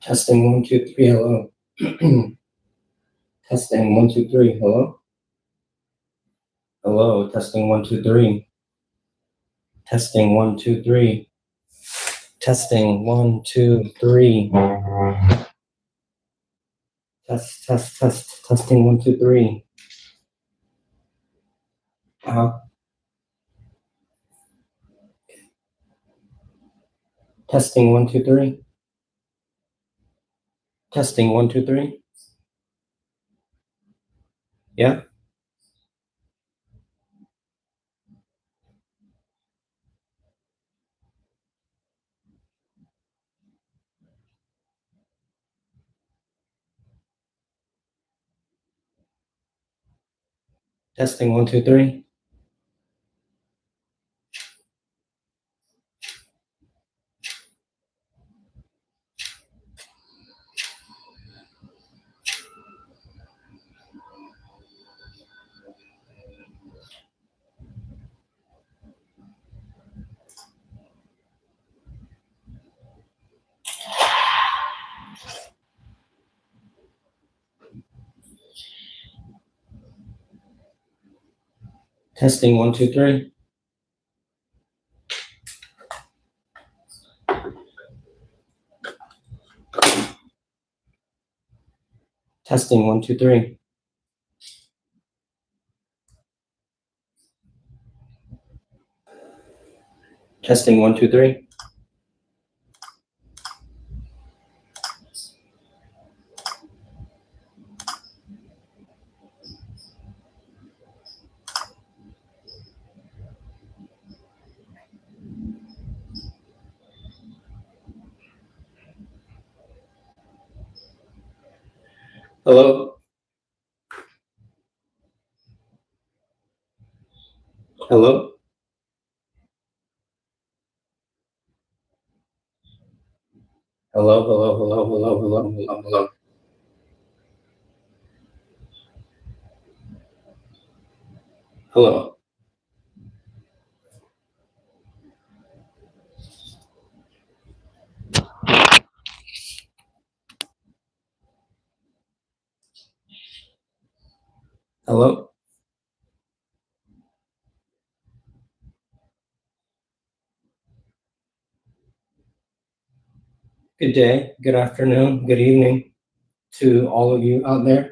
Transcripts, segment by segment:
Testing 1 2 3. Hello. Testing 1 2 3. Hello. Hello. Testing 1 2 3. Testing 1 2 3. Testing 1 2 3. Testing 1 2 3. Testing 1 2 3. Testing 1 2 3. Yeah. Testing 1 2 3. Testing 1 2 3. Testing 1 2 3. Testing 1 2 3. Hello. Hello. Hello. Hello. Hello. Hello. Hello. Hello. Hello. Hello. Hello. Good day, good afternoon, good evening to all of you out there.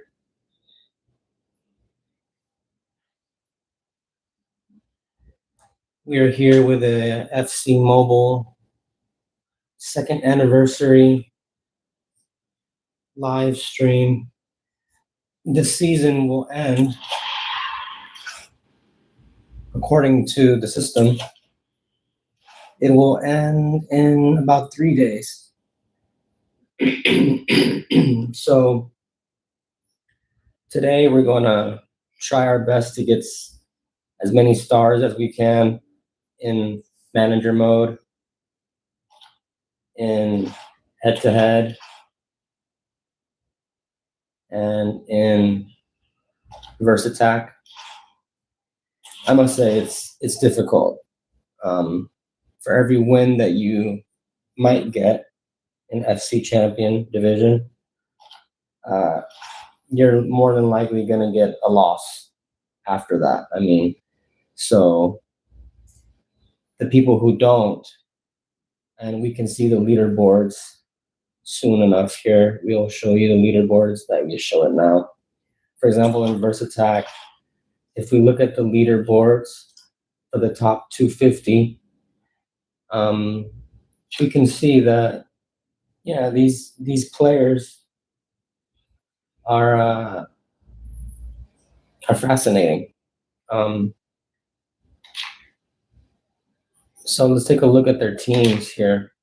We are here with a FC Mobile second anniversary live stream. This season will end, according to the system, it will end in about 3 days. So today we're going to try our best to get as many stars as we can in manager mode, in head-to-head, and in verse attack. I must say it's difficult. For every win that you might get in FC Champion Division, you're more than likely going to get a loss after that. I mean, so the people who don't, and we can see the leaderboards soon enough here. We'll show you the leaderboards that we show it now. For example, in verse attack, if we look at the leaderboards for the top 250, we can see that, yeah, these players are fascinating. So let's take a look at their teams here.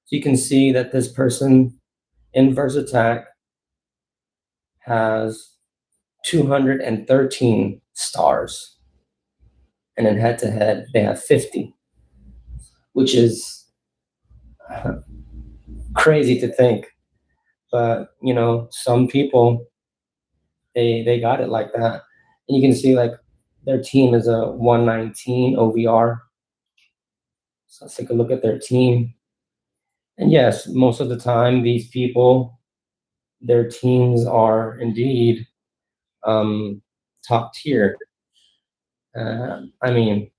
So you can see that this person in verse attack has 213 stars, and in head-to-head they have 50, which is crazy to think, but you know, some people they got it like that. And you can see like their team is a 119 OVR. So let's take a look at their team. And yes, most of the time, these people, their teams are indeed top tier. I mean,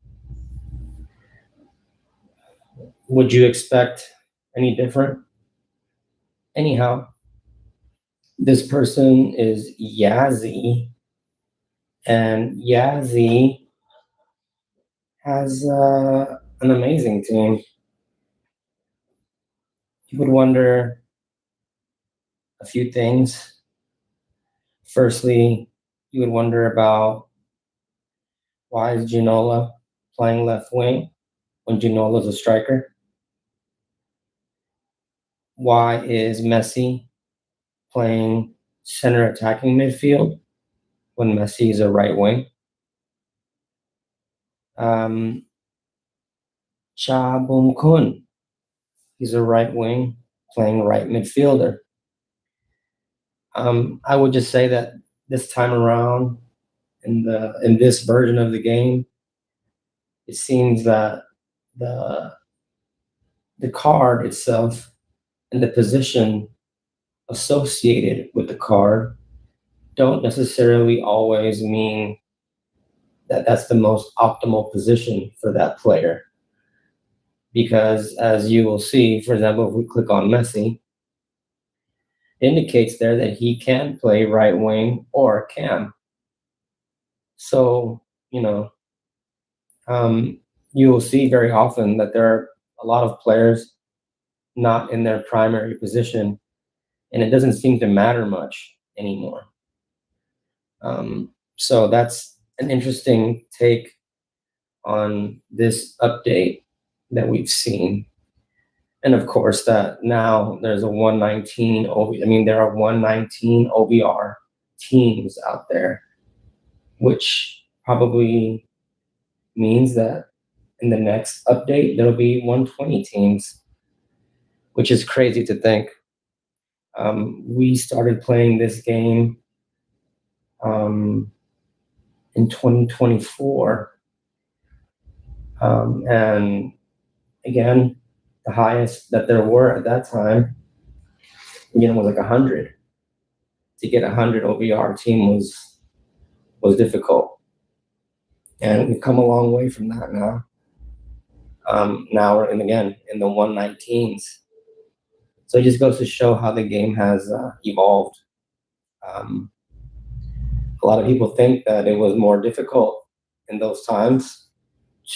would you expect any different? Anyhow, this person is Yazzie, and Yazzie has an amazing team. You would wonder a few things. Firstly, you would wonder about why is Ginola playing left wing when Ginola's a striker? Why is Messi playing center attacking midfield when Messi is a right wing? Cha Bum Kun, he's a right wing playing right midfielder. I would just say that this time around, in this version of the game, it seems that the the card itself and the position associated with the card don't necessarily always mean that that's the most optimal position for that player. Because as you will see, for example, if we click on Messi, it indicates there that he can play right wing or cam. So, you will see very often that there are a lot of players not in their primary position, and it doesn't seem to matter much anymore. So that's an interesting take on this update that we've seen. And of course, that now there's a 119 there are 119 OBR teams out there, which probably means that in the next update there'll be 120 teams, which is crazy to think. We started playing this game in 2024, and again, the highest that there were at that time, was like 100. To get 100 OBR team was difficult, and we've come a long way from that now. Now we're again in the 119s. So it just goes to show how the game has evolved. A lot of people think that it was more difficult in those times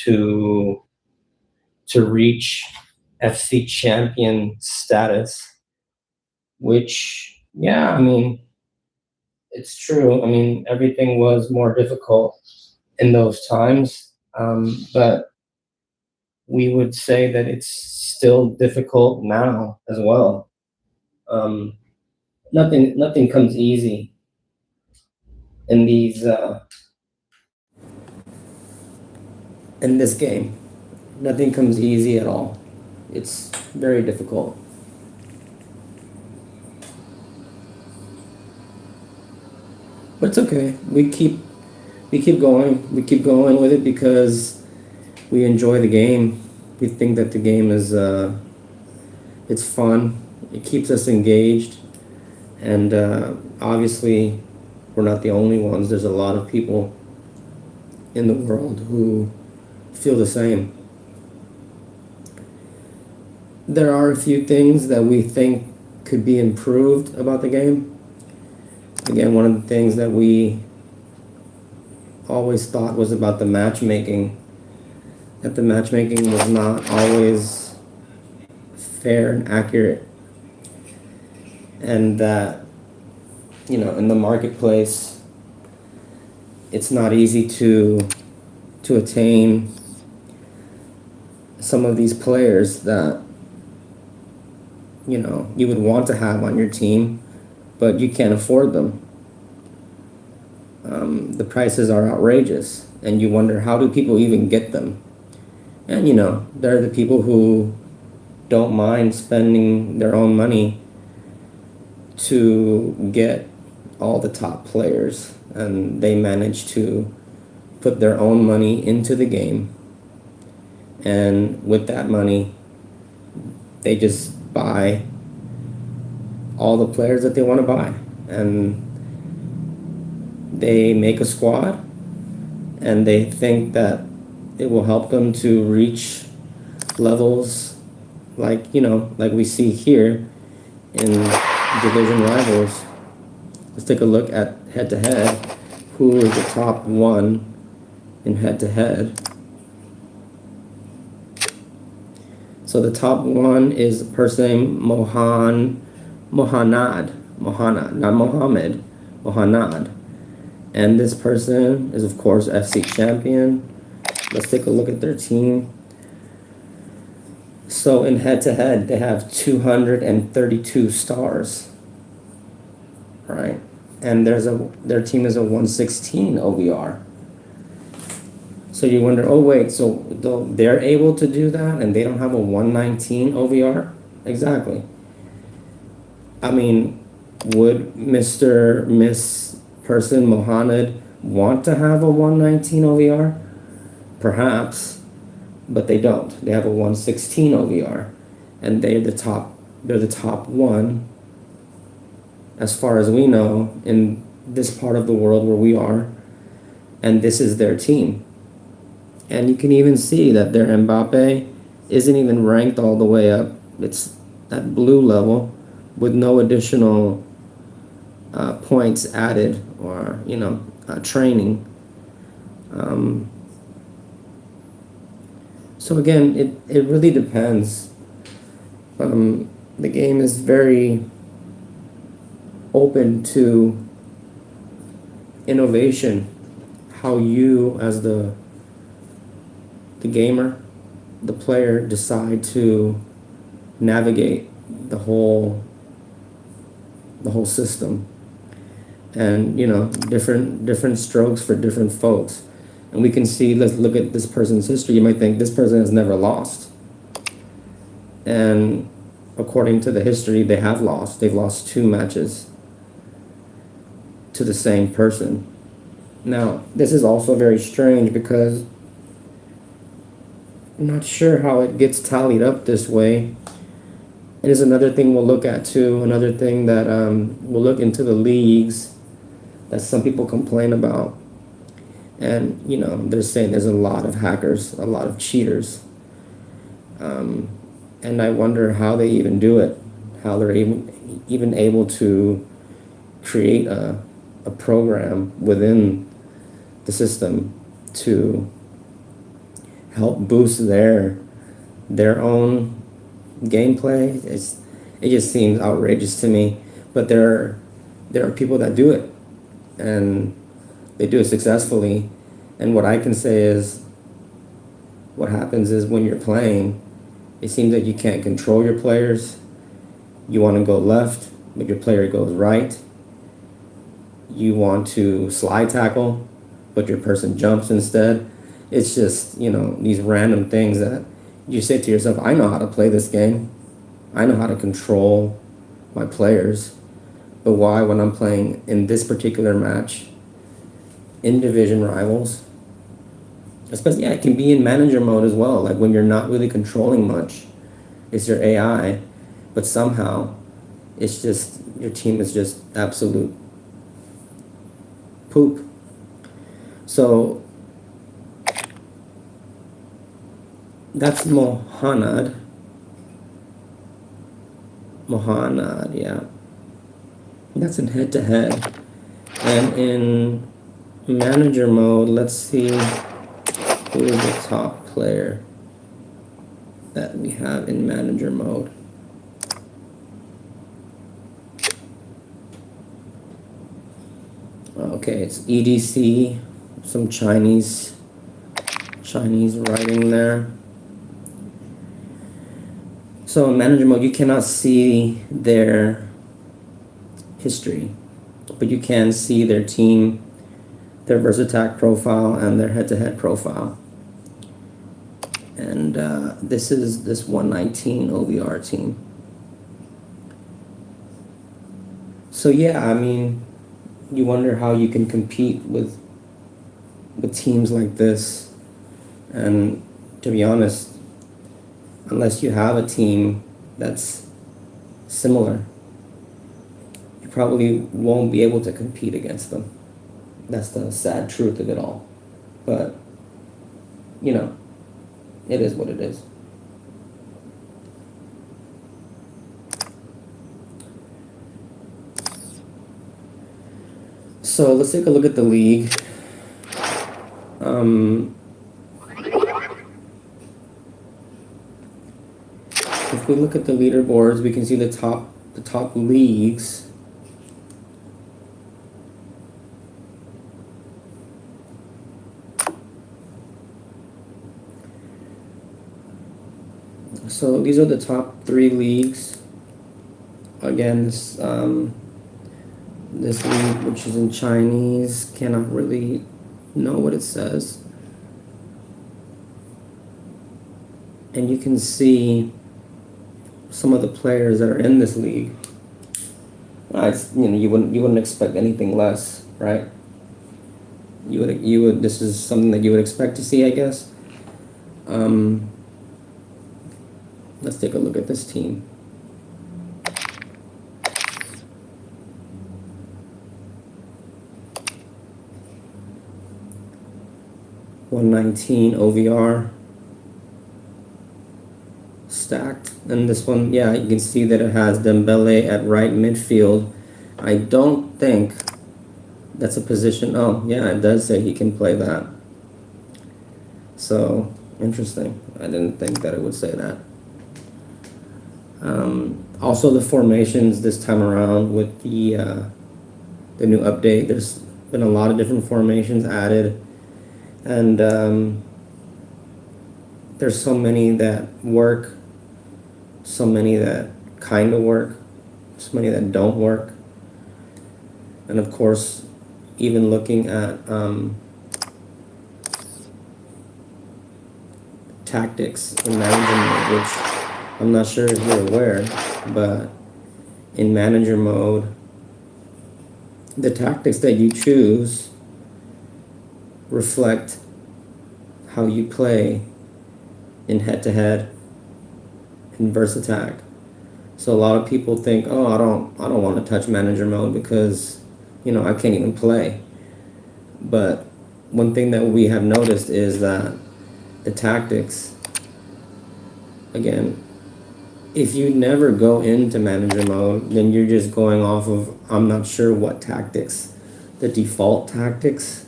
to reach FC champion status, which, yeah, it's true. Everything was more difficult in those times, but we would say that it's still difficult now as well. Nothing comes easy in in this game. Nothing comes easy at all. It's very difficult. But it's okay. We keep going. We keep going with it because we enjoy the game. We think that the game is it's fun. It keeps us engaged, and obviously, we're not the only ones. There's a lot of people in the world who feel the same. There are a few things that we think could be improved about the game. Again, one of the things that we always thought was about the matchmaking, that the matchmaking was not always fair and accurate, and that, in the marketplace, it's not easy to attain some of these players that you would want to have on your team, but you can't afford them. The prices are outrageous, and you wonder, how do people even get them? And there are the people who don't mind spending their own money to get all the top players, and they manage to put their own money into the game, and with that money they just buy all the players that they want to buy, and they make a squad, and they think that it will help them to reach levels like like we see here in division rivals. Let's take a look at head-to-head. Who is the top one in head-to-head? So the top one is a person named Mohanad, not Mohammed, Mohanad. And this person is, of course, FC champion. Let's take a look at their team. So in head-to-head, they have 232 stars, right? And their team is a 116 OVR. So you wonder, oh wait, so they're able to do that and they don't have a 119 OVR? Exactly. I mean, would Miss person Mohammed want to have a 119 OVR? Perhaps, but they don't. They have a 116 OVR, and they're the top one, as far as we know, in this part of the world where we are, and this is their team. And you can even see that their Mbappe isn't even ranked all the way up. It's at blue level with no additional points added or training. So again, it really depends. The game is very open to innovation. How you, as the gamer, the player, decide to navigate the whole system, and different strokes for different folks. And we can see, let's look at this person's history. You might think this person has never lost, and according to the history, they have lost. They've lost 2 matches to the same person. Now, this is also very strange because I'm not sure how it gets tallied up this way. It is another thing we'll look at too. Another thing that we'll look into the leagues that some people complain about. And, they're saying there's a lot of hackers, a lot of cheaters. And I wonder how they even do it, how they're even able to create a program within the system to help boost their own gameplay. It just seems outrageous to me. But there are people that do it, and they do it successfully. And what I can say is, what happens is when you're playing, it seems that you can't control your players. You want to go left, but your player goes right. You want to slide tackle, but your person jumps instead. It's just, these random things that you say to yourself, I know how to play this game. I know how to control my players. But why, when I'm playing in this particular match, in division rivals, especially, it can be in manager mode as well, like when you're not really controlling much, it's your AI, but somehow it's just, your team is just absolute poop. So that's Mohanad, yeah. That's in head-to-head. And in manager mode, let's see who is the top player that we have in manager mode. Okay, it's EDC, some Chinese writing there. So in manager mode, you cannot see their history, but you can see their team, their Versattack profile, and their head-to-head profile. And this is this 119 OVR team. So yeah, I mean, you wonder how you can compete with teams like this. And to be honest, unless you have a team that's similar. You probably won't be able to compete against them. That's the sad truth of it all. But, you know, it is what it is. So let's take a look at the league. If we look at the leaderboards, we can see the top leagues. So these are the top 3 leagues. Again, this league, which is in Chinese, cannot really know what it says. And you can see some of the players that are in this league. You wouldn't expect anything less, right? You would. This is something that you would expect to see, I guess. Let's take a look at this team. $119 OVR stacked, and this one, yeah, you can see that it has Dembele at right midfield. I don't think that's a position. Oh, yeah, it does say he can play that. So interesting. I didn't think that it would say that. Also, the formations this time around with the new update, there's been a lot of different formations added, and there's so many that work, so many that kind of work, so many that don't work, and of course, even looking at tactics in manager mode, which I'm not sure if you're aware, but in manager mode, the tactics that you choose reflect how you play in head-to-head, in verse attack. So a lot of people think, oh, I don't want to touch manager mode because, I can't even play. But one thing that we have noticed is that the tactics, again, if you never go into manager mode, then you're just going off of, I'm not sure what tactics, the default tactics.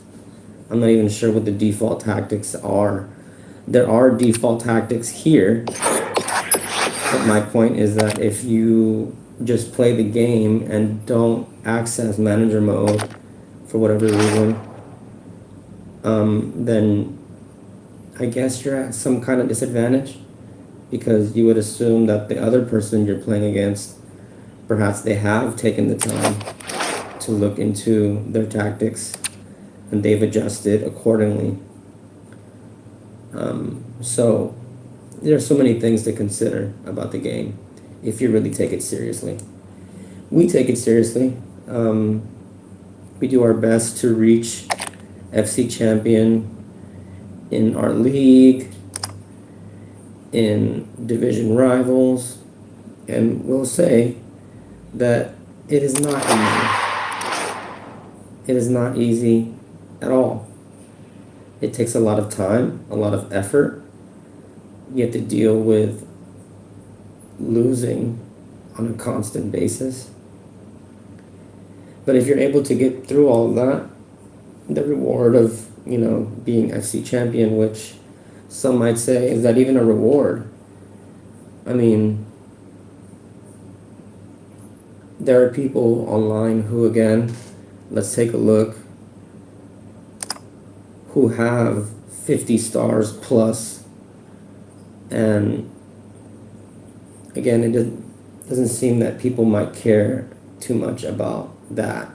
I'm not even sure what the default tactics are. There are default tactics here, but my point is that if you just play the game and don't access manager mode for whatever reason, then I guess you're at some kind of disadvantage, because you would assume that the other person you're playing against, perhaps they have taken the time to look into their tactics and they've adjusted accordingly. So there are so many things to consider about the game if you really take it seriously. We take it seriously. We do our best to reach FC champion in our league, in division rivals, and we'll say that it is not easy. It is not easy at all. It takes a lot of time, a lot of effort. You have to deal with losing on a constant basis. But if you're able to get through all of that, the reward of, being FC champion, which some might say, is that even a reward? I mean, there are people online who, again, let's take a look, who have 50 stars plus, and again, it doesn't seem that people might care too much about that.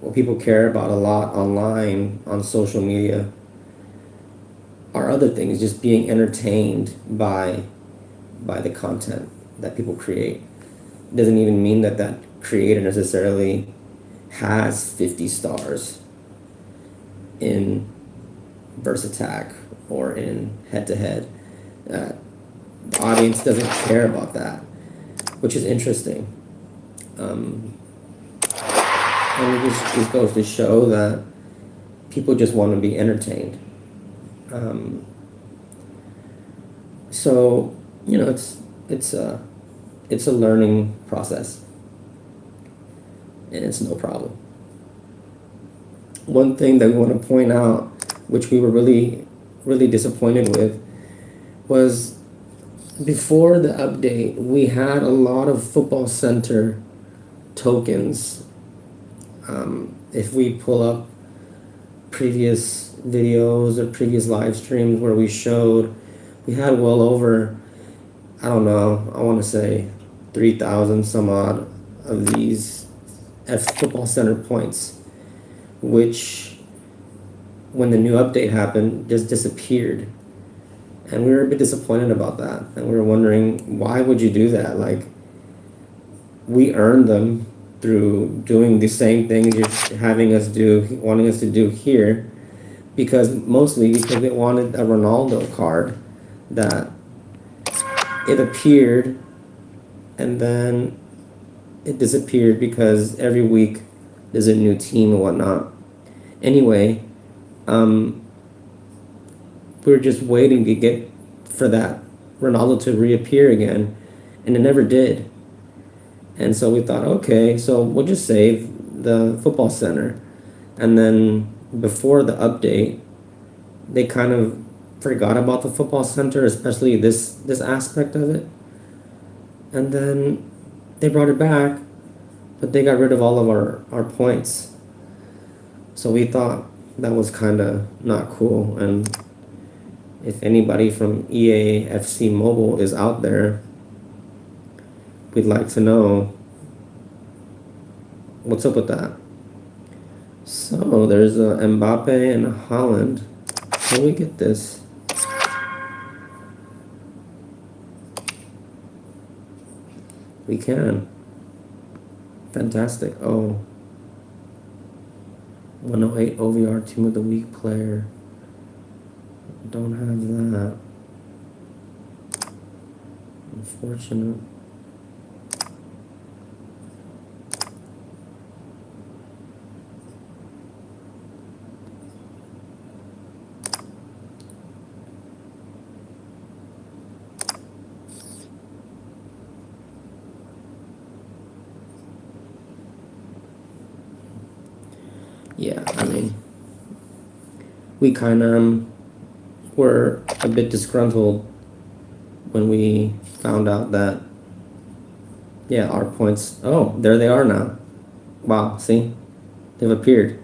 What people care about a lot online, on social media, are other things, just being entertained by the content that people create. It doesn't even mean that that creator necessarily has 50 stars in verse attack or in head-to-head. The audience doesn't care about that. which is interesting. And it just goes to show that people just want to be entertained. So it's a learning process, and it's no problem. One thing that we want to point out, which we were really, really disappointed with, was before the update, we had a lot of Football Center tokens. If we pull up previous videos or previous live streams where we showed, we had well over, I don't know, I want to say 3,000 some odd of these Football Center points, which when the new update happened just disappeared. And we were a bit disappointed about that, and we were wondering, why would you do that? Like, we earned them through doing the same things you're wanting us to do here, mostly because they wanted a Ronaldo card that it appeared and then it disappeared because every week there's a new team and whatnot. Anyway, we were just waiting to get for that Ronaldo to reappear again, and it never did. And so we thought, okay, so we'll just save the Football Center. And then before the update, they kind of forgot about the Football Center, especially this aspect of it. And then they brought it back, but they got rid of all of our points. So we thought that was kind of not cool. And if anybody from EAFC Mobile is out there, we'd like to know what's up with that. So there's a Mbappe and a Haaland. Can we get this? We can. Fantastic. Oh. 108 OVR Team of the Week player. Don't have that. Unfortunate. Yeah, I mean, we kind of were a bit disgruntled when we found out that, yeah, our points, oh, there they are now. Wow, see? They've appeared.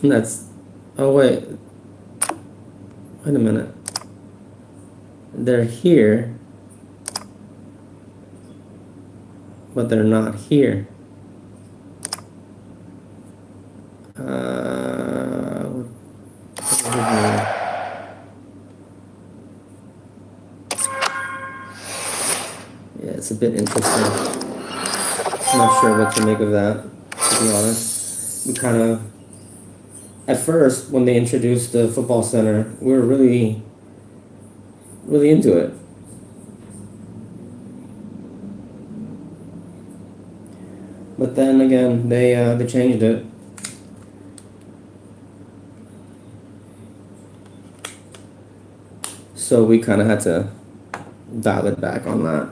That's, oh wait a minute. They're here, but they're not here. Yeah, it's a bit interesting. I'm not sure what to make of that, to be honest. We kind of, at first, when they introduced the Football Center, we were really, really into it. But then again, they changed it. So we kind of had to dial it back on that.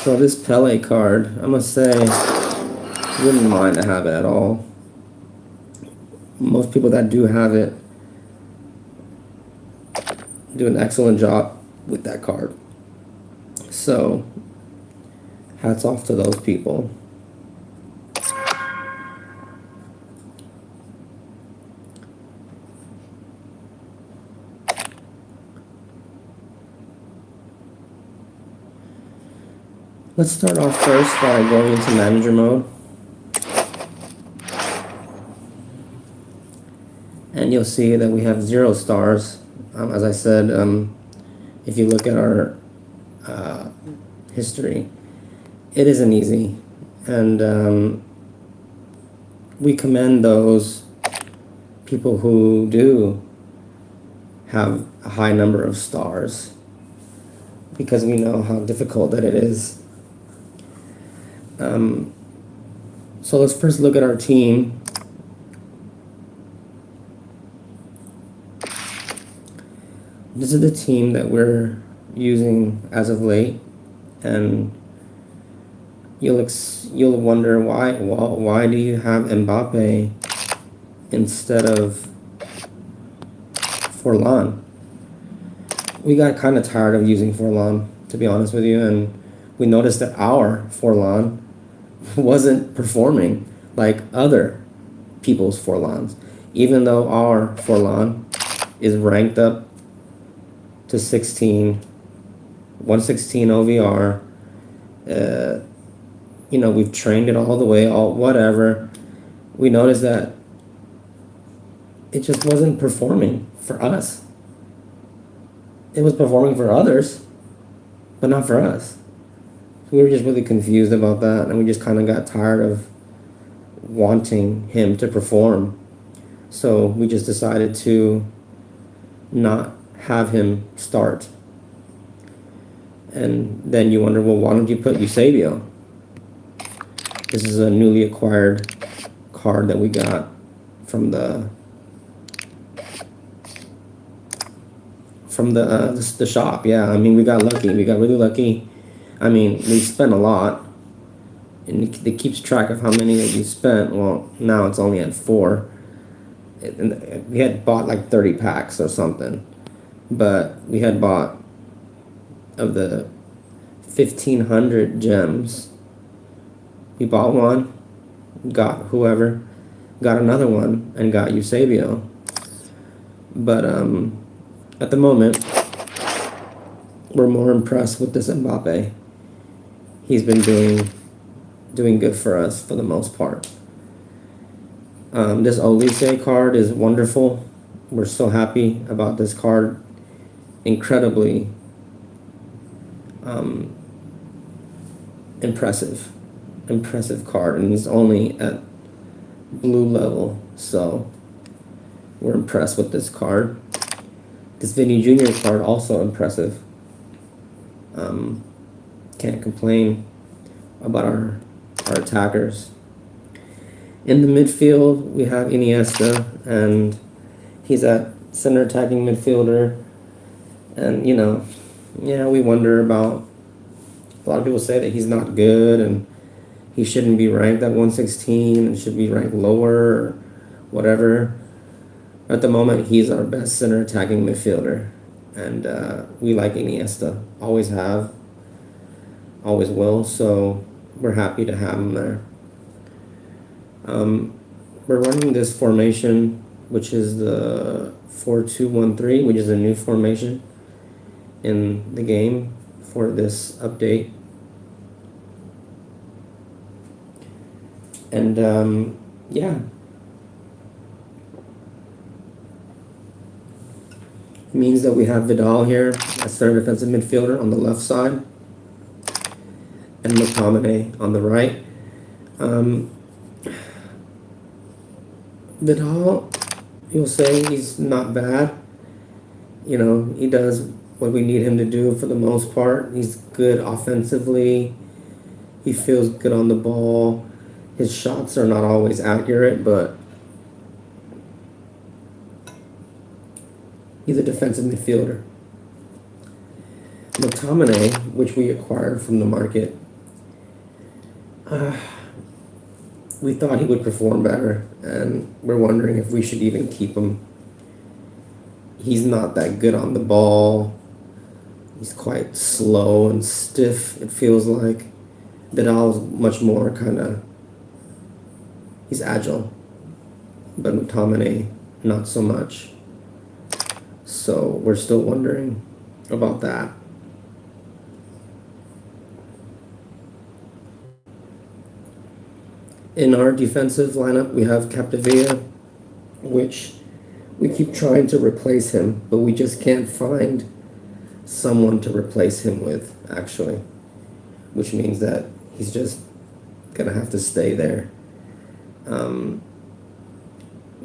So this Pele card, I must say, wouldn't mind to have it at all. Most people that do have it do an excellent job with that card. So, hats off to those people. Let's start off first by going into manager mode. And you'll see that we have 0 stars. As I said, if you look at our history, it isn't easy. And we commend those people who do have a high number of stars, because we know how difficult that it is. So let's first look at our team. This is the team that we're using as of late, and you'll wonder why do you have Mbappe instead of Forlan? We got kind of tired of using Forlan, to be honest with you, and we noticed that our Forlan wasn't performing like other people's Forlans, even though our Forlan is ranked up to 116 OVR. We've trained it all the way, whatever. We noticed that it just wasn't performing for us. It was performing for others, but not for us. We were just really confused about that, and we just kind of got tired of wanting him to perform. So we just decided to not have him start. And then you wonder, well, why don't you put Eusebio? This is a newly acquired card that we got from the shop. Yeah, I mean, we got lucky. We got really lucky. I mean, we spent a lot, and it keeps track of how many that you spent. Well, now it's only at 4. And we had bought like 30 packs or something, but we had bought, of the 1,500 gems, we bought one, got whoever, got another one, and got Eusebio. But at the moment, we're more impressed with this Mbappe. He's been doing good for us for the most part. This Olise card is wonderful. We're so happy about this card. Incredibly impressive card, and it's only at blue level, so we're impressed with this card. This Vinny Jr. card, also impressive. Can't complain about our attackers. In the midfield, we have Iniesta, and he's at center attacking midfielder. And, we wonder about, a lot of people say that he's not good and he shouldn't be ranked at 116 and should be ranked lower or whatever. At the moment, he's our best center attacking midfielder, and we like Iniesta. Always have, always will, so we're happy to have him there. We're running this formation, which is the 4-2-1-3, which is a new formation in the game for this update. And yeah, it means that we have Vidal here as center defensive midfielder on the left side, and McTominay on the right. Vidal, you'll say he's not bad. He does what we need him to do for the most part. He's good offensively. He feels good on the ball. His shots are not always accurate, but he's a defensive midfielder. McTominay, which we acquired from the market, we thought he would perform better, and we're wondering if we should even keep him. He's not that good on the ball. He's quite slow and stiff, it feels like. Vidal's much more he's agile, but McTominay, not so much. So we're still wondering about that. In our defensive lineup, we have Capdevila, which we keep trying to replace him, but we just can't find someone to replace him with, actually, which means that he's just gonna have to stay there.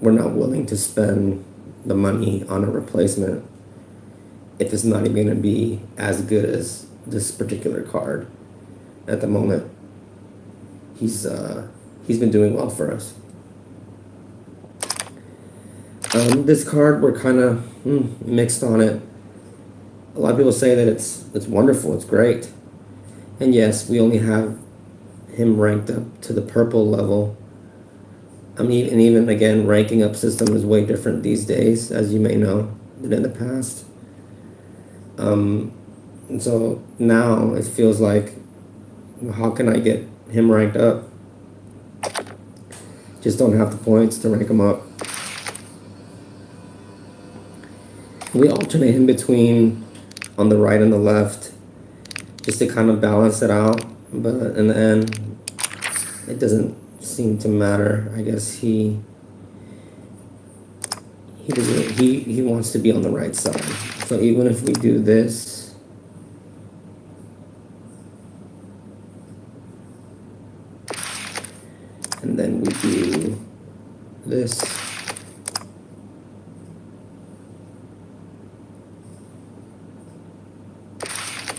We're not willing to spend the money on a replacement if it's not even gonna be as good as this particular card at the moment. He's been doing well for us. This card, we're kind of mixed on it. A lot of people say that it's wonderful, it's great. And yes, we only have him ranked up to the purple level. I mean, and even again, ranking up system is way different these days, as you may know, than in the past. And so now it feels like, how can I get him ranked up? Just don't have the points to rank him up. We alternate in between on the right and the left just to kind of balance it out, but in the end it doesn't seem to matter. I guess he wants to be on the right side. So even if we do this, and then we do this,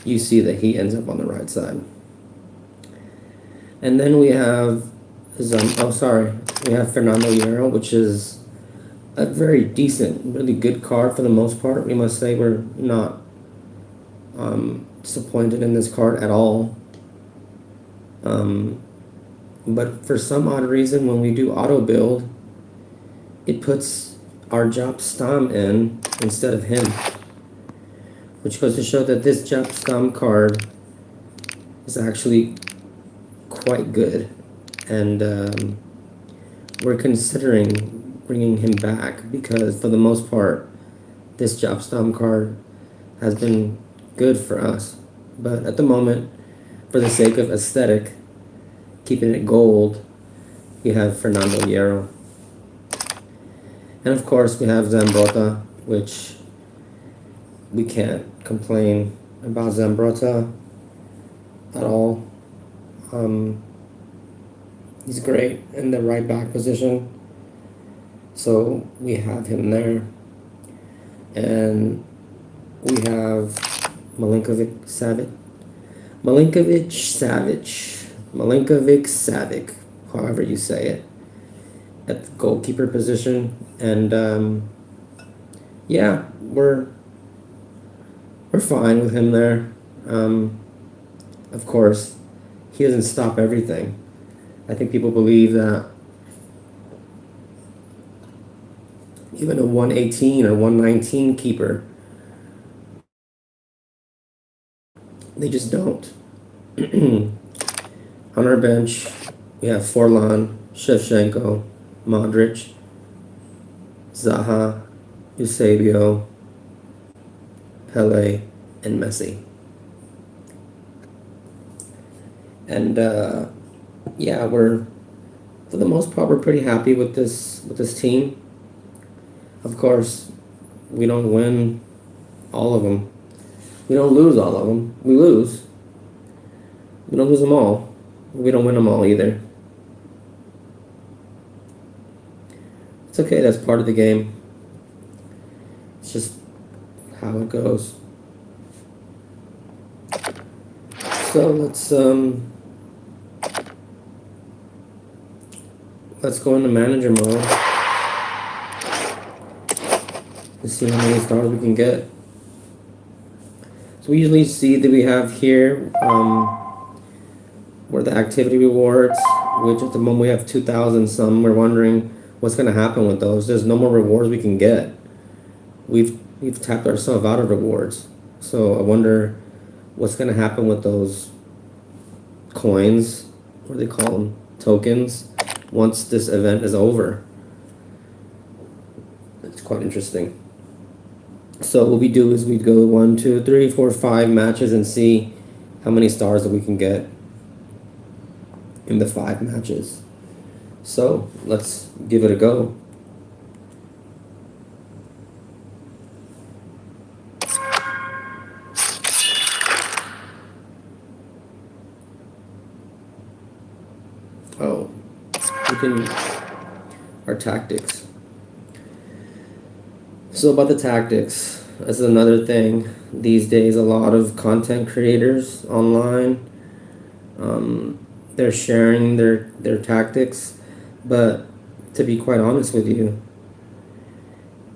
you see that he ends up on the right side. And then we have we have Fernando Hierro, which is a very decent, really good card for the most part. We must say we're not disappointed in this card at all. But for some odd reason, when we do auto build, it puts our Jop Stam in instead of him, which goes to show that this Jop Stam card is actually quite good, and we're considering bringing him back because for the most part this Jop Stam card has been good for us, but at the moment, for the sake of aesthetic, keeping it gold, we have Fernando Hierro. And of course we have Zambrotta, which we can't complain about Zambrotta at all. He's great in the right back position, so we have him there. And we have Milinkovic Savic, however you say it, at the goalkeeper position. And yeah, we're fine with him there. Of course, he doesn't stop everything. I think people believe that even a 118 or 119 keeper, they just don't. On our bench, we have Forlan, Shevchenko, Modric, Zaha, Eusebio, Pele, and Messi. And yeah, we're, for the most part, we're pretty happy with this team. Of course, we don't win all of them. We don't lose all of them. We lose. We don't lose them all. We don't win them all either. It's okay, that's part of the game. It's just how it goes. So let's go into manager mode to see how many stars we can get. So we usually see that we have here where the activity rewards, which at the moment we have 2,000 some. We're wondering what's going to happen with those. There's no more rewards we can get. We've tapped ourselves out of rewards. So I wonder what's going to happen with those coins, what do they call them, tokens, once this event is over. It's quite interesting. So what we do is we go 1, 2, 3, 4, 5 matches and see how many stars that we can get in the 5 matches. So let's give it a go. Oh, we can, our tactics. So about the tactics, that's another thing. These days, a lot of content creators online, they're sharing their tactics, but to be quite honest with you,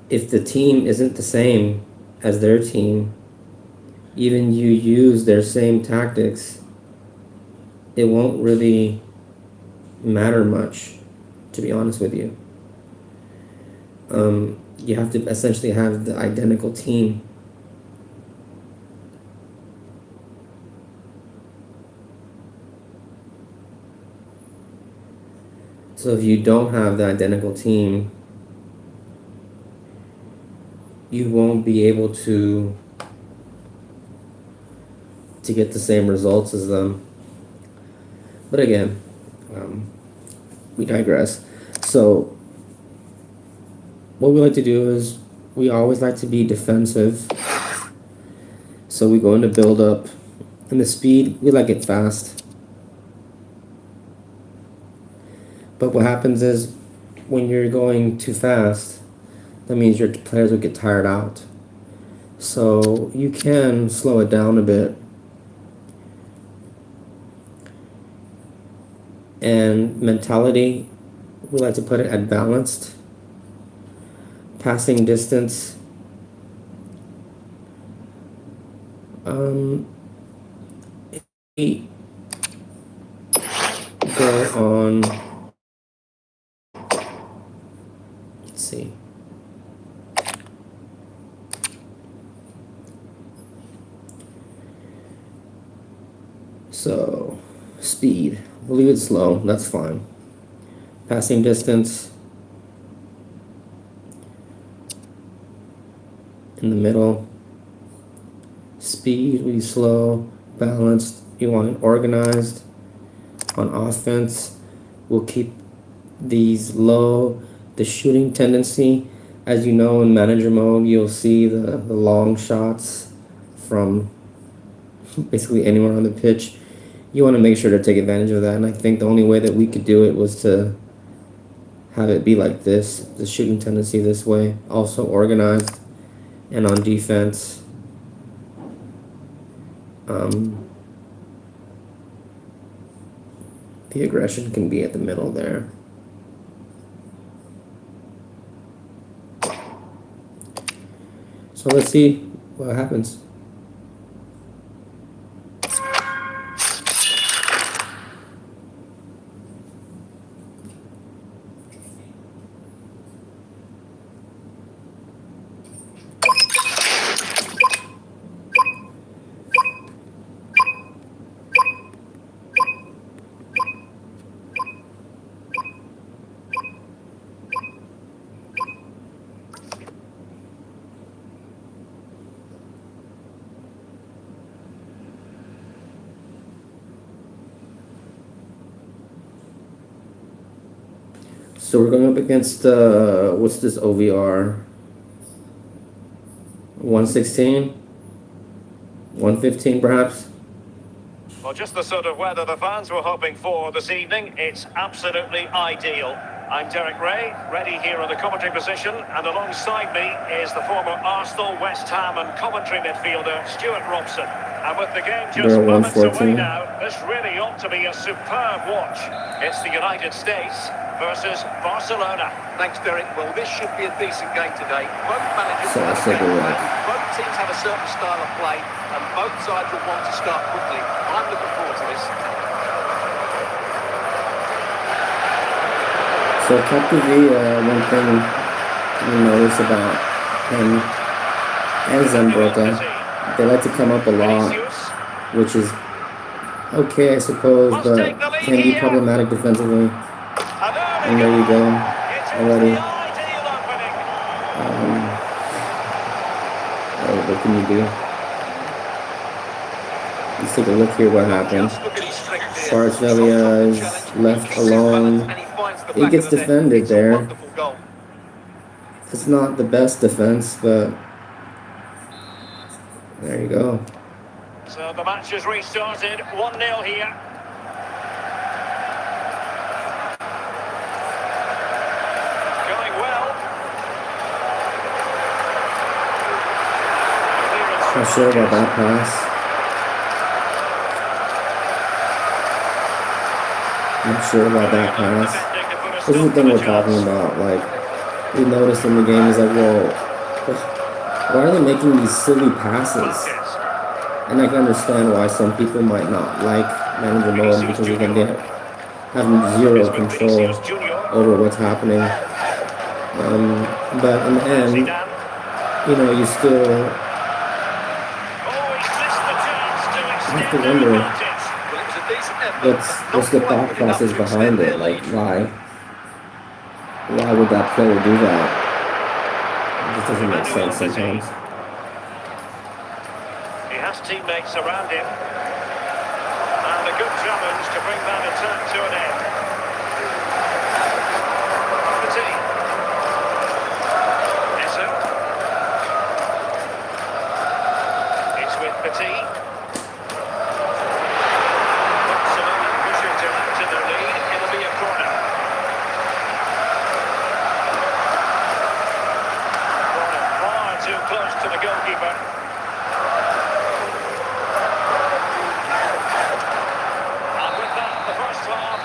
if the team isn't the same as their team, even you use their same tactics, it won't really matter much, to be honest with you. You have to essentially have the identical team. So if you don't have the identical team, you won't be able to get the same results as them. But again, we digress. So what we like to do is we always like to be defensive. So we go into build up, and the speed, we like it fast. But what happens is when you're going too fast, that means your players will get tired out. So you can slow it down a bit. And mentality, we like to put it at balanced. Passing distance, we go on, let's see. So, speed, we'll leave it slow, that's fine. Passing distance, in the middle. Speed, we slow, balanced, you want it organized. On offense, we'll keep these low. The shooting tendency, as you know, in manager mode, you'll see the long shots from basically anywhere on the pitch. You want to make sure to take advantage of that, and I think the only way that we could do it was to have it be like this, the shooting tendency this way, also organized. And on defense, the aggression can be at the middle there. So let's see what happens. So we're going up against, what's this OVR? 116? 115 perhaps? Well, just the sort of weather the fans were hoping for this evening. It's absolutely ideal. I'm Derek Ray, ready here in the commentary position, and alongside me is the former Arsenal, West Ham and Coventry midfielder, Stuart Robson. And with the game just moments away now, this really ought to be a superb watch. It's the United States versus Barcelona. Thanks, Derek. Well, this should be a decent game today. Both managers have a game plan. Both teams have a certain style of play, and both sides will want to start quickly. I'm looking forward to this. So Captivity, one thing you notice about him and Zambrota, they like to come up a lot, which is okay, I suppose, but can be problematic defensively. And there you go, already. What can you do? Let's take a look here what happened. Kvaratskhelia is left alone. He gets defended there. It's not the best defense, but there you go. So the match has restarted, 1-0 here. Not sure about that pass. Not sure about that pass. This is the thing we're talking about. Like, we noticed in the game is like, well, why are they making these silly passes? And I can understand why some people might not like manager mode because you can get having zero control over what's happening. But in the end, you know, you still have to wonder what's the thought process behind it. Like, why would that player do that? It just doesn't make sense sometimes. He has teammates around him. And a good challenge to bring that attack to an end. Petit. Esso. It's with Petit. Barcelona pushing to add to the lead. It'll be a corner. Corner far too close to the goalkeeper.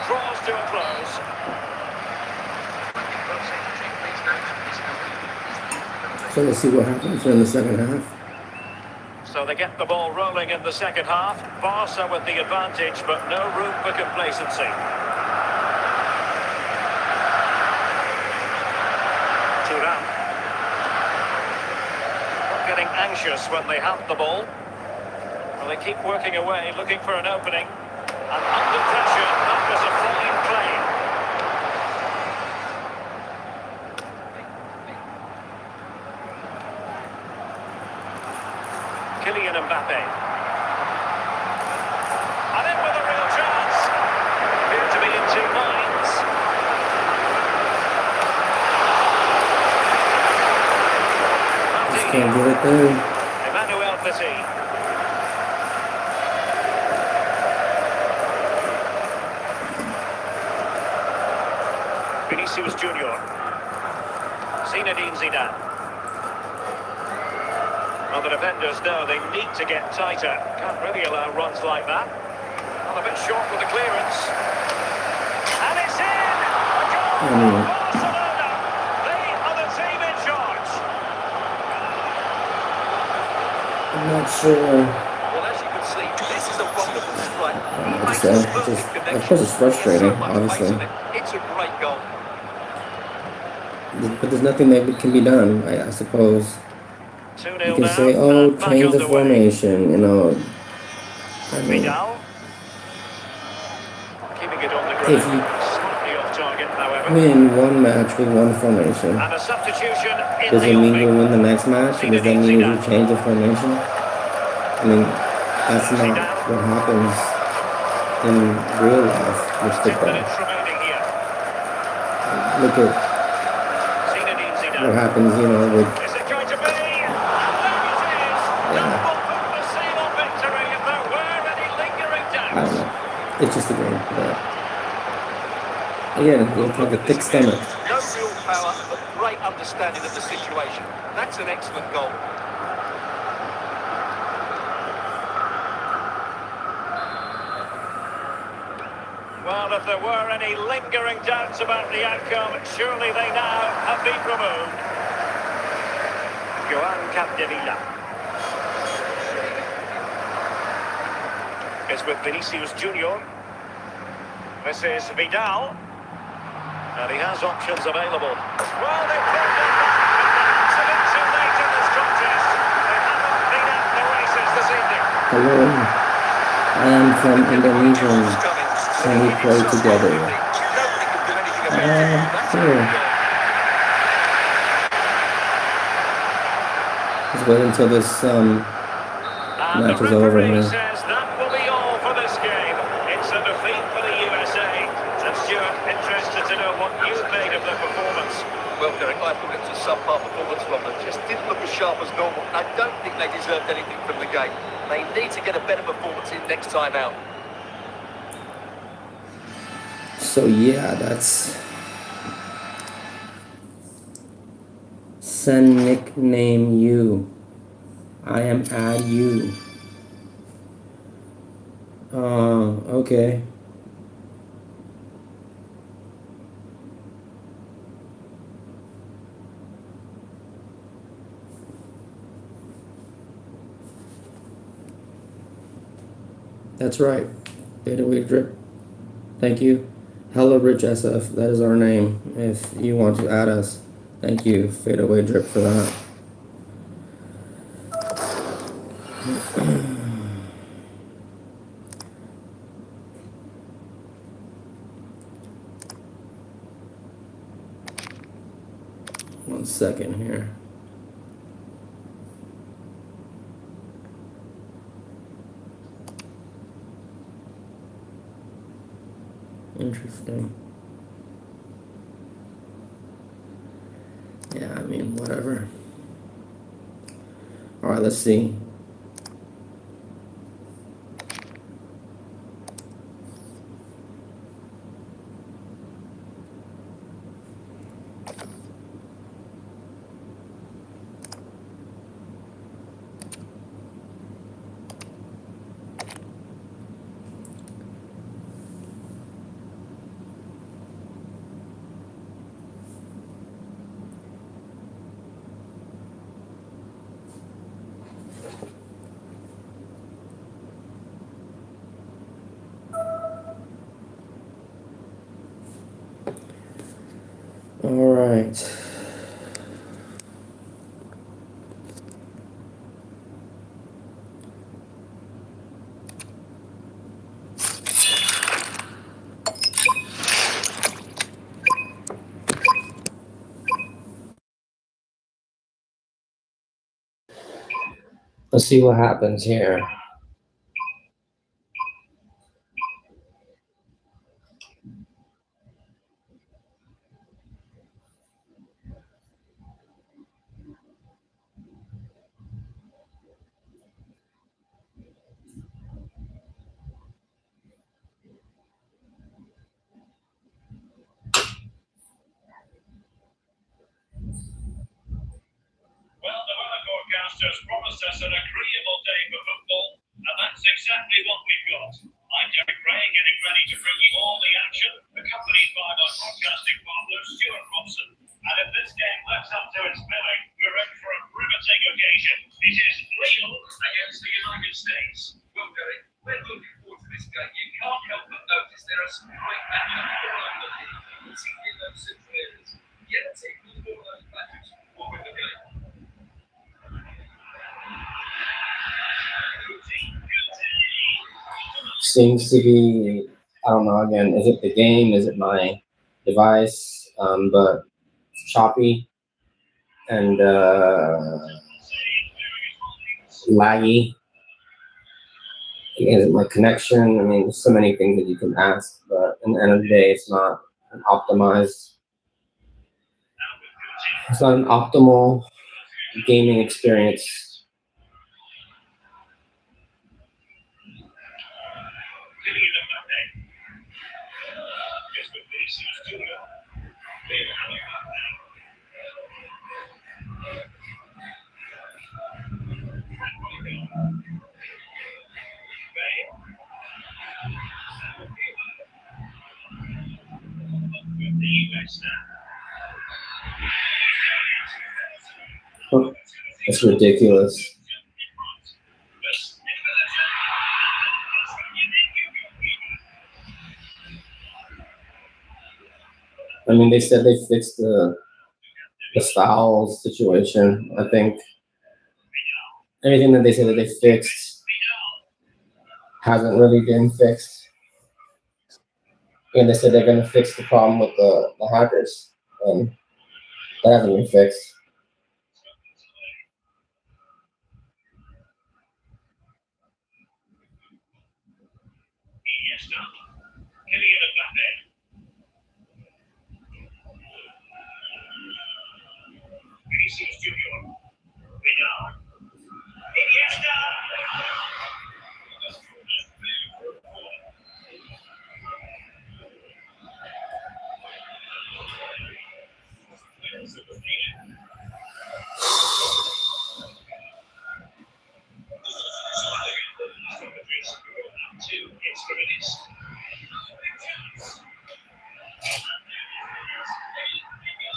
Draws to a close. So let's see what happens in the second half. So they get the ball rolling in the second half. Barca with the advantage, but no room for complacency. Thuram. Not getting anxious when they have the ball. Well, they keep working away, looking for an opening. And under pressure, that was a fine play. Kylian Mbappe. And in with a real chance. Appear to be in two minds. Just can't get it there. Emmanuel Petit. Vinicius Junior. Zinedine Zidane. Well, the defenders know they need to get tighter. Can't really allow runs like that. Well, a bit short with the clearance. And it's in! A goal for Barcelona! They are the team in charge. I'm not sure. Well, as you can see, this is a wonderful strike. Of course it's frustrating, obviously. It's a great goal. But there's nothing that can be done, I suppose. 2-0 You can now, say, oh, and back change the underway. formation, you know. I mean, Vidal. Keeping it on the if ground. you Slightly off target, however. win one match with one formation, And a substitution in does the it mean offing. you win the next match? Does that mean you change the formation? I mean, that's not what happens in real life with 2 football. minutes remaining here. Look at Zinedine Zidane. what happens, you know, with Is it going to be? And there it is! That will put the seal on victory if there were any lingering I don't doubts. know. It's just a game. But again, it's like a thick stomach. No real power, but great understanding of the situation. That's an excellent goal. Well, if there were any lingering doubts about the outcome, surely they now have been removed. Joan Capdevila. It's with Vinicius Junior. This is Vidal. And he has options available. Well, they've pulled it back, but that's a bit too late in this contest. They haven't been at the races this evening. Hello, I am from Indonesia. Can we play together? Sure. Let's wait until this match is over here. Says that will be all for this game. It's a defeat for the USA. And Stuart, interested to know what you made of the performance. Well, Derek, I thought it was a subpar performance from them. Just didn't look as sharp as normal. I don't think they deserved anything from the game. They need to get a better performance in next time out. So yeah, that's send nickname you. I am add you. Okay. That's right. Fadeaway drip. Thank you. HELLARICHSF. That is our name. If you want to add us, thank you. Fadeaway drip for that. One second here. Interesting. Yeah, I mean, whatever. All right, let's see. All right. Let's see what happens here. Well, the weather forecasters promised us an agreeable day for football, and that's exactly what we've got. I'm Derek Ray, getting ready to bring you all the action, accompanied by my broadcasting partner, Stuart Robson. And if this game lives up to its billing, we're in for a riveting occasion. It is Lille against the United States. Well, Derek, we're looking forward to this game. You can't help but notice there are some great matchups all over the league, particularly in those central areas. Yet a team with all those matchups will win the game. Seems to be, I don't know, again, is it the game? Is it my device? But it's choppy and laggy. Is it my connection? I mean, there's so many things that you can ask, but at the end of the day, it's not an optimized, it's not an optimal gaming experience. It's ridiculous. I mean, they said they fixed the foul situation. I think anything that they say that they fixed hasn't really been fixed. And they said they're going to fix the problem with the hackers, and that hasn't been fixed.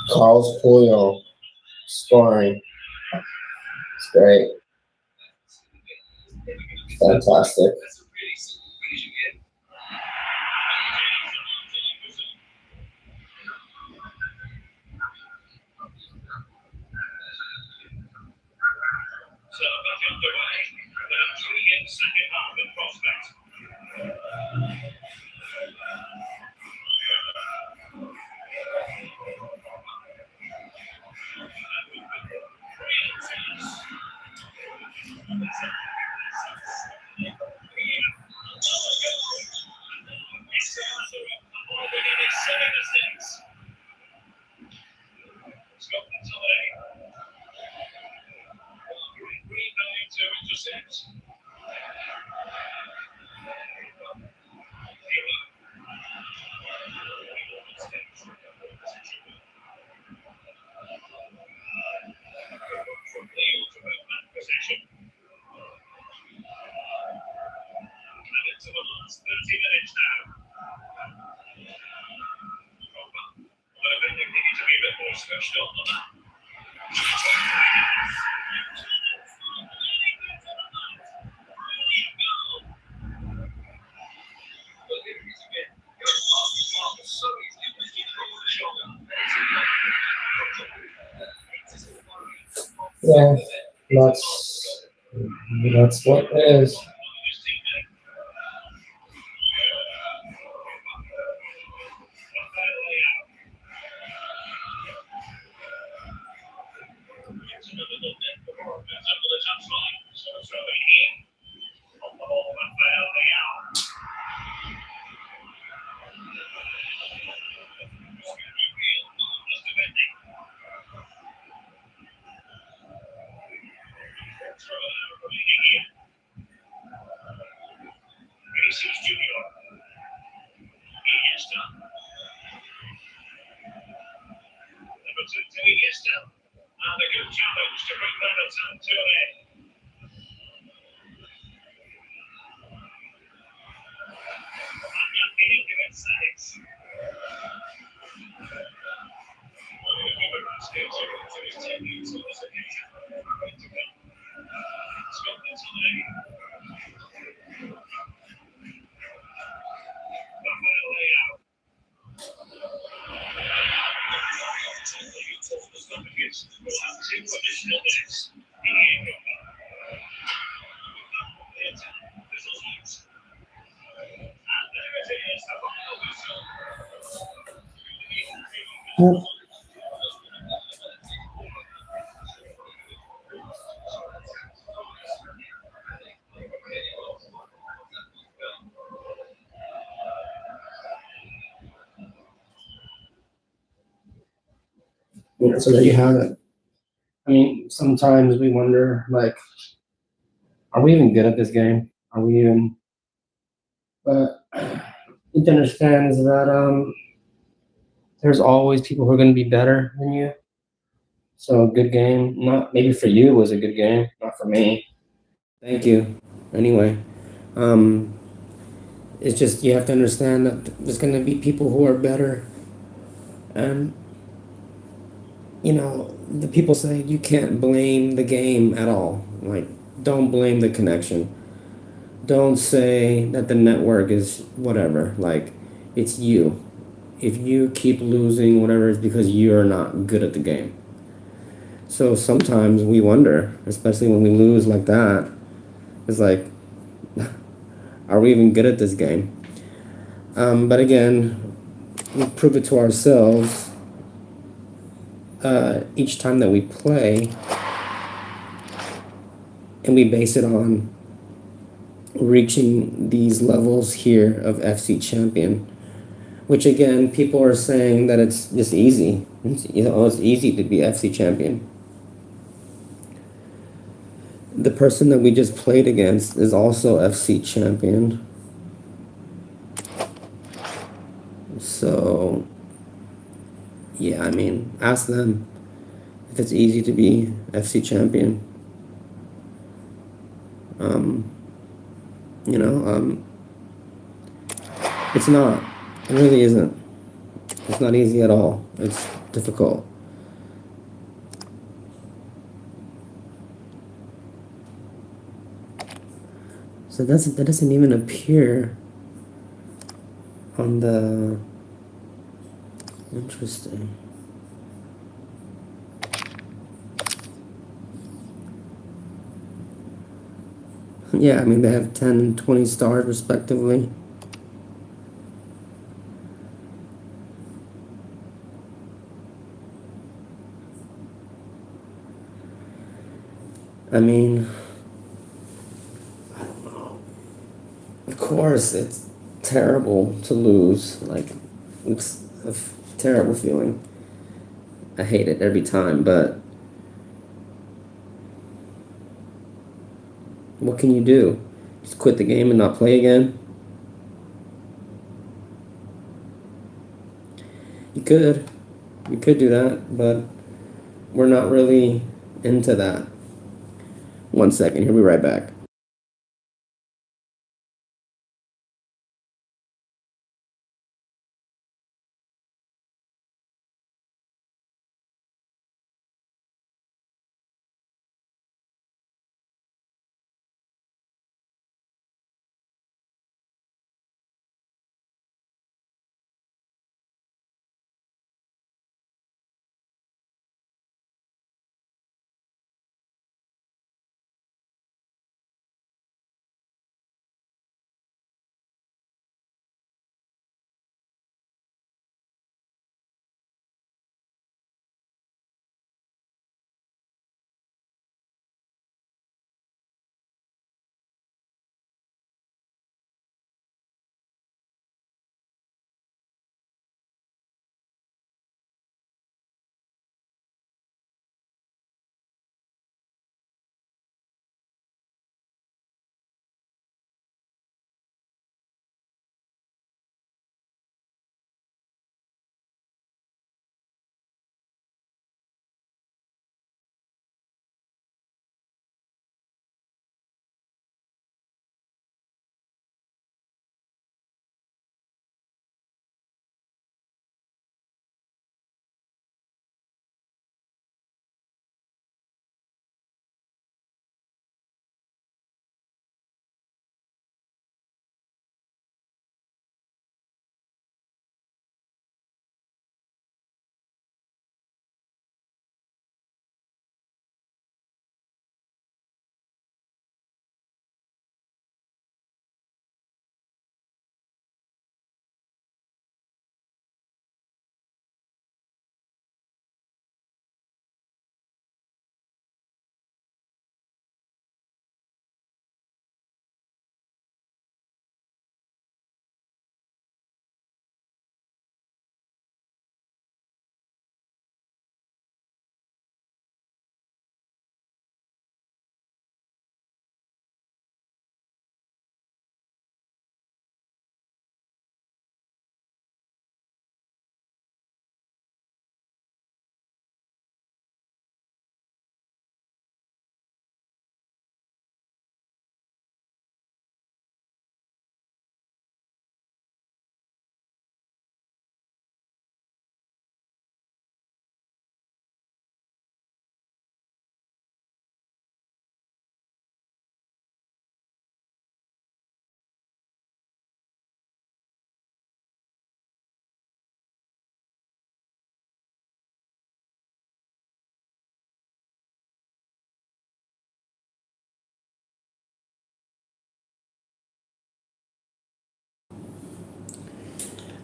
Carlos Puyol scoring. It's great. Fantastic. So back underway. Brilliant second half in prospect. Scotland's away. Green going to intercept. Possession. And into the last 30 minutes now. But I think they need to be a bit more switched on than that. Yeah, that's what it is. And a good challenge to bring that attempt to an end. And yet he didn't give it saves. Scotland's away. Rafael Leao. Will have 2 additional minutes. And there it is, the final whistle. Yeah, so there you have it. I mean, sometimes we wonder, like, are we even good at this game? Are we even? But you to understand is that there's always people who are going to be better than you. So a good game, not maybe for you was a good game, not for me. Thank you. Anyway, it's just you have to understand that there's going to be people who are better, and you know the people say you can't blame the game at all. Like, don't blame the connection. Don't say that the network is whatever. Like, it's you. If you keep losing, whatever, it's because you're not good at the game. So sometimes we wonder, especially when we lose like that, it's like, are we even good at this game? But again, we prove it to ourselves each time that we play, and we base it on reaching these levels here of FC champion, which again, people are saying that it's just easy. It's easy to be FC champion. The person that we just played against is also FC champion. So, yeah, I mean, ask them if it's easy to be FC champion. It's not. It really isn't. It's not easy at all. It's difficult. So that doesn't even appear on the. Interesting. Yeah, I mean they have 10 and 20 stars respectively. I mean, I don't know. Of course, it's terrible to lose. Like, it's a terrible feeling. I hate it every time, but what can you do? Just quit the game and not play again? You could. You could do that, but we're not really into that. 1 second, he'll be right back.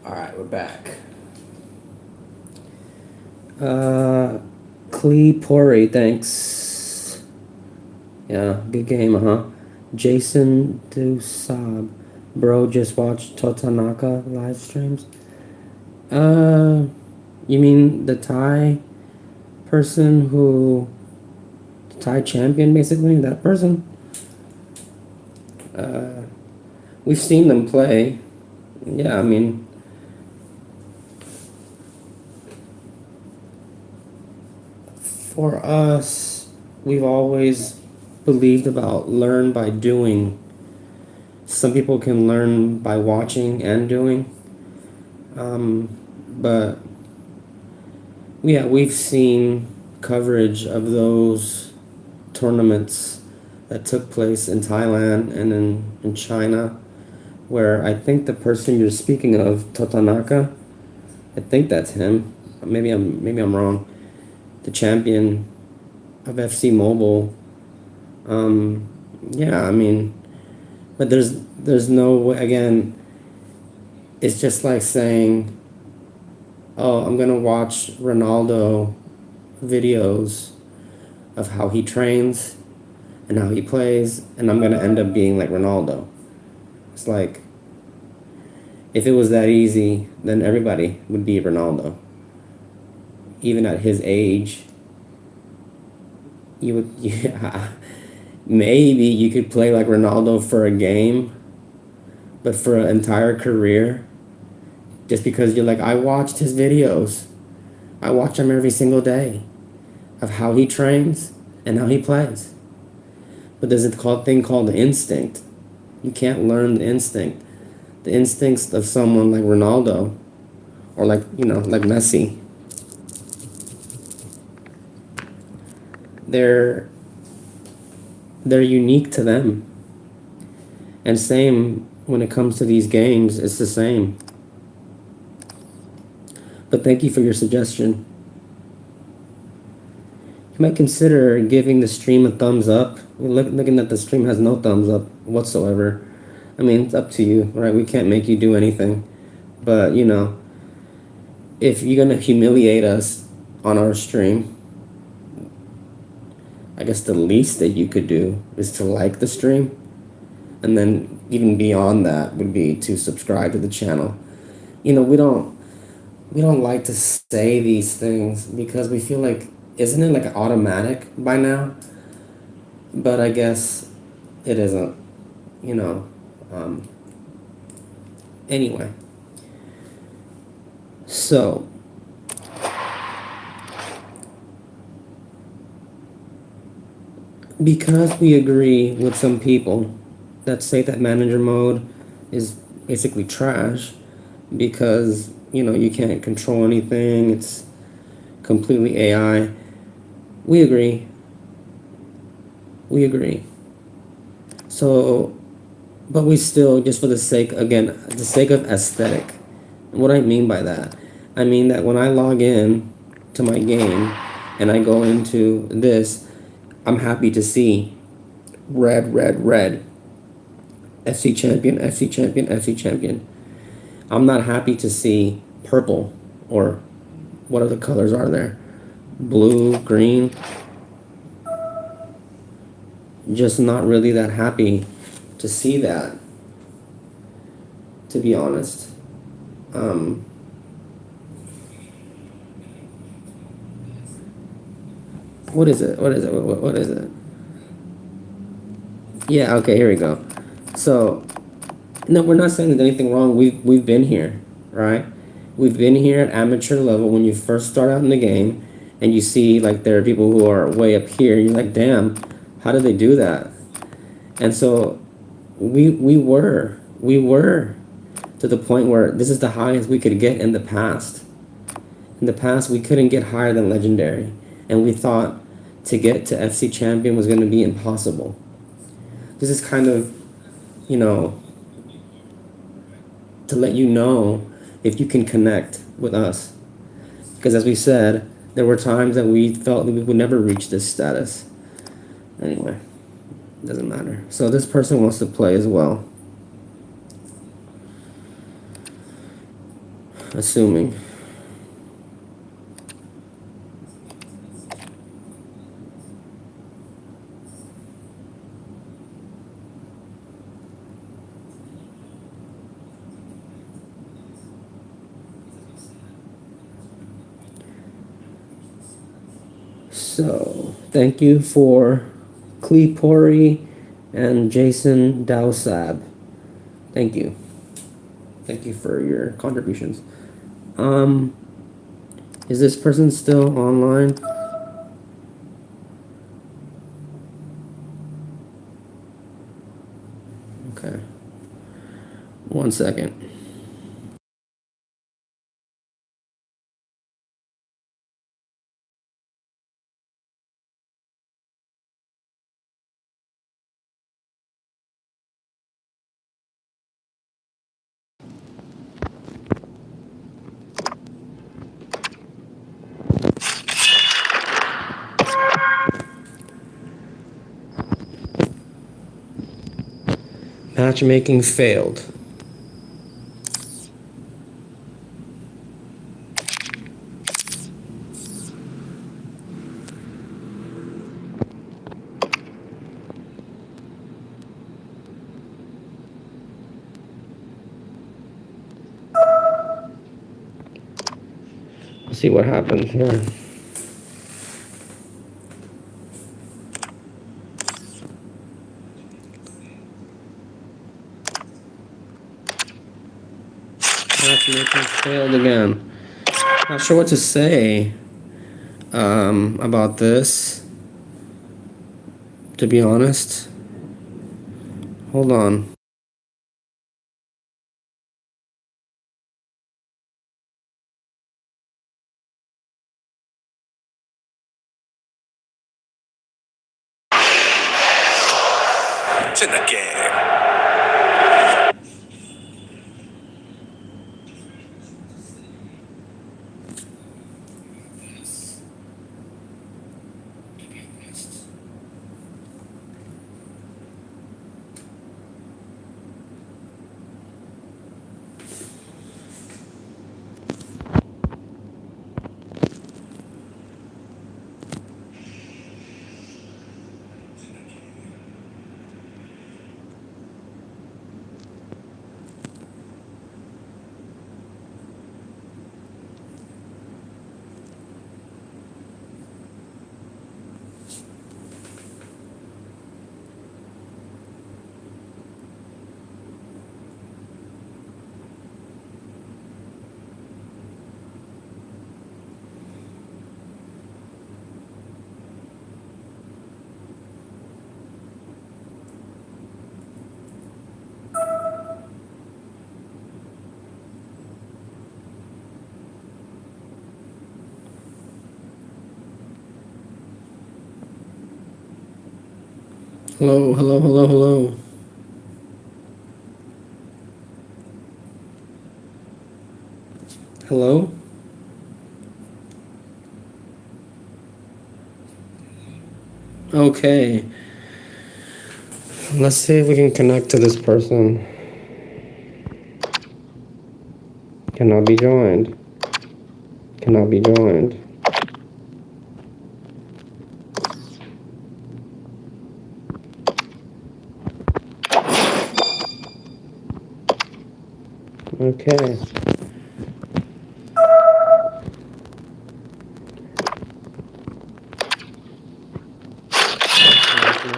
Alright, we're back. Clee Pori, thanks. Yeah, good game, huh? Jason Dusab. Bro, just watched Totanaka live streams. You mean the Thai person who... The Thai champion, basically? That person? We've seen them play. Yeah, I mean... For us, we've always believed about learn by doing. some people can learn by watching and doing. But yeah, we've seen coverage of those tournaments that took place in Thailand and in China, where I think the person you're speaking of, Totanaka, I think that's him. Maybe I'm wrong. The champion of FC Mobile. Yeah, I mean, but there's no way, again, it's just like saying, oh, I'm gonna watch Ronaldo videos of how he trains and how he plays, and I'm gonna end up being like Ronaldo. It's like, if it was that easy, then everybody would be Ronaldo. Even at his age, you would, yeah, maybe you could play like Ronaldo for a game, but for an entire career, just because you're like, I watched his videos. I watch him every single day of how he trains and how he plays. But there's a thing called the instinct. You can't learn the instinct. The instincts of someone like Ronaldo or like Messi, they're unique to them. And same when it comes to these games, it's the same. But thank you for your suggestion. You might consider giving the stream a thumbs up. Looking at the stream has no thumbs up whatsoever. I mean, it's up to you, right? We can't make you do anything. But, if you're going to humiliate us on our stream, I guess the least that you could do is to like the stream. And then even beyond that would be to subscribe to the channel. We don't like to say these things because we feel like, isn't it like automatic by now? But I guess it isn't, anyway. So, because we agree with some people that say that manager mode is basically trash because, you can't control anything, it's completely AI. We agree. So, but we still, just for the sake of aesthetic. And what I mean by that, I mean that when I log in to my game and I go into this, I'm happy to see red, FC champion, FC champion, FC champion. I'm not happy to see purple, or what other colors are there? Blue, green. Just not really that happy to see that, to be honest. What is it? What is it? Yeah, okay, here we go. So, no, we're not saying there's anything wrong. We've been here, right? We've been here at amateur level when you first start out in the game, and you see like there are people who are way up here, and you're like, damn, how did they do that? And so we were to the point where this is the highest we could get in the past. In the past, we couldn't get higher than legendary, and we thought to get to FC champion was going to be impossible. This is kind of, to let you know if you can connect with us. Because as we said, there were times that we felt that we would never reach this status. Anyway, doesn't matter. So this person wants to play as well. Assuming. So, thank you for Clepori and Jason Dowsab. Thank you. Thank you for your contributions. Is this person still online? Okay. 1 second. Matchmaking failed. Let's see what happens here. Matchmaking failed again. Not sure what to say about this, to be honest. Hold on. It's in the game. Hello, hello, hello, hello. Hello? Okay. Let's see if we can connect to this person. Cannot be joined. Cannot be joined. Okay.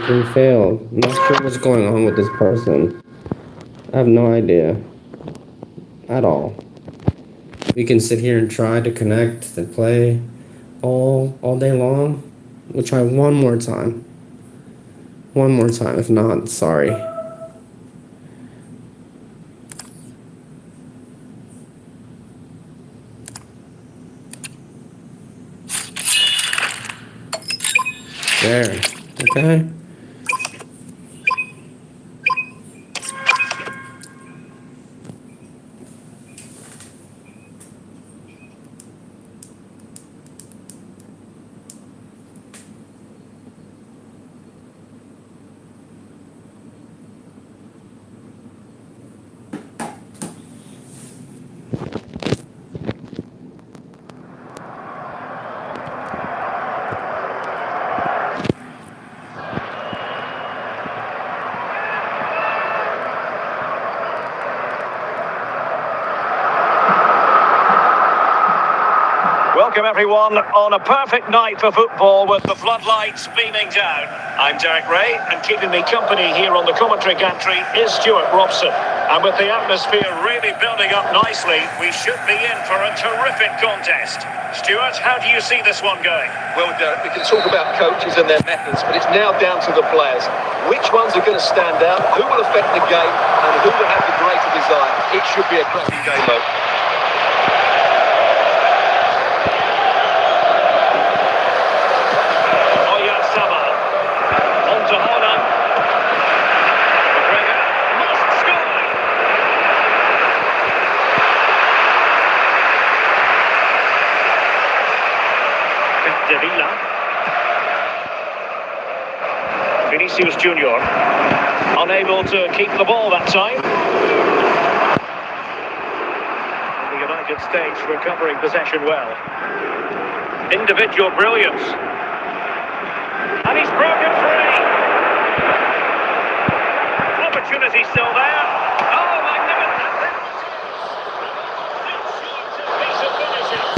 We failed. Not sure what's going on with this person. I have no idea. At all. We can sit here and try to connect and play all day long. We'll try one more time. One more time. If not, sorry. There. Okay. Welcome everyone on a perfect night for football with the floodlights beaming down. I'm Derek Ray, and keeping me company here on the commentary gantry is Stuart Robson. And with the atmosphere really building up nicely, we should be in for a terrific contest. Stuart, how do you see this one going? Well, Derek, we can talk about coaches and their methods, but it's now down to the players. Which ones are going to stand out, who will affect the game, and who will have the greater desire? It should be a cracking game, though. On to Holland. McGregor must score. De Villa. Vinicius Junior. Unable to keep the ball that time. The United States recovering possession well. Individual brilliance. And he's broken free. Opportunity still there. Oh, magnificent. Piece of finishing.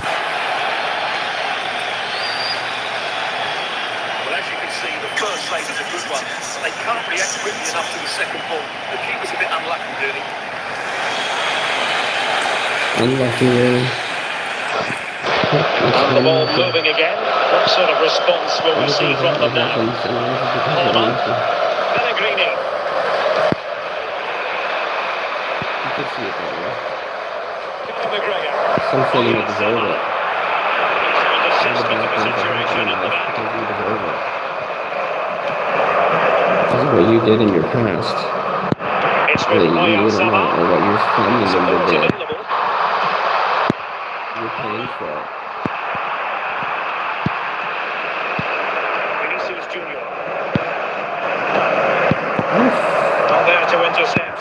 Well, as you can see, the first save is a good one. They can't react quickly enough to the second ball. The keeper's a bit unlucky, really. Unlucky, really. And the ball moving again. What sort of response will we see from them now? Holland. Pellegrini. You could see it there, right? McGregor. Some say you deserve it. Excellent assessment of the situation at the back. Because you deserve it. This is what you did in your past. It's Whether with you knew it or not, or what your family member Support did. available. You're paying for it. Vinicius Junior. Not there to intercept.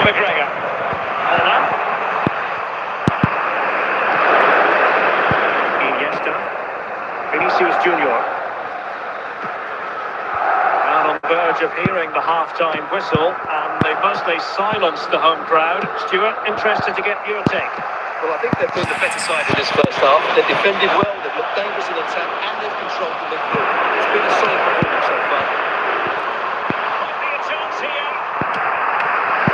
McGregor. Holland. Iniesta. Vinicius Junior. And on the verge of hearing the half-time whistle, and they've mostly silenced the home crowd. Stuart, interested to get your take. Well, I think they've been the better side in this first half. They've defended well, they've looked dangerous in attack, and they've controlled the midfield. It's been a solid performance so far. Might be a chance here.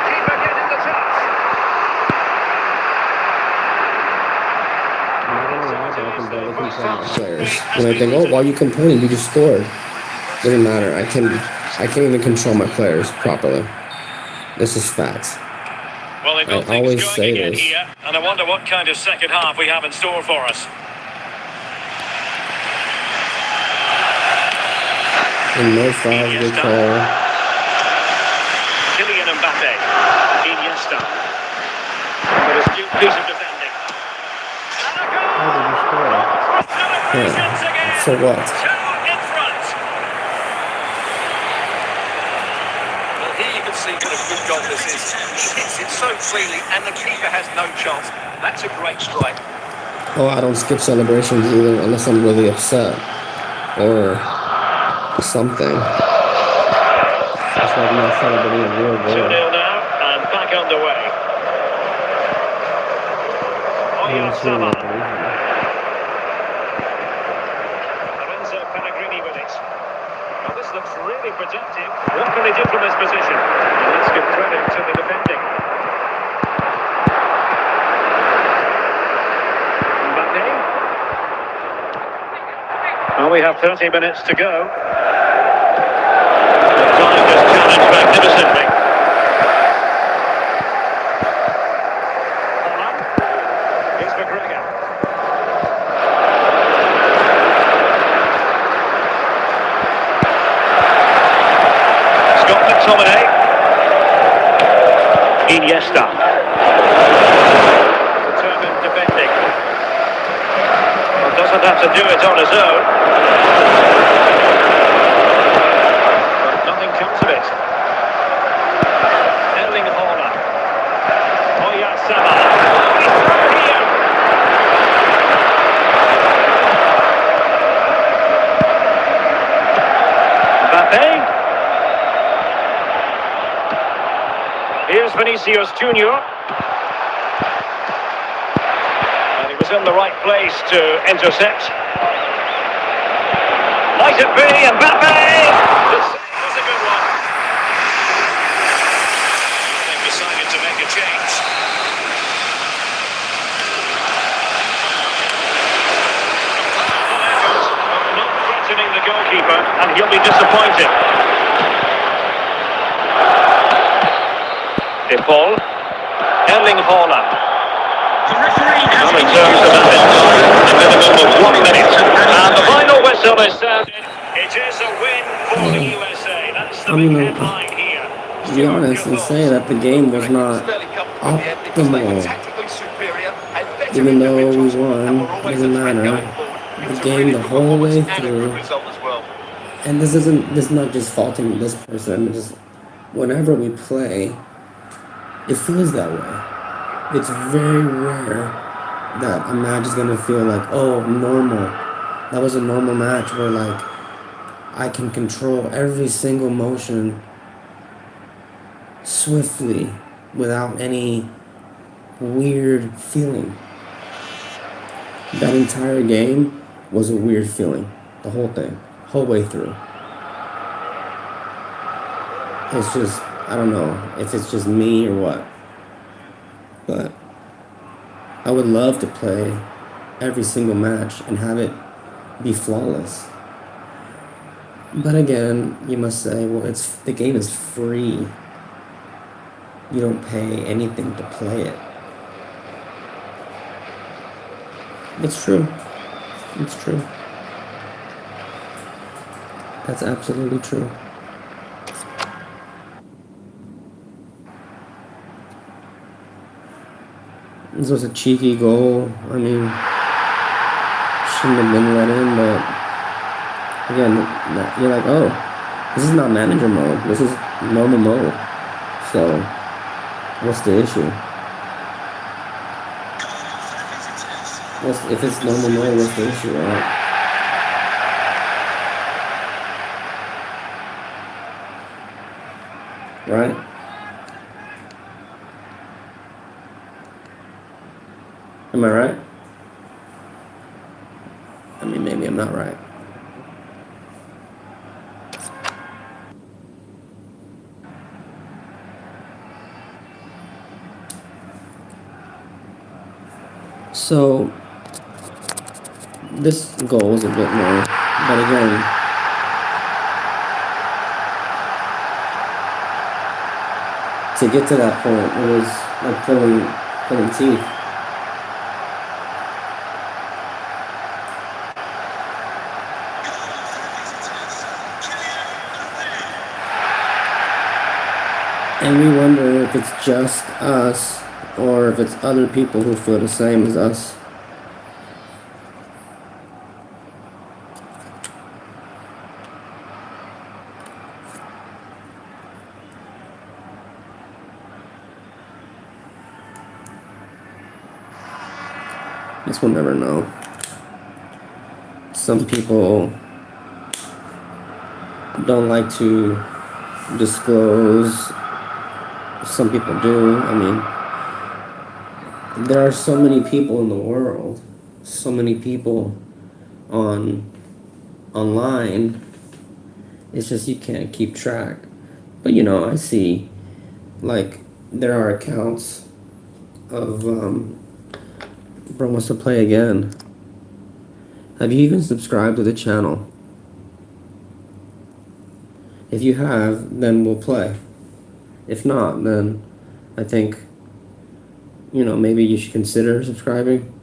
Keeper getting the touch. Players. When I think, oh, why are you complaining? You just scored. Doesn't matter. I can't even control my players properly. This is facts. Well, they've got I things always going say again this. here, and I wonder what kind of second half we have in store for us. And no fouls they call. Kylian Mbappe. Iniesta. But a astute piece of defending. How did you score? Yeah. So what? In front. Well, here you can see what a good goal this is. He hits it so cleanly, and the keeper has no chance. That's a great strike. Oh, I don't skip celebrations either unless I'm really upset or something. That's why I'm not celebrating a real 2-0 goal. now, and back underway. Oyarzabal. Lorenzo Pellegrini with it. Well, this looks really productive. What can they do from this position? Let's give credit to the defending. Mbappe. Well, we have 30 minutes to go. Time just challenged magnificently. Holland. Here's McGregor. Scott McTominay. Iniesta. Determined defending. Well, doesn't have to do it on his own. But nothing comes of it. Erling Haaland. Oyarzabal. He's through here. Mbappe. Here's Vinicius Junior. And he was in the right place to intercept. Might it be Mbappe? The save was a good one. They've decided to make a change. Powerful effort, but not threatening the goalkeeper, and he'll be disappointed. Paul. Erling Haaland. The referee has Not in been terms of added time, a minimum of 1 minute. And the final whistle is sounded. It is a win for the USA. That's the big headline here. To be honest and say that the game was not optimal. Even though we won, doesn't matter. The game the whole way through. And this is not just faulting this person. It's just whenever we play, it feels that way. It's very rare that a match is gonna feel like, oh, normal. That was a normal match where like I can control every single motion swiftly without any weird feeling. That entire game was a weird feeling. The whole thing. Whole way through. It's just, I don't know if it's just me or what. But I would love to play every single match and have it be flawless. But again, you must say, well, the game is free. You don't pay anything to play it. It's true. It's true. That's absolutely true. This was a cheeky goal. I mean, shouldn't have been let in, but again, you're like, oh, this is not manager mode. This is normal mode. So, what's the issue? If it's normal mode, what's the issue, right? Right? Am I right? I mean, maybe I'm not right. So, this goal is a bit more, but again, to get to that point, it was like pulling teeth. And we wonder if it's just us or if it's other people who feel the same as us. Guess we'll never know. Some people don't like to disclose. Some people do. I mean, there are so many people in the world, so many people online. It's just you can't keep track. But you know, I see like there are accounts of Bro Wants to Play Again. Have you even subscribed to the channel? If you have, then we'll play. If not, then I think, you know, maybe you should consider subscribing.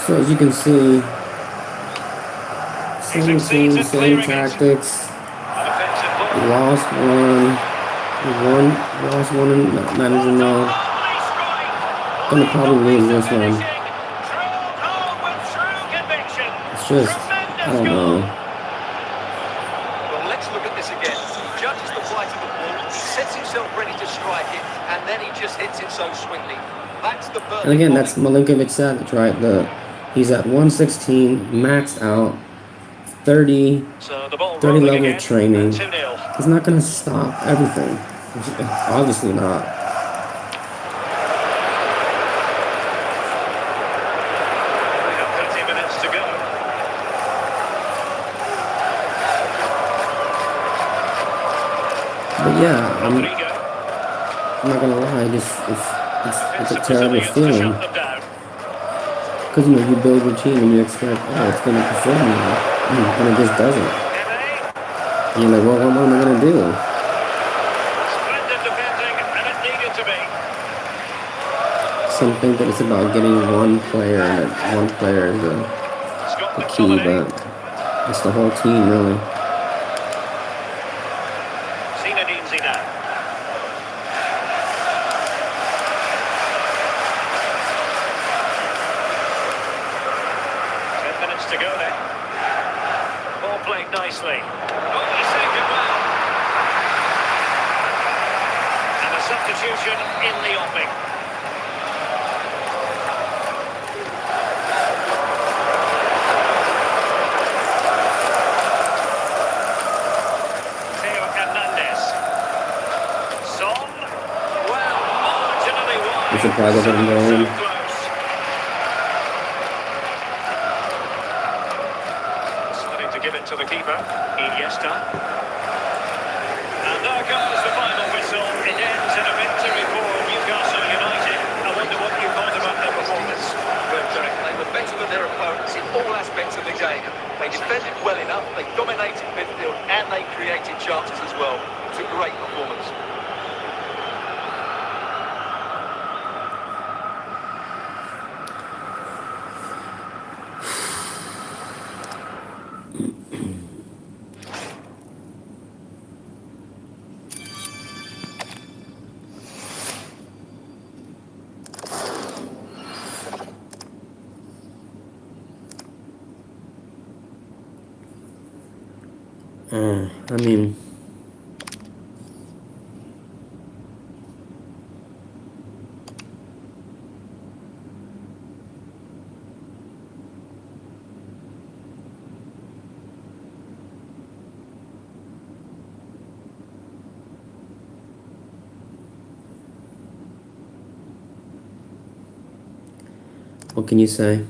So as you can see, He same succeeds team, in same clearing it. tactics. An offensive We ball. lost one. Lost one in manager mode. Lovely strike. Gonna probably lose Lethal this one. finishing. Drilled home with true conviction. It's just, I Tremendous don't goal. know. Well, let's look at this again. He judges the flight of the ball, he sets himself ready to strike it, and then he just hits it so sweetly. That's the perfect And again, volley. that's Milinkovic Savic, right? He's at 116, maxed out, 30 So the ball 30 rolling level again. of training. 2-0. He's not gonna stop everything. Obviously not. We have 30 minutes to go. But yeah, I'm Rodrigo. not gonna lie, it's a Defensive terrible Brazilians to feeling. shut them down. Because you build your team and you expect, oh, it's gonna perform now, and it just doesn't. Pele. And you're like, well, what am I gonna do? Splendid defending, and it needed to be. Some think that it's about getting one player, and that one player is the Scott key, McTominay. but it's the whole team, really. Zinedine Zidane. To go then. Ball played nicely. Oh, he saved it well. And a substitution in the offing. Theo Hernandez. Son. Well, marginally wide. You should probably let him go in. So close. To give it to the keeper, Iniesta. And there goes the final whistle. It ends in a victory for Newcastle United. I wonder what you thought about their performance. Well, Derek, they were better than their opponents in all aspects of the game. They defended well enough, they dominated midfield, and they created chances as well. It was a great performance. I mean, what can you say?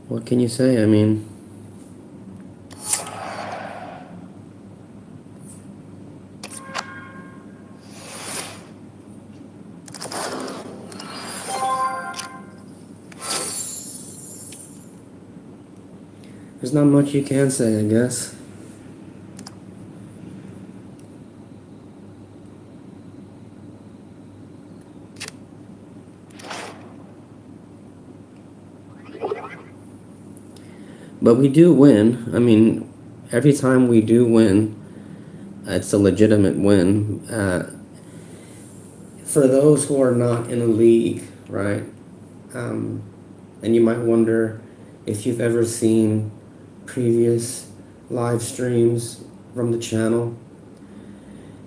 What can you say? I mean, there's not much you can say, I guess. But we do win. I mean, every time we do win, it's a legitimate win. For those who are not in a league, right? And you might wonder if you've ever seen previous live streams from the channel.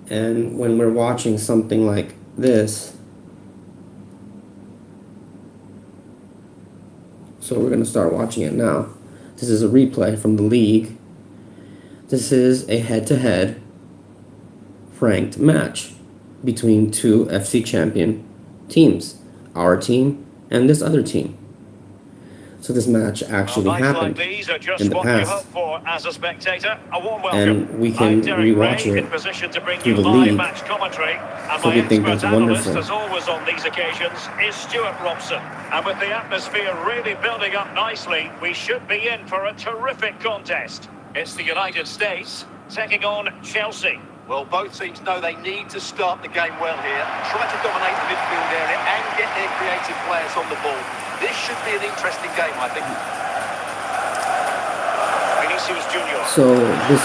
And when we're watching something like this, so we're going to start watching it now. This is a replay from the league. This is a head-to-head ranked match between two FC champion teams, our team and this other team. So this match actually happened These are just in the what you hope past, for as a spectator. A warm welcome. and we can rewatch in it position to bring through you the live league. match commentary. And So my we think expert that's analyst, wonderful. as always on these occasions, is Stuart Robson. And with the atmosphere really building up nicely, we should be in for a terrific contest. It's the United States taking on Chelsea. Well, both teams know they need to start the game well here, try to dominate the midfield area and get their creative players on the ball. This should be an interesting game, I think. Vinicius Junior. So this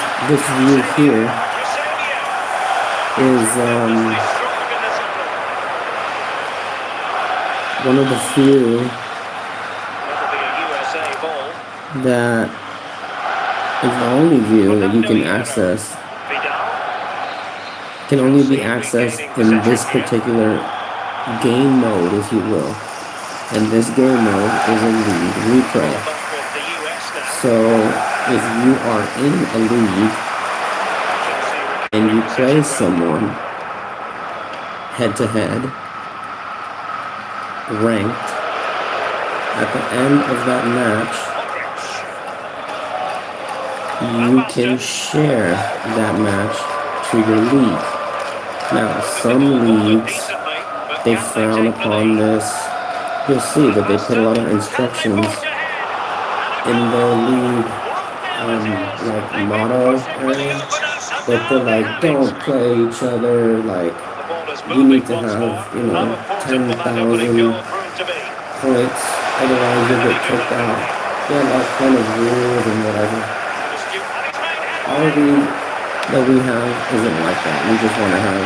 view here is one of the few that is the only view that you can access. Can only be accessed in this particular game mode, if you will. And this game mode is a league replay. So if you are in a league and you play someone head to head, ranked, at the end of that match, you can share that match to your league. Now, some leagues, they frown upon this. You'll see that they put a lot of instructions in their league, like motto area. They put like, don't play each other, like, you need to have, 10,000 points, otherwise you'll get kicked out. Yeah, all kind of rules and whatever. Our league that we have isn't like that. We just want to have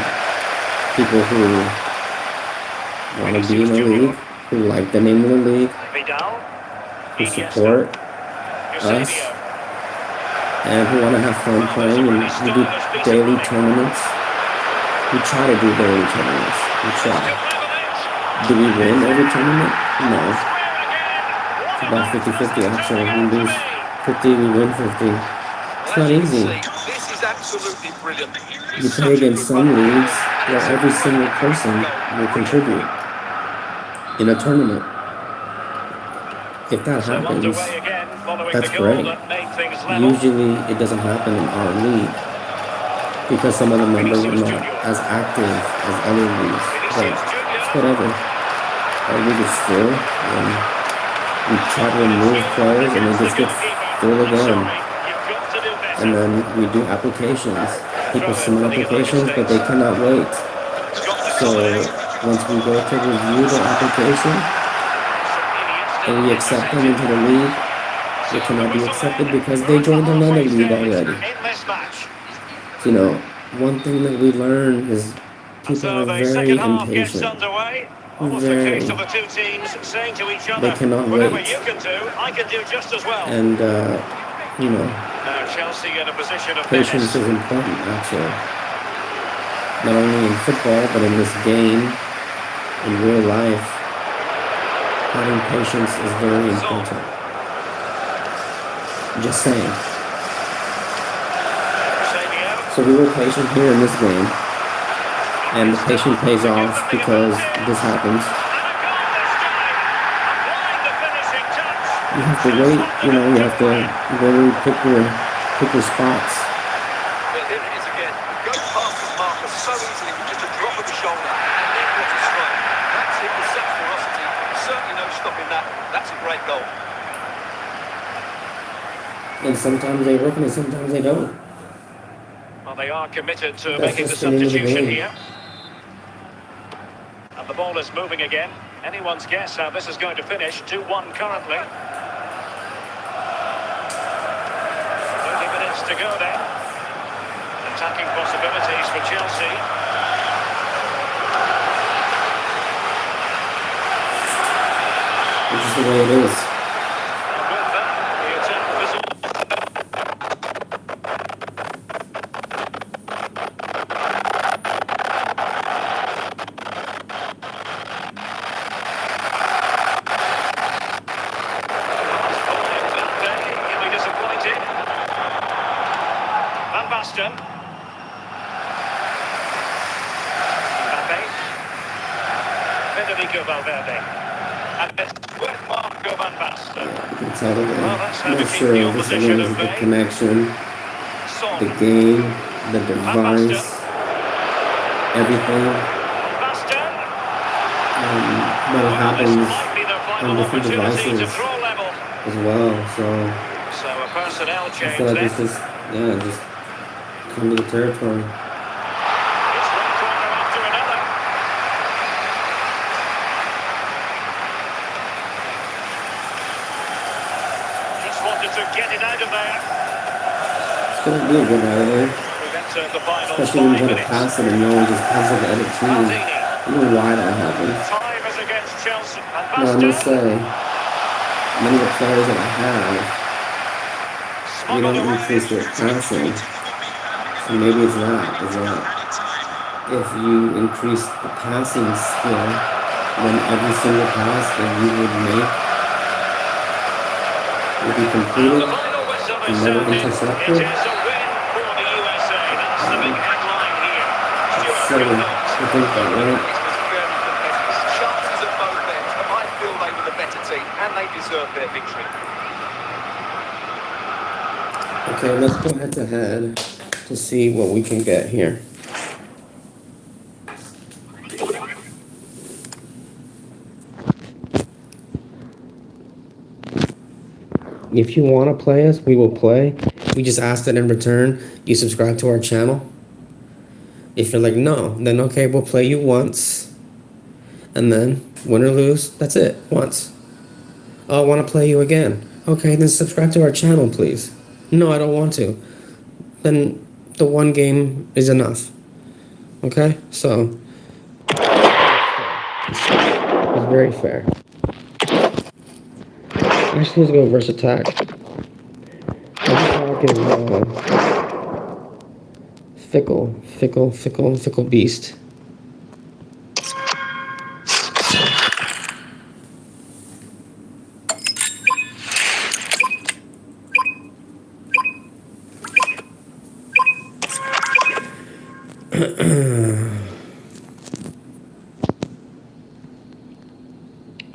people who want to be in the league, who like the name of the league, who support us, and who want to have fun playing. And we do daily tournaments. We try to do daily tournaments. We try. Do we win every tournament? No. It's about 50-50 actually. We lose 50, we win 50. It's not easy. This is absolutely brilliant. You play against some leagues where every single person will contribute in a tournament. If that happens, that's great. Usually it doesn't happen in our league because some of the members are not as active as other leagues. But it's whatever. Our league is full and we try to remove players and they just get full again. And then we do applications. People submit applications, but they cannot wait. So once we go to review the application and we accept them into the league, they cannot be accepted because they joined another league already. One thing that we learn is people are very impatient. Very. They cannot wait. And, patience is important, actually. Not only in football, but in this game, in real life, having patience is very important. Just saying. So we were patient here in this game, and the patience pays off because this happens. You have to wait, you have to really pick your spots. Well, here it is again. Go past his marker so easily with just a drop of the shoulder, and then what a strike. That's it with such ferocity. Certainly no stopping that. That's a great goal. And sometimes they work and sometimes they don't. Well, they are committed to That's making the just the name of the substitution game. here. And the ball is moving again. Anyone's guess how this is going to finish. 2-1 currently. 30 minutes to go then. Attacking possibilities for Chelsea. Which is the way it is. And with that, the attack was all. He'll be disappointed. Van Basten. Mbappe. Federico Valverde. And it's with Marco Van Basten. It's all the way. Well, that's how to Not keep sure the if this opposition is at the bay. connection, Son. the game, the device, everything. Van Basten. But it happens Might be their on final different opportunity to devices throw level. as well. So So a personnel I change feel like then. it's just come to the territory. It's one corner after another. get it out of there. It's gonna be a good out of there. We've entered the final Especially when you 5 gotta minutes. pass it and no one just passes it to the other team. Maldini. I don't know why that happens. Time is against Chelsea. And No, I must Bastian. say, many of the players that I have, we don't increase their passing. So maybe it's that, is that if you increase the passing skill, then every single pass that you would make will be The completed final whistle and is never sounded. It intercepted. is a win for the USA. That's the big headline here. It's Stuart, silly your thoughts? to think that, right? It was very competitive. Chances at both ends, but I feel they were the better team and they deserved their victory. Okay, let's go head to head to see what we can get here. If you want to play us, we will play. We just ask that in return you subscribe to our channel. If you're like, no, then okay, we'll play you once. And then, win or lose, that's it, once. Oh, I want to play you again. Okay, then subscribe to our channel, please. No, I don't want to. Then the one game is enough. Okay, so it's very fair. Actually, let's go versus attack. Attack is fickle beast.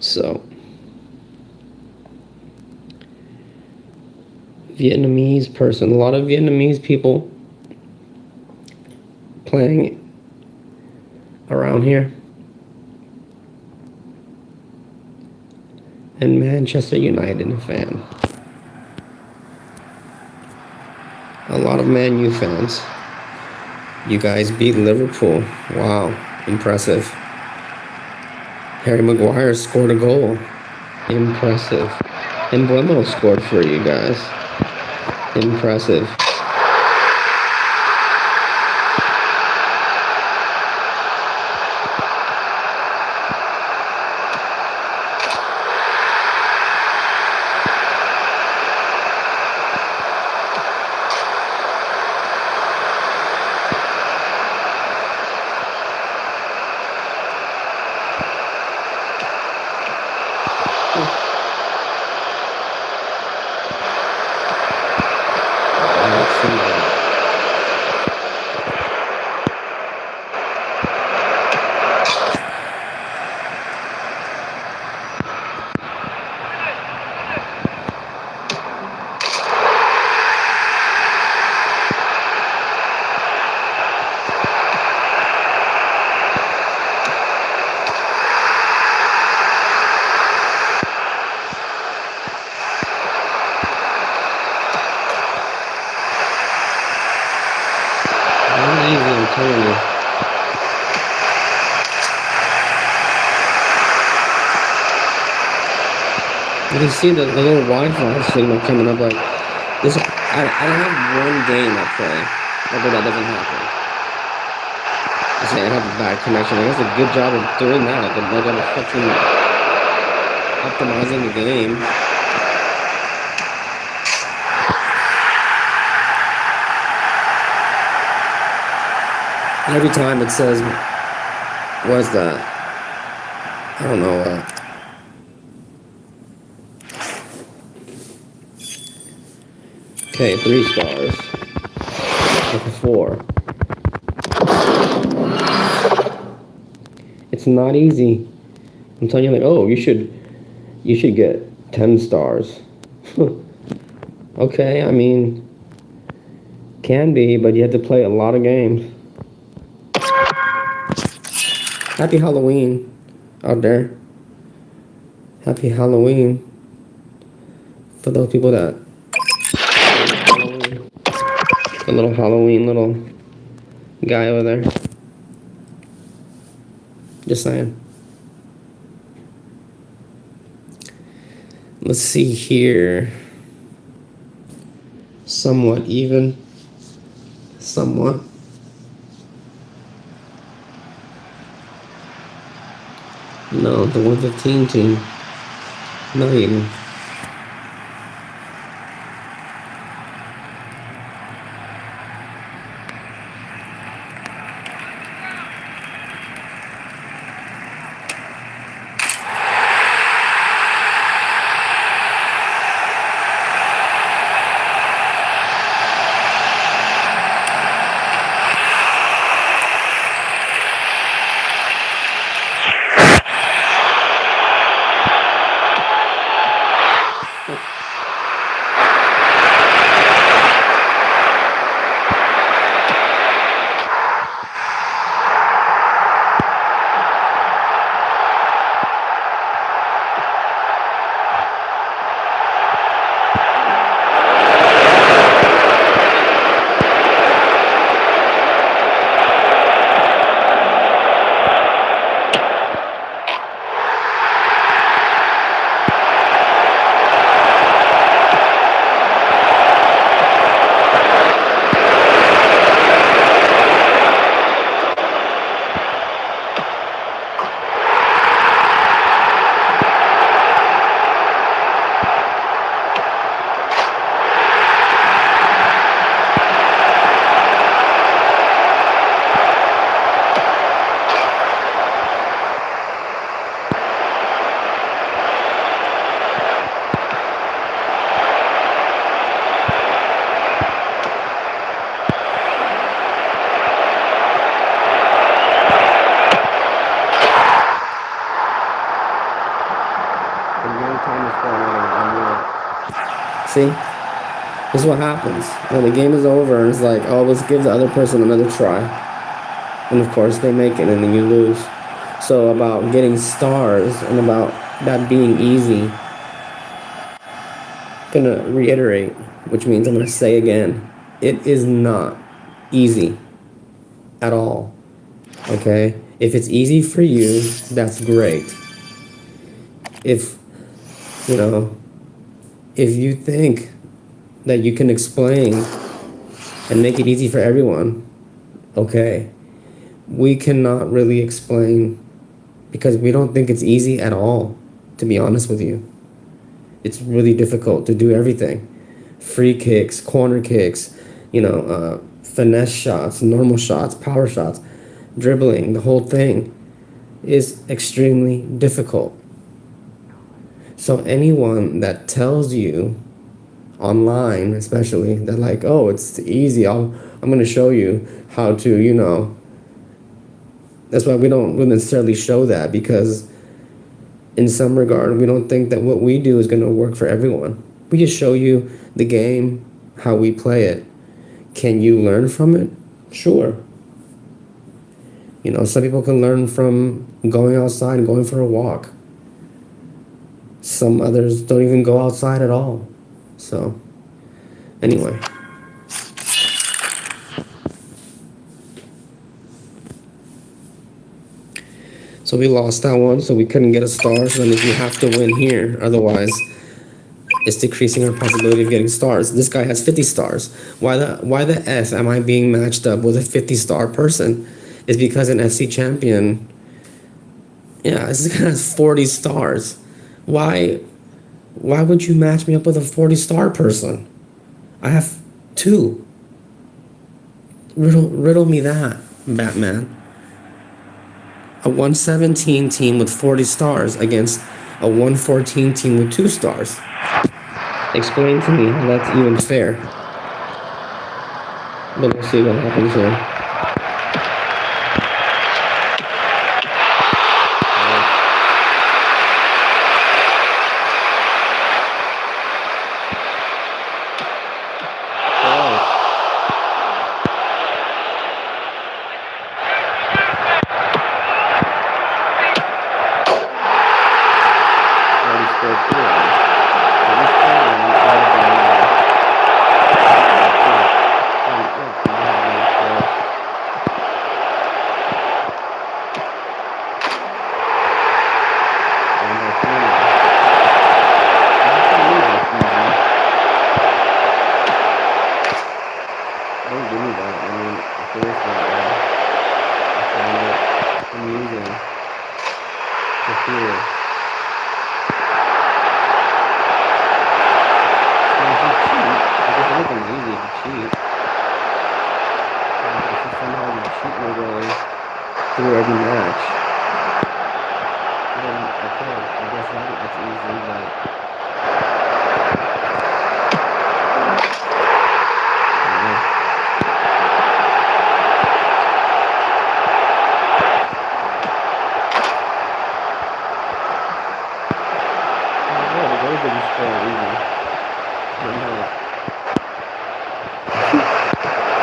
So, Vietnamese person, a lot of Vietnamese people playing around here. And Manchester United fan. A lot of Man U fans. You guys beat Liverpool. Wow, impressive. Harry Maguire scored a goal. Impressive. And Emblemo scored for you guys. Impressive. I'm telling you. You can see the little Wi-Fi signal coming up like this. I don't have one game I play where that doesn't happen. I say I have a bad connection. I guess a good job of doing that. They're gonna fucking optimizing the game. Every time it says, what is that? I don't know what. Okay, 3 stars. That's a 4. It's not easy. I'm telling you, like, oh, you should get 10 stars. Okay, I mean, can be, but you have to play a lot of games. Happy Halloween out there. Happy Halloween for those people that the little Halloween little guy over there. Just saying. Let's see here. somewhat even. Somewhat. No, the 115 team. Not even. See? This is what happens when the game is over and it's like, oh, let's give the other person another try. And of course they make it and then you lose. So about getting stars and about that being easy, I'm gonna reiterate, which means I'm gonna say again, it is not easy at all. Okay? If it's easy for you, that's great. If you think that you can explain and make it easy for everyone, okay. We cannot really explain because we don't think it's easy at all, to be honest with you. It's really difficult to do everything. Free kicks, corner kicks, finesse shots, normal shots, power shots, dribbling, the whole thing is extremely difficult. So anyone that tells you online, especially, that like, oh, it's easy, I'm going to show you how to, that's why we don't necessarily show that, because in some regard, we don't think that what we do is going to work for everyone. We just show you the game, how we play it. Can you learn from it? Sure. Some people can learn from going outside and going for a walk. Some others don't even go outside at all. So, anyway. So we lost that one, so we couldn't get a star. So that means we have to win here. Otherwise, it's decreasing our possibility of getting stars. This guy has 50 stars. Why the F am I being matched up with a 50-star person? It's because an FC champion, this guy has 40 stars. Why would you match me up with a 40-star person? I have 2. Riddle me that, Batman. A 117 team with 40 stars against a 114 team with 2 stars. Explain to me how that's even fair. But we'll see what happens here. cheat. If somehow you cheat your way through every match, then okay, I guess that's easy, but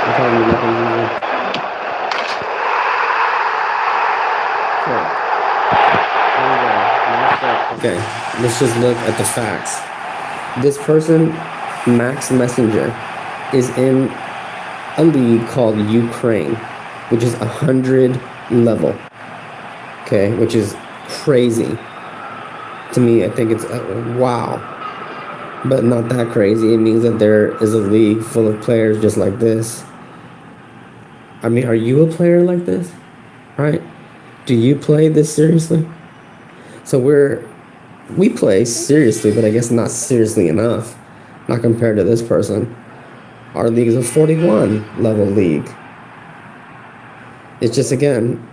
I'm telling you, nothing's easy. So, there we go. Next up. Okay, let's just look at the facts. This person, Max Messenger, is in a league called Ukraine, which is 100 level. Okay, which is crazy. To me, I think it's wow. But not that crazy. It means that there is a league full of players just like this. I mean, are you a player like this? Right? Do you play this seriously? So we play seriously, but I guess not seriously enough. Not compared to this person. Our league is a 41 level league. It's just, again,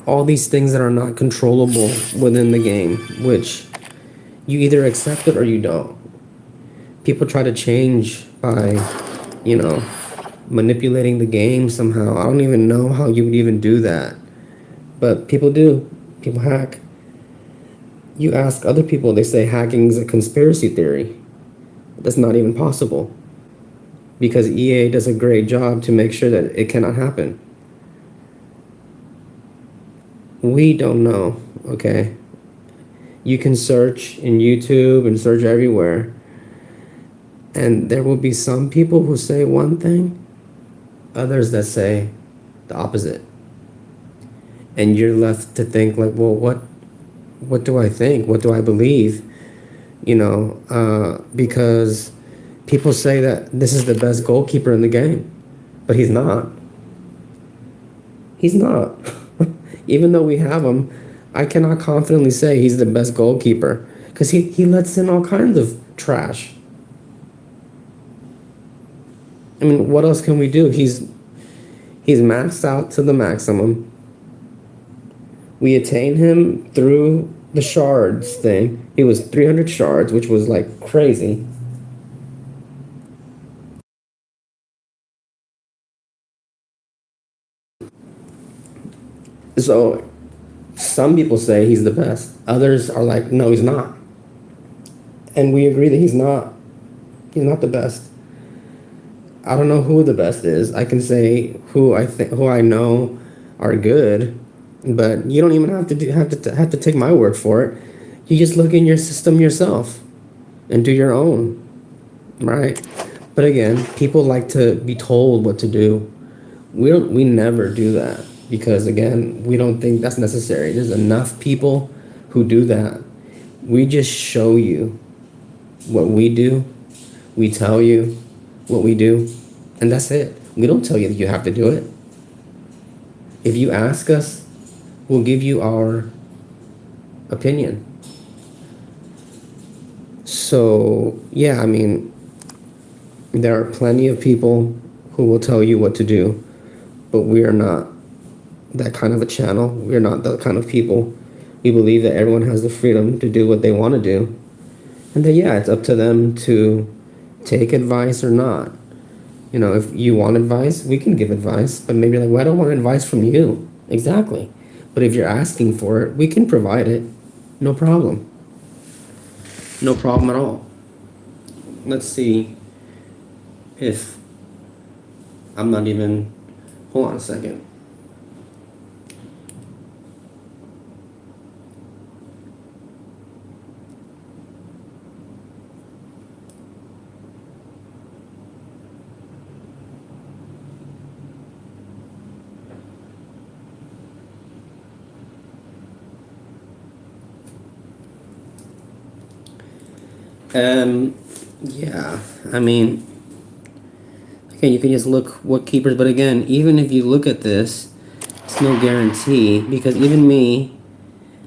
all these things that are not controllable within the game, which you either accept it or you don't. People try to change by, manipulating the game somehow. I don't even know how you would even do that. But people do. People hack. You ask other people, they say hacking is a conspiracy theory. That's not even possible. Because EA does a great job to make sure that it cannot happen. We don't know, okay? You can search in YouTube and search everywhere. And there will be some people who say one thing, others that say the opposite. And you're left to think like, well, what do I think? What do I believe? Because people say that this is the best goalkeeper in the game, but he's not. He's not. Even though we have him, I cannot confidently say he's the best goalkeeper because he lets in all kinds of trash. I mean, what else can we do? He's maxed out to the maximum. We attain him through the shards thing. He was 300 shards, which was like crazy. So some people say he's the best. Others are like, no, he's not. And we agree that he's not the best. I don't know who the best is. I can say who I know are good, but you don't even have to take my word for it. You just look in your system yourself and do your own, right? But again, people like to be told what to do. We never do that because again, we don't think that's necessary. There's enough people who do that. We just show you what we do. We tell you what we do, and that's it. We don't tell you that you have to do it. If you ask us, we'll give you our opinion. So, yeah, I mean, there are plenty of people who will tell you what to do, but we are not that kind of a channel. We're not that kind of people. We believe that everyone has the freedom to do what they want to do, and that, yeah, it's up to them to take advice or not. If you want advice, we can give advice, but maybe like, well, I don't want advice from you. Exactly. But if you're asking for it, we can provide it. No problem. No problem at all. Let's see if I'm not even, hold on a second. Yeah, I mean, again, you can just look what keepers, but again, even if you look at this, it's no guarantee, because even me,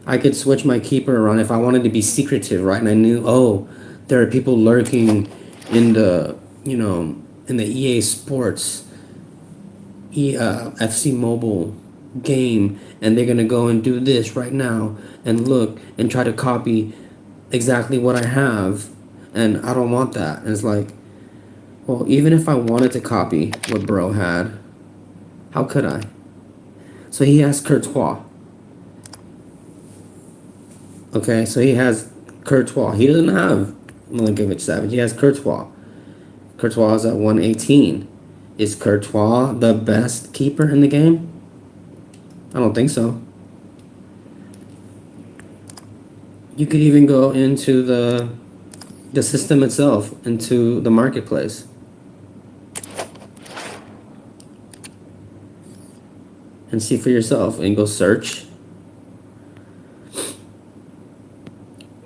I could switch my keeper around if I wanted to be secretive, right? And I knew, oh, there are people lurking in the, in the EA Sports FC Mobile game, and they're gonna go and do this right now and look and try to copy exactly what I have, and I don't want that. And it's like, well, even if I wanted to copy what bro had, how could I? So he has Courtois. Okay, so he has Courtois. He doesn't have Milinkovic-Savic. He has Courtois. Courtois is at 118. Is Courtois the best keeper in the game? I don't think so. You could even go into the system itself, into the marketplace. And see for yourself, and go search.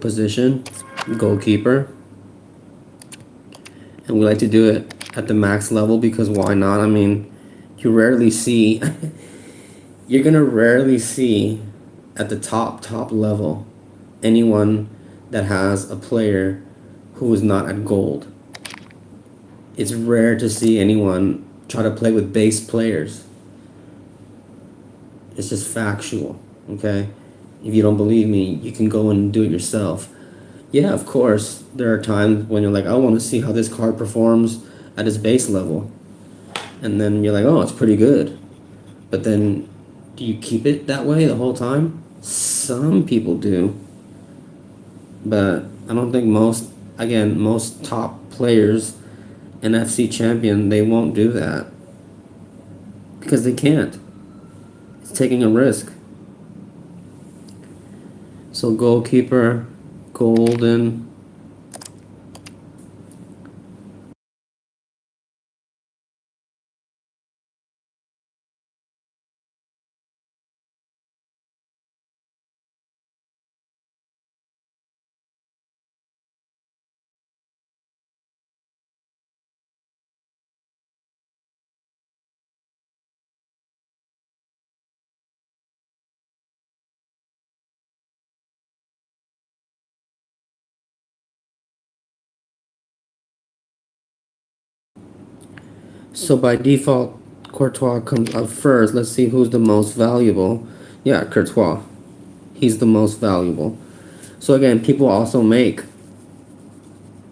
Position, goalkeeper. And we like to do it at the max level because why not? I mean, you rarely see, you're gonna rarely see at the top level anyone that has a player who is not at gold. It's rare to see anyone try to play with base players. It's just factual, okay? If you don't believe me, you can go and do it yourself. Yeah, of course, there are times when you're like, I want to see how this card performs at its base level. And then you're like, oh, it's pretty good. But then, do you keep it that way the whole time? Some people do. But I don't think most top players in FC Champion, they won't do that. Because they can't. It's taking a risk. So goalkeeper, golden. So by default, Courtois comes up first. Let's see who's the most valuable. Yeah, Courtois. He's the most valuable. So again, people also make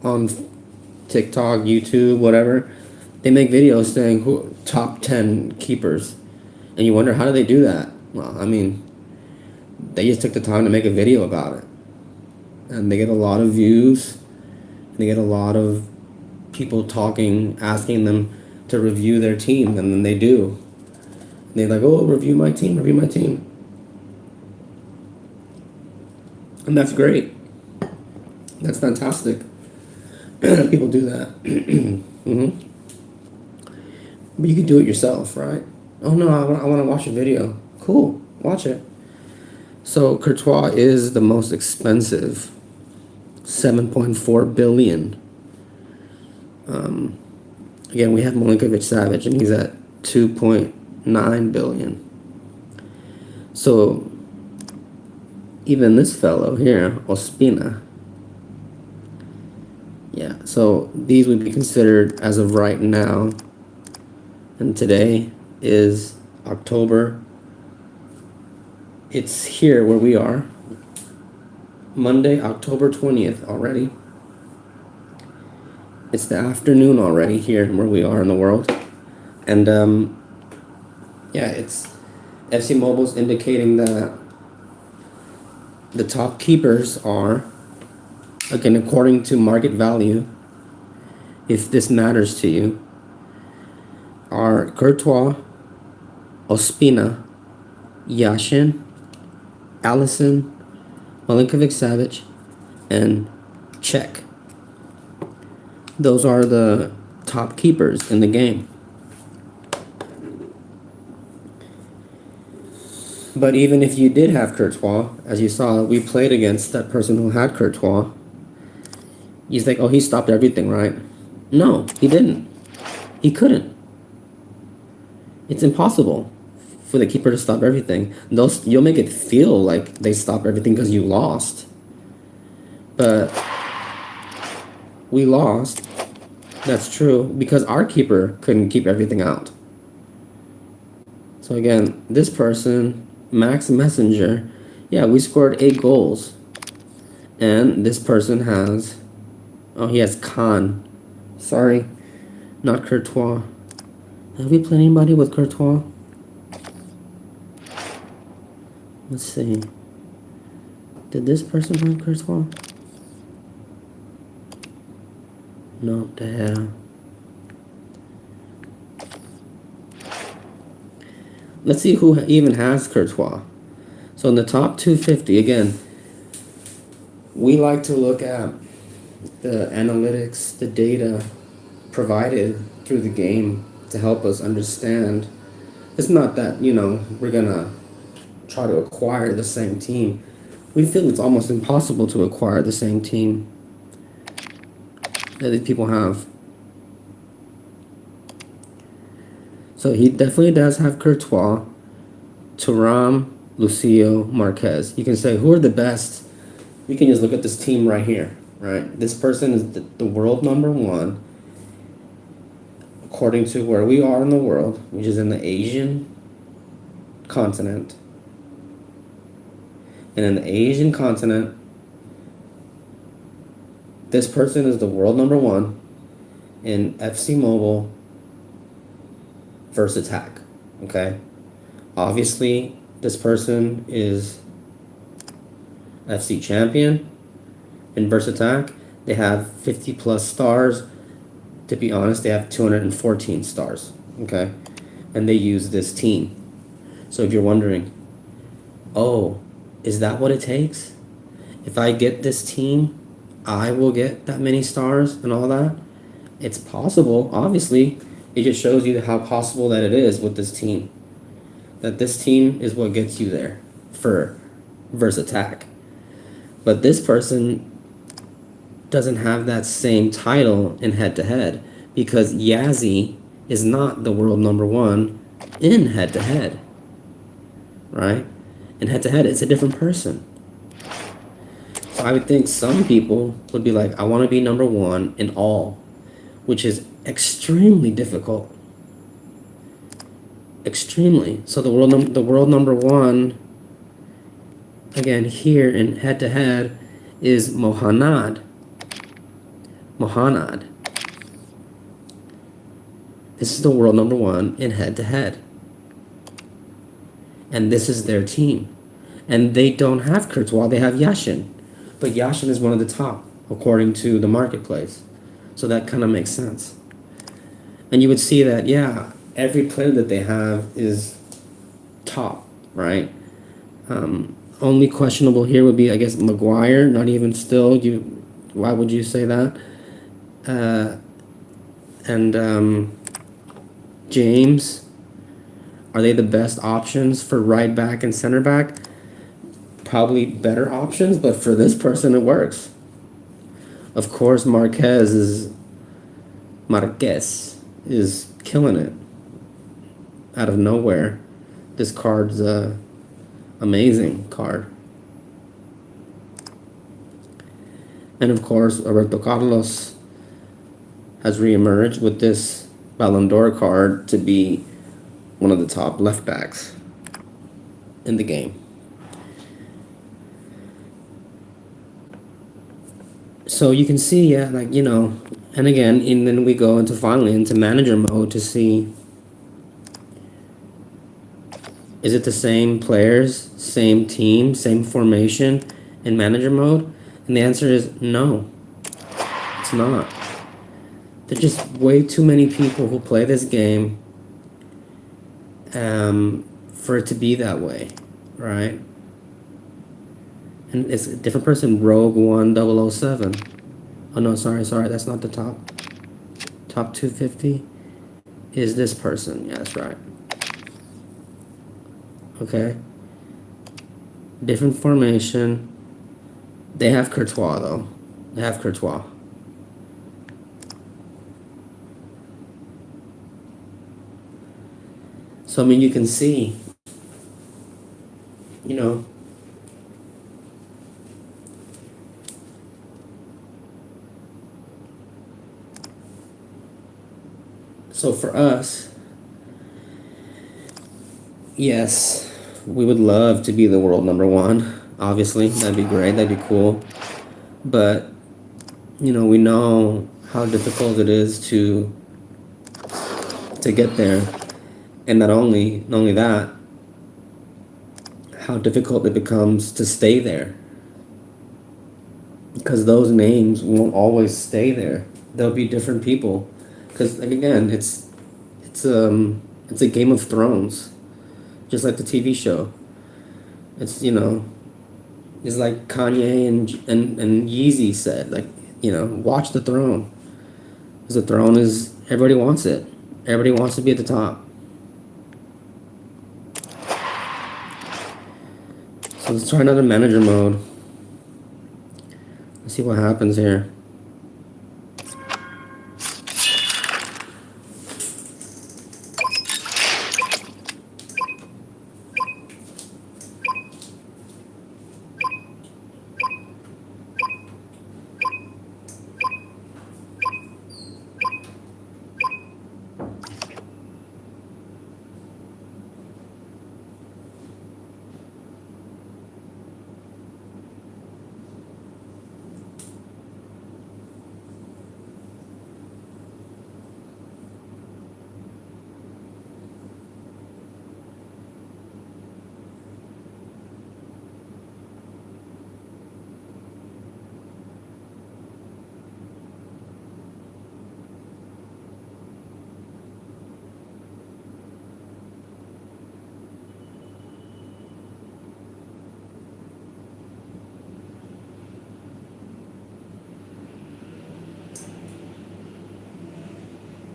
on TikTok, YouTube, whatever, they make videos saying who top 10 keepers. And you wonder, how do they do that? Well, I mean, they just took the time to make a video about it. And they get a lot of views. And they get a lot of people talking, asking them to review their team, and then they do. And they're like, oh, review my team. And that's great. That's fantastic. People do that. But you can do it yourself, right? Oh no, I want to watch a video. Cool, watch it. So Courtois is the most expensive, 7.4 billion. Again, we have Milinkovic-Savic, and he's at 2.9 billion. So even this fellow here, Ospina, yeah, so these would be considered as of right now. And today is October. It's here where we are. Monday, October 20th already. It's the afternoon already here where we are in the world. And yeah, it's FC Mobile's indicating that the top keepers are, again, according to market value, if this matters to you, are Courtois, Ospina, Yashin, Allison, Milinkovic-Savic, and Czech. Those are the top keepers in the game. But even if you did have Courtois, as you saw, we played against that person who had Courtois. You think, oh, he stopped everything, right? No, he didn't. He couldn't. It's impossible for the keeper to stop everything. You'll make it feel like they stopped everything because you lost. But we lost. That's true, because our keeper couldn't keep everything out. So again, this person, Max Messenger, yeah, we scored 8 goals. And this person has, oh, he has Khan. Sorry, not Courtois. Have we played anybody with Courtois? Let's see. Did this person have Courtois? No, the hell. Let's see who even has Courtois. So in the top 250, again, we like to look at the analytics, the data provided through the game to help us understand. It's not that, we're going to try to acquire the same team. We feel it's almost impossible to acquire the same team that these people have. So he definitely does have Courtois, Thuram, Lucio, Marquez. You can say, who are the best? We can just look at this team right here, right? This person is the world number 1, according to where we are in the world, which is in the Asian continent. And in the Asian continent, this person is the world number 1 in FC Mobile versus attack. Okay? Obviously, this person is FC champion in versus attack. They have 50 plus stars. To be honest, they have 214 stars. Okay? And they use this team. So if you're wondering, oh, is that what it takes? If I get this team, I will get that many stars and all that? It's possible, obviously. It just shows you how possible that it is with this team. That this team is what gets you there for versus attack. But this person doesn't have that same title in head-to-head because Yazzie is not the world number 1 in head-to-head. Right? In head-to-head, it's a different person. So I would think some people would be like, I want to be number 1 in all, which is extremely difficult. Extremely. So the world number 1, again, here in head-to-head is Mohanad. Mohanad. This is the world number 1 in head-to-head. And this is their team. And they don't have Courtois, they have Yashin. But Yashin is one of the top, according to the marketplace. So that kind of makes sense. And you would see that, yeah, every player that they have is top, right? Only questionable here would be, I guess, Maguire, not even still. Why would you say that? And James, are they the best options for right back and center back? Probably better options, but for this person it works. Of course, Marquez is killing it out of nowhere. This card's a amazing card. And of course, Roberto Carlos has reemerged with this Ballon d'Or card to be one of the top left backs in the game. So you can see, yeah, like, and again, and then we go finally into manager mode to see, is it the same players, same team, same formation in manager mode? And the answer is no, it's not. There's just way too many people who play this game for it to be that way, right? And it's a different person, Rogue 1007. Oh no, sorry, that's not the top. Top 250 is this person. Yeah, that's right. Okay. Different formation. They have Courtois though. They have Courtois. So I mean, you can see, So for us, yes, we would love to be the world number one. Obviously, that'd be great. That'd be cool. But we know how difficult it is to get there, and not only that, how difficult it becomes to stay there, because those names won't always stay there. There'll be different people, because like, again, it's a Game of Thrones, just like the TV show. It's it's like Kanye and Yeezy said, like, watch the throne, because the throne is, everybody wants it. Everybody wants to be at the top. So let's try another manager mode. Let's see what happens here.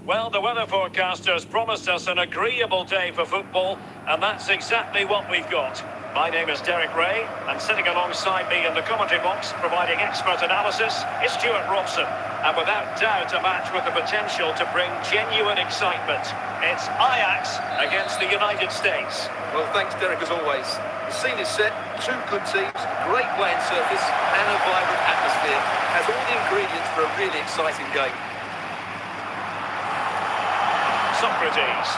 Well, the weather forecasters promised us an agreeable day for football, and that's exactly what we've got. My name is Derek Ray, and sitting alongside me in the commentary box, providing expert analysis, is Stuart Robson. And without doubt, a match with the potential to bring genuine excitement. It's Ajax against the United States. Well, thanks, Derek, as always. The scene is set, two good teams, great playing surface, and a vibrant atmosphere. Has all the ingredients for a really exciting game. Socrates.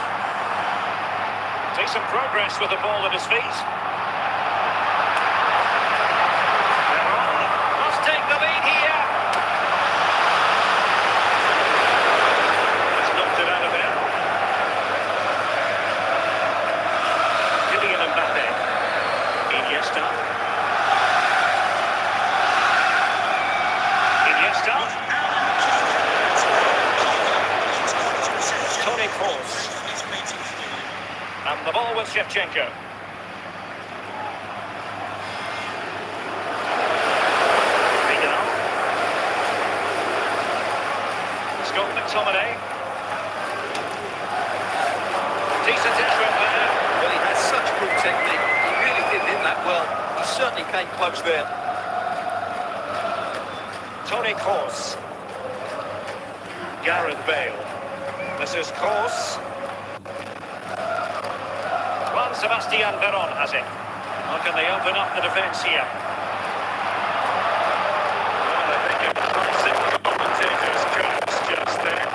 Decent progress with the ball at his feet. Must take the lead here. Has knocked it out of there. Kylian Mbappe. Iniesta. Toni Kroos. And the ball with Shevchenko. Scott McTominay. Decent effort there. Well, he has such good technique. He really did hit that well. He certainly came close there. Toni Kroos. Gareth Bale. This is Kroos. Juan Sebastian Veron has it. How can they open up the defence here? Well, I think it was classic commentators' jokes just there.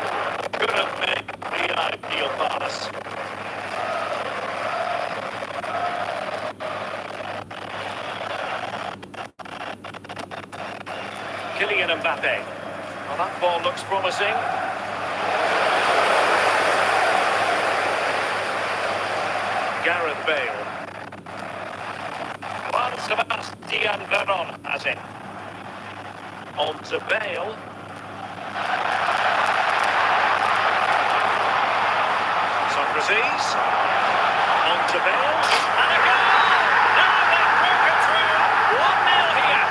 Could have made the ideal pass. Kylian Mbappe. Well, that ball looks promising. Gareth Bale. Juan Sebastian Veron has it. On to Bale. Socrates. On to Bale. And a goal! Now they've broken through. 1-0 here.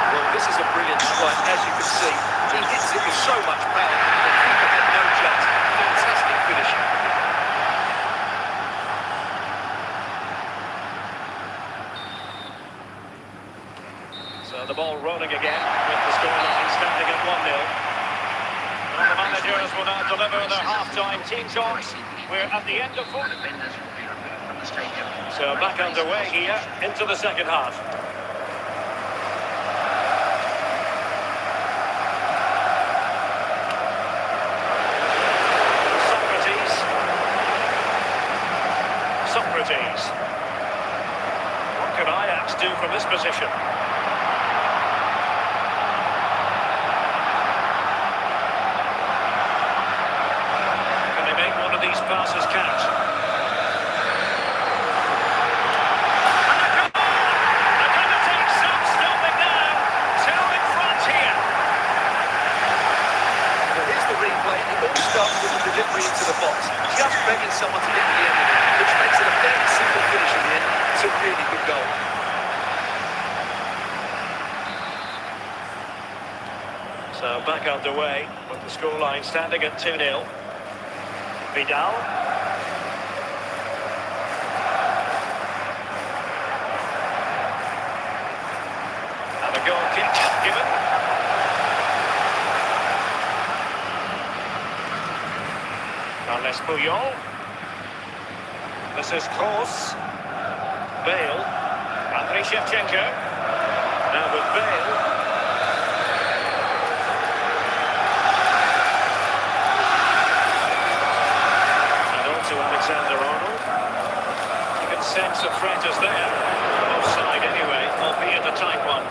Well, this is a brilliant strike, as you can see. He hits it with so much power. The keeper had no chance. Fantastic finish. So the ball rolling again with the scoreline standing at 1-0. And the managers will now deliver their half-time team talks. We're at the end of foot. So back underway here into the second half. begging someone to get to the end of it, which makes it a fairly simple finish in the end. It's a really good goal. So back underway with the scoreline standing at 2-0. Vidal. And a goal kick given. Carles Puyol. This is Kroos. Bale. Andriy Shevchenko. Now with Bale. Alexander-Arnold. You can sense a threat is there. Offside anyway, albeit a tight one.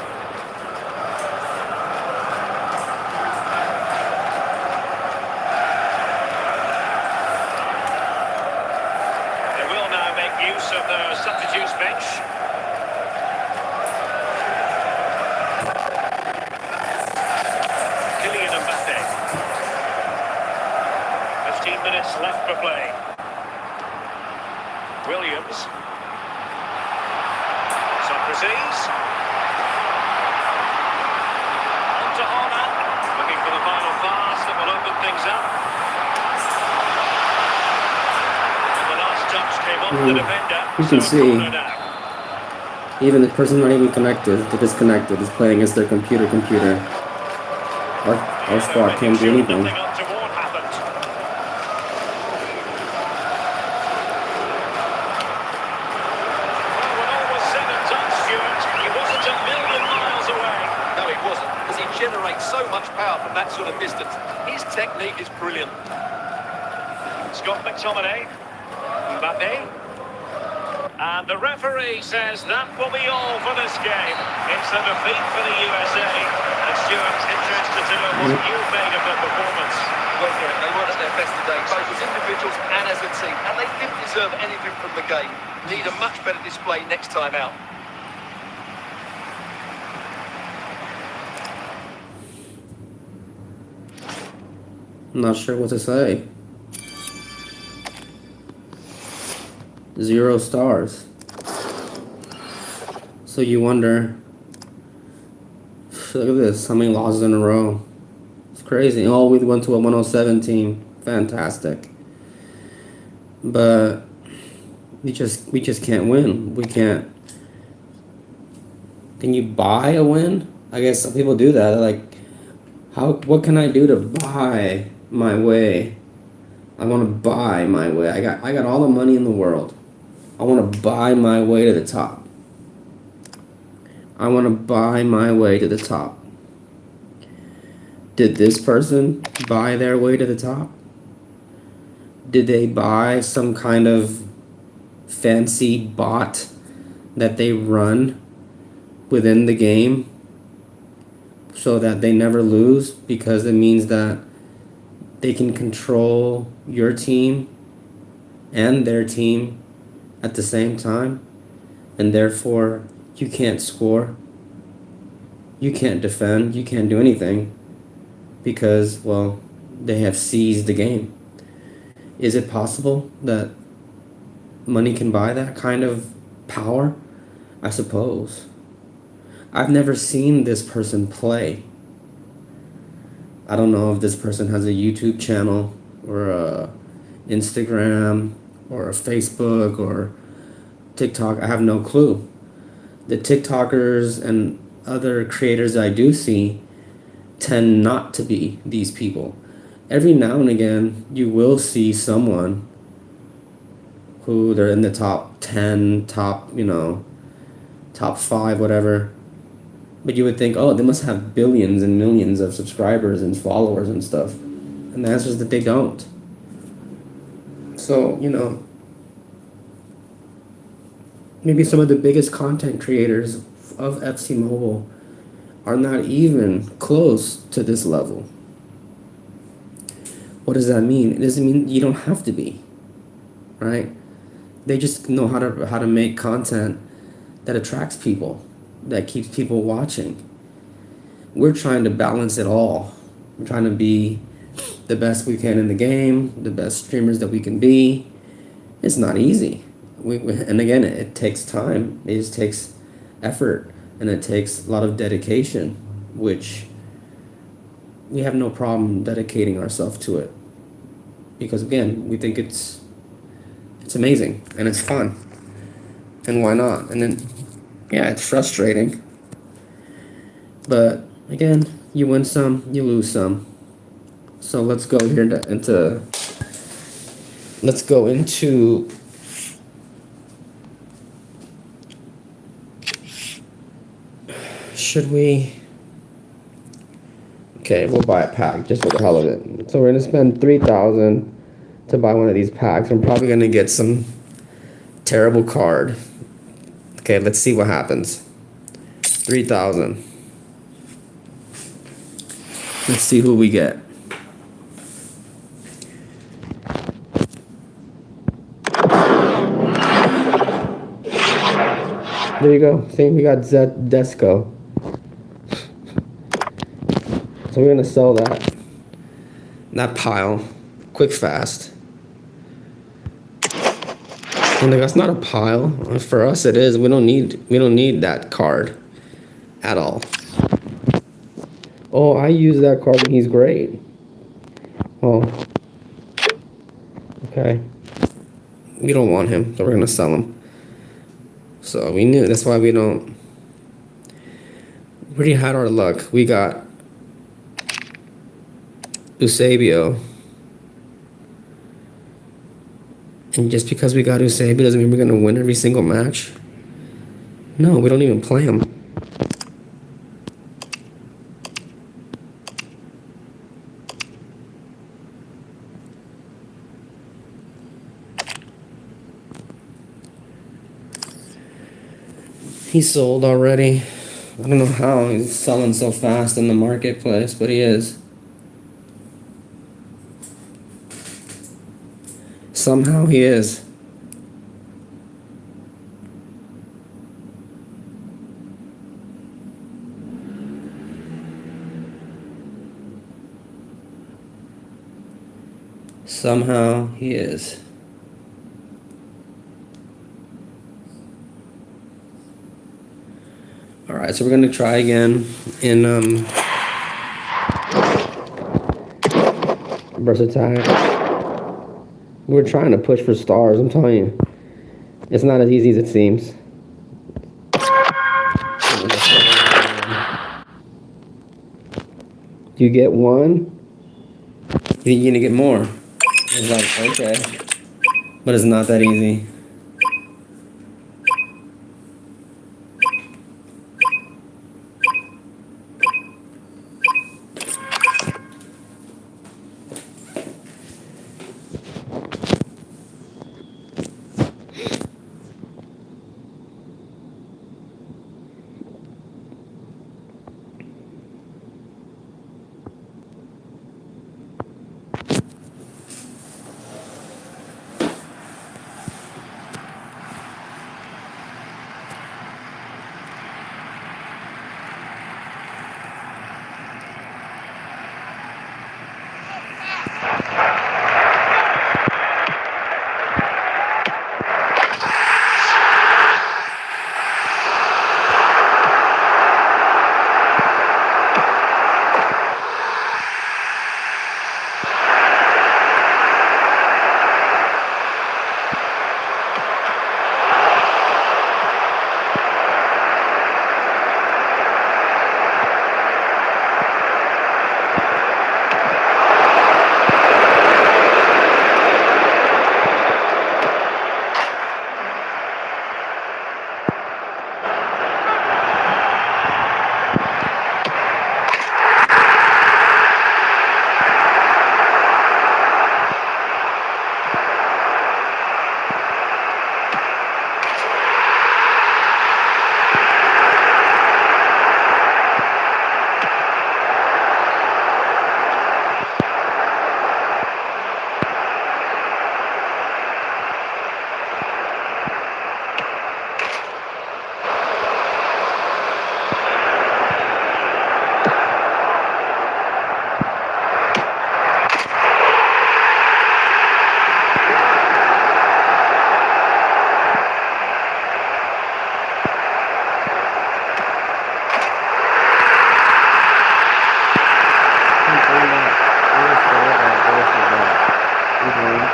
They will now make use of their substitutes bench. Kylian Mbappe. 15 minutes left for play. Williams. Socrates. On to Honor. Looking for the final pass that will open things up. And the last touch came off the defender. You can so see. corner now. Even the person not even connected, they're disconnected, is playing against their computer. Our squad can't do anything. Nothing untoward happened. No, he wasn't, because he generates so much power from that sort of distance. His technique is brilliant. Scott McTominay. Mbappe. And the referee says that will be all for this game. It's a defeat for the USA. And Stuart's interested to know what you made of the performance. Well, Derek, they weren't at their best today, both as individuals and as a team. And they didn't deserve anything from the game. Need a much better display next time out. I'm not sure what to say. 0 stars. So you wonder, look at this, how many losses in a row. It's crazy. Oh, we went to a 107 team. Fantastic. But we just can't win. We can't. Can you buy a win? I guess some people do that. They're like, what can I do to buy my way? I want to buy my way. I got all the money in the world. I want to buy my way to the top. I want to buy my way to the top. Did this person buy their way to the top? Did they buy some kind of fancy bot that they run within the game so that they never lose, because it means that they can control your team and their team at the same time, and therefore you can't score, you can't defend, you can't do anything because, well, they have seized the game. Is it possible that money can buy that kind of power? I suppose. I've never seen this person play. I don't know if this person has a YouTube channel or a Instagram or a Facebook or TikTok. I have no clue. The TikTokers and other creators I do see tend not to be these people. Every now and again, you will see someone who they're in the top 10, top 5, whatever. But you would think, oh, they must have billions and millions of subscribers and followers and stuff. And the answer is that they don't. So, maybe some of the biggest content creators of FC Mobile are not even close to this level. What does that mean? It doesn't mean you don't have to be, right? They just know how to make content that attracts people, that keeps people watching. We're trying to balance it all. We're trying to be the best we can in the game, the best streamers that we can be. It's not easy. And again, it takes time. It just takes effort, and it takes a lot of dedication, which we have no problem dedicating ourselves to it, because again, we think it's amazing and it's fun, and why not? And then, yeah, it's frustrating, but again, you win some, you lose some. So let's go here let's go into should we? Okay, we'll buy a pack just for the hell of it. So we're gonna spend 3,000 to buy one of these packs. I'm probably gonna get some terrible card. Okay, let's see what happens. 3,000. Let's see who we get. There you go. See, we got Zed Desco. So we're gonna sell that pile quick fast. And that's not a pile. For us it is. We don't need that card at all. Oh, I use that card and he's great. Oh. Okay. We don't want him, so we're gonna sell him. So we knew, that's why we don't. We already had our luck. We got Eusebio. And just because we got Eusebio doesn't mean we're gonna win every single match. No, we don't even play him. He sold already. I don't know how he's selling so fast in the marketplace, but he is. Somehow he is. Somehow he is. All right, so we're gonna try again in burst attack. We're trying to push for stars. I'm telling you, it's not as easy as it seems. You get one, you're gonna get more. It's like, okay, but it's not that easy.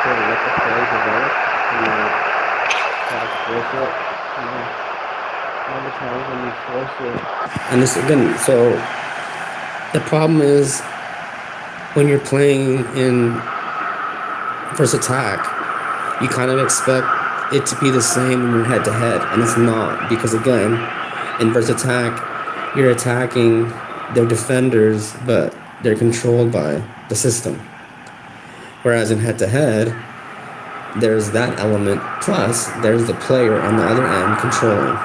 sort of let the play develop and you try to force it. You know, a lot of times when you force it, and this again, so the problem is when you're playing in versus attack, you kind of expect it to be the same when you're head to head, and it's not, because again, in versus attack, you're attacking their defenders, but they're controlled by the system. Whereas in head to head, there's that element, plus there's the player on the other end controlling.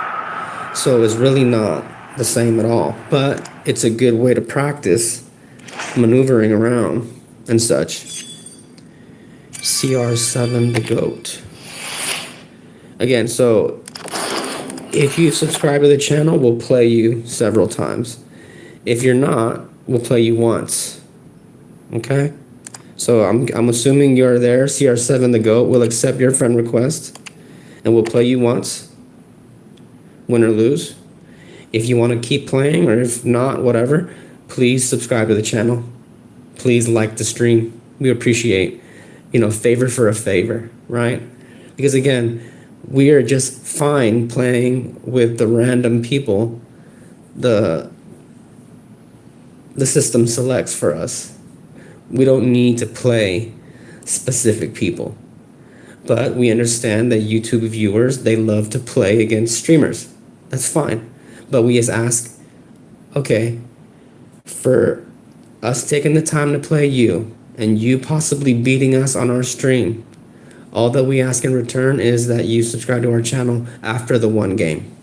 So it's really not the same at all, but it's a good way to practice maneuvering around and such. CR7 the GOAT. Again, so if you subscribe to the channel, we'll play you several times. If you're not, we'll play you once. Okay? So I'm assuming you're there. CR7 the GOAT will accept your friend request and we'll play you once. Win or lose. If you want to keep playing, or if not, whatever, please subscribe to the channel. Please like the stream. We appreciate, favor for a favor, right? Because again, we are just fine playing with the random people the system selects for us. We don't need to play specific people. But we understand that YouTube viewers, they love to play against streamers. That's fine. But we just ask, okay, for us taking the time to play you, and you possibly beating us on our stream, all that we ask in return is that you subscribe to our channel after the one game.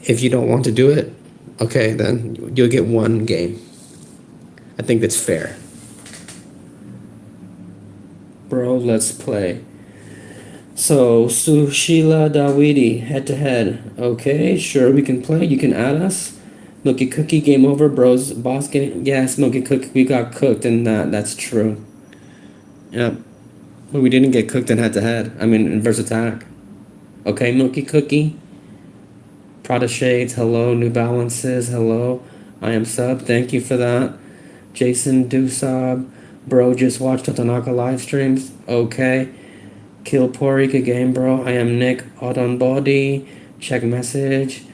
If you don't want to do it, okay, then you'll get one game. I think that's fair. Bro, let's play. So, Sushila Dawidi, head to head. Okay, sure, we can play. You can add us. Milky Cookie, game over. Bros, boss game. Yes, Milky Cookie, we got cooked in that. That's true. Yep. But we didn't get cooked in head to head. I mean, in versus attack. Okay, Milky Cookie. Prada Shades, hello. New Balances, hello. I am sub, thank you for that. Jason Dusab, bro, just watched Totanaka live streams. Okay. Kill Porika game, bro. I am Nick Odon Body. Check message.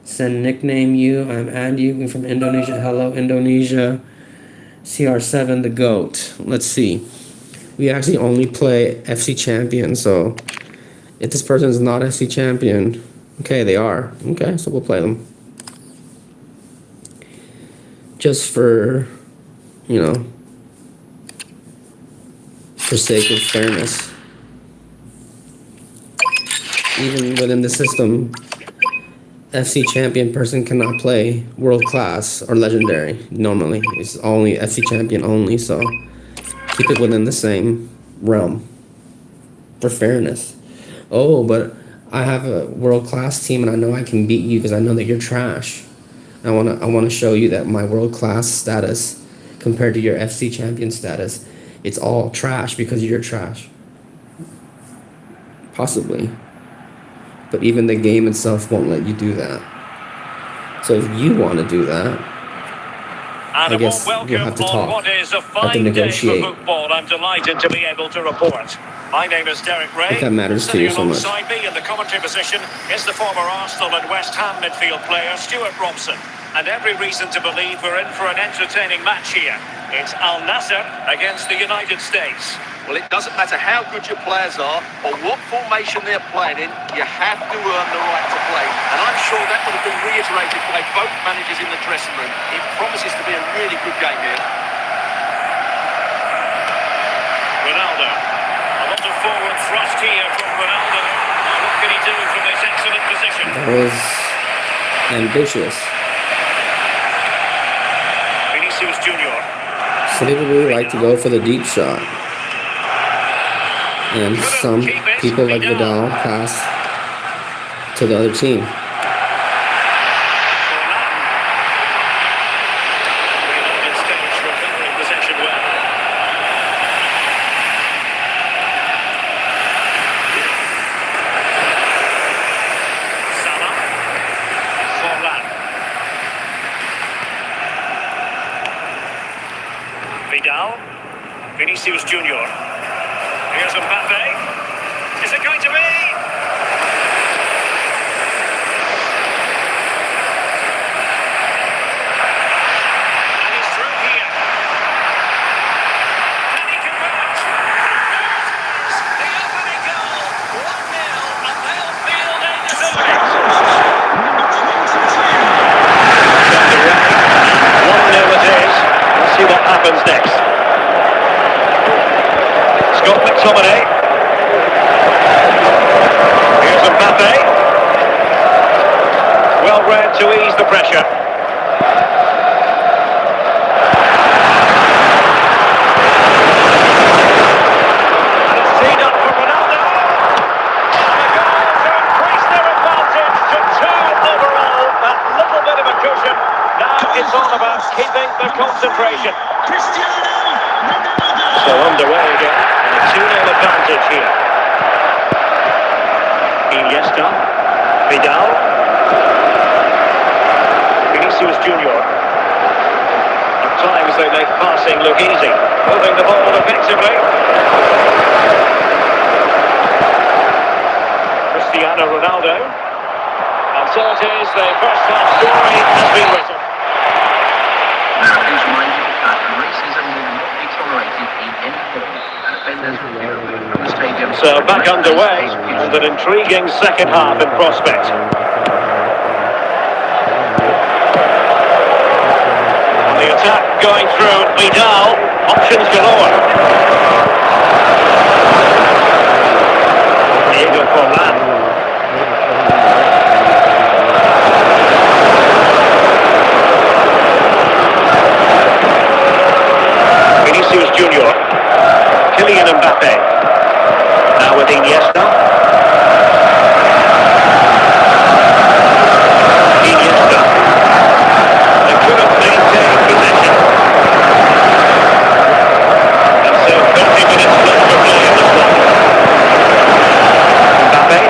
Send nickname you. I'm add you from Indonesia. Hello, Indonesia. CR7 the GOAT. Let's see. We actually only play FC champion, so if this person is not FC champion, okay, they are. Okay, so we'll play them. Just for, for sake of fairness. Even within the system, FC champion person cannot play world class or legendary normally. It's only FC champion only, so keep it within the same realm for fairness. Oh, but I have a world class team and I know I can beat you because I know that you're trash. I wanna show you that my world class status compared to your FC champion status, it's all trash because you're trash. Possibly. But even the game itself won't let you do that. So if you want to do that, And I guess we'll have to talk. What is a Have to fine day negotiate. for football. I'm delighted to be able to report. My name is Derek Ray. If that matters to you so much. Alongside me in the commentary position is the former Arsenal and West Ham midfield player Stuart Robson. And every reason to believe we're in for an entertaining match here. It's Al Nassr against the United States. Well, it doesn't matter how good your players are or what formation they're playing in, you have to earn the right to play. And I'm sure that would have been reiterated by both managers in the dressing room. It promises to be a really good game here. Ronaldo. A lot of forward thrust here from Ronaldo. Now what can he do from this excellent position? That was ambitious. Vinicius Junior. Some people really like to go for the deep shot. And some people like Vidal pass to the other team. United States recovering possession well. Salah. Forlan. Vidal. Vinicius Junior. Here's Mbappe. Is it going to be? And he's through here. And he converts. The opening goal. 1-0, and they'll feel they deserve it. 1-0 it is. Let's see what happens next. Scott McTominay. Here's Mbappe. Well read to ease the pressure. And it's teed up for Ronaldo. And the goal to increase their advantage to 2 overall. That little bit of a cushion. Now it's all about keeping the concentration. So underway again, and a 2-0 advantage here. Iniesta, Vidal, Vinicius Junior. At times they make passing look easy, moving the ball effectively. Cristiano Ronaldo. And so it is, the first half story has been written. Please remind you that racism will not be tolerated in any form, and offenders will be removed from the stadium. So back underway, and an intriguing second half in prospect. And the attack going through Vidal, options galore. Diego Forlan. Vinicius Junior, Kylian Mbappe, now with Iniesta. Iniesta, they couldn't maintain possession. And so 30 minutes left to play in the slot. Mbappe.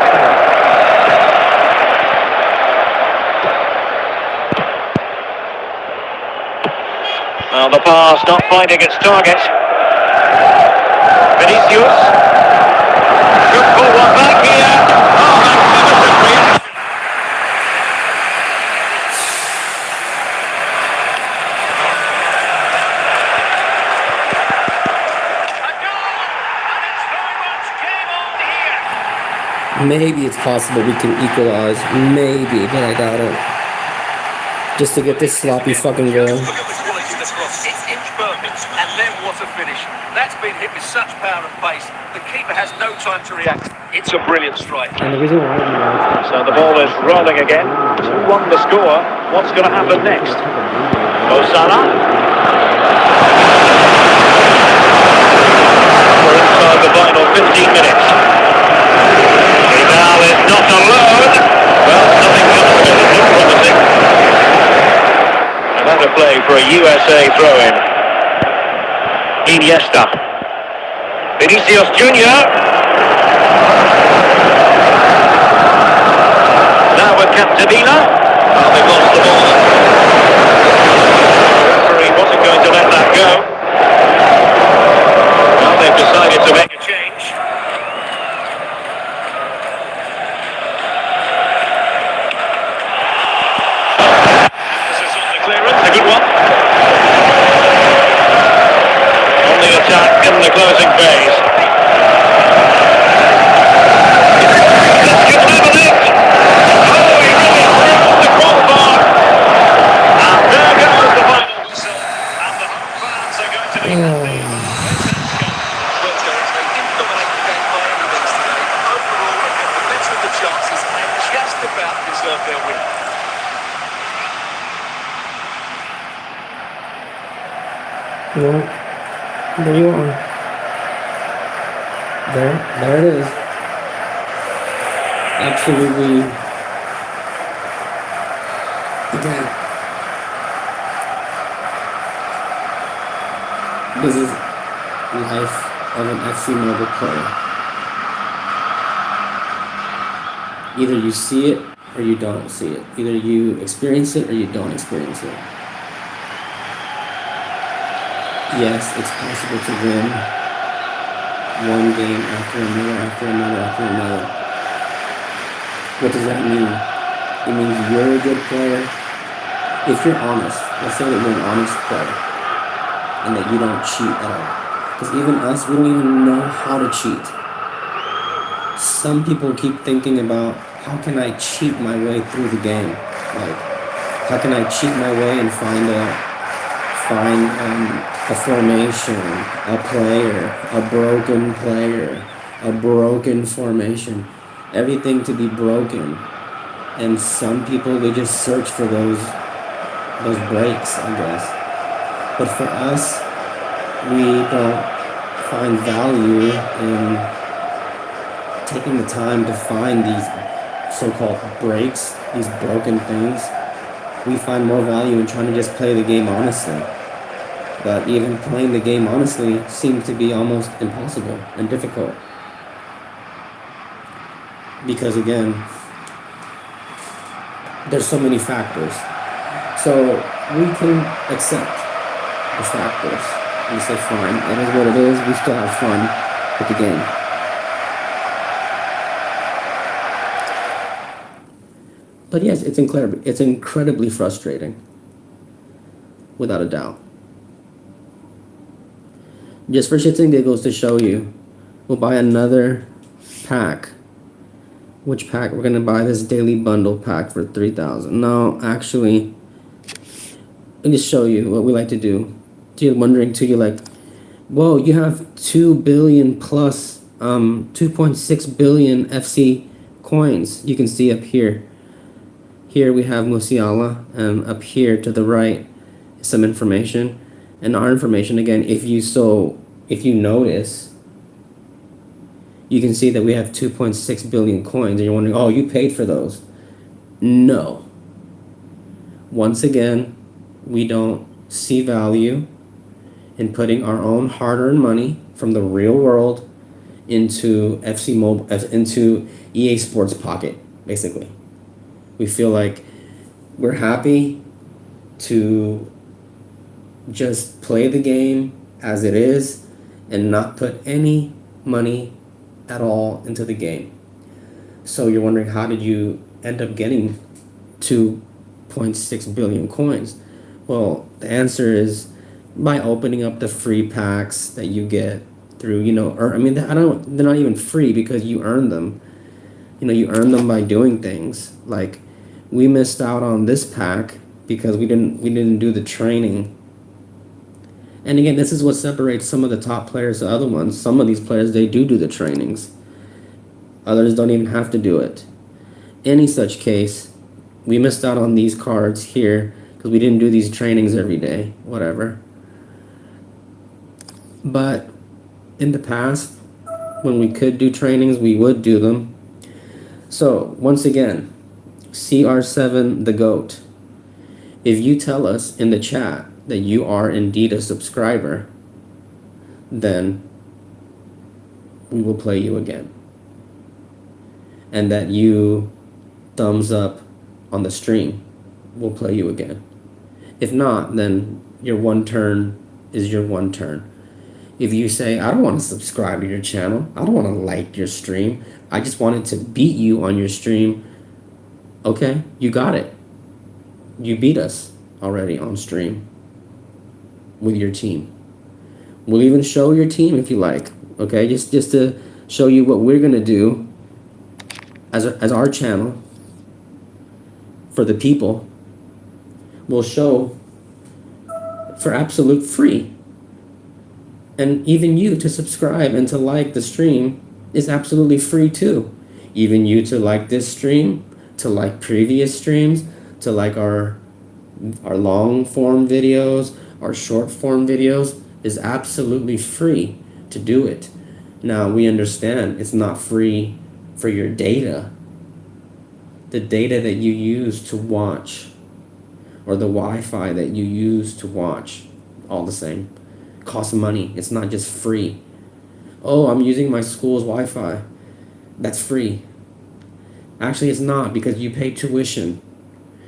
Well, the pass not finding its target. Vinicius. Could pull one back here. Oh, magnificent reaction. A goal! And it's very much game on here. Maybe it's possible we can equalize. Maybe, but I doubt it. Just to get this sloppy fucking goal. Look at the quality of the cross. It's inch perfect, and then what a finish. That's been hit with such power and pace. The keeper has no time to react. It's a brilliant strike. And the reason why So the ball is rolling again. 2-1 the score. What's going to happen next? Osana. We're inside the final 15 minutes. Vidal is not alone. Well, nothing comes of it. It looks promising. And that'll play for a USA throw-in. Iniesta. Vinicius Junior. Now with Capdevila. Oh, they've lost the ball. The referee wasn't going to let that go. Well, they've decided to make a change. Emphasis on the clearance, a good one. On the attack in the closing phase. Let's give them a lift. Oh, he really throws the crossbar. And there goes the final whistle. And the home fans are going to be happy. Well, Terence, they didn't dominate the game by any means today. Overall, they had the better of the chances and just about deserved their win. Well, there you are. There it is. Absolutely. Again, this is life of an FC mobile player. Either you see it or you don't see it. Either you experience it or you don't experience it. Yes, it's possible to win one game after another, after another, after another. What does that mean? It means you're a good player. If you're honest, let's say that you're an honest player and that you don't cheat at all. Because even us, we don't even know how to cheat. Some people keep thinking about, how can I cheat my way through the game? Like, how can I cheat my way and find a formation, a player, a broken formation, everything to be broken. And some people, they just search for those breaks, I guess. But for us, we don't find value in taking the time to find these so-called breaks, these broken things. We find more value in trying to just play the game honestly. But even playing the game honestly seems to be almost impossible and difficult. Because again, there's so many factors. So we can accept the factors and say, fine, that is what it is. We still have fun with the game. But yes, it's incredibly frustrating, without a doubt. Just for shits and giggles to show you, we'll buy another pack. Which pack? We're gonna buy this daily bundle pack for 3,000. No, actually, let me just show you what we like to do. You're wondering too, you're like, whoa, you have 2 billion plus 2.6 billion FC coins. You can see up here. Here we have Musiala, and up here to the right is some information. And our information, again, if you notice, you can see that we have 2.6 billion coins, and you're wondering, oh, you paid for those. No. Once again, we don't see value in putting our own hard-earned money from the real world into into EA Sports pocket, basically. We feel like we're happy to just play the game as it is and not put any money at all into the game. So you're wondering, how did you end up getting 2.6 billion coins? Well, the answer is by opening up the free packs that you get through, they're not even free because you earn them. You earn them by doing things. Like, we missed out on this pack because we didn't do the training. And again, this is what separates some of the top players to other ones. Some of these players, they do the trainings. Others don't even have to do it. Any such case, we missed out on these cards here because we didn't do these trainings every day, whatever. But in the past, when we could do trainings, we would do them. So once again, CR7 the GOAT. If you tell us in the chat that you are indeed a subscriber, then we will play you again. And that you thumbs up on the stream, we'll play you again. If not, then your one turn is your one turn. If you say, I don't want to subscribe to your channel, I don't want to like your stream, I just wanted to beat you on your stream, okay, you got it. You beat us already on stream with your team. We'll even show your team if you like, okay? Just to show you what we're going to do as our channel for the people. We'll show for absolute free. And even you to subscribe and to like the stream is absolutely free too. Even you to like this stream, to like previous streams, to like our long form videos, our short form videos, is absolutely free to do it. Now, we understand it's not free for your data. The data that you use to watch, or the Wi-Fi that you use to watch, all the same, costs money. It's not just free. Oh, I'm using my school's Wi-Fi. That's free. Actually, it's not, because you pay tuition.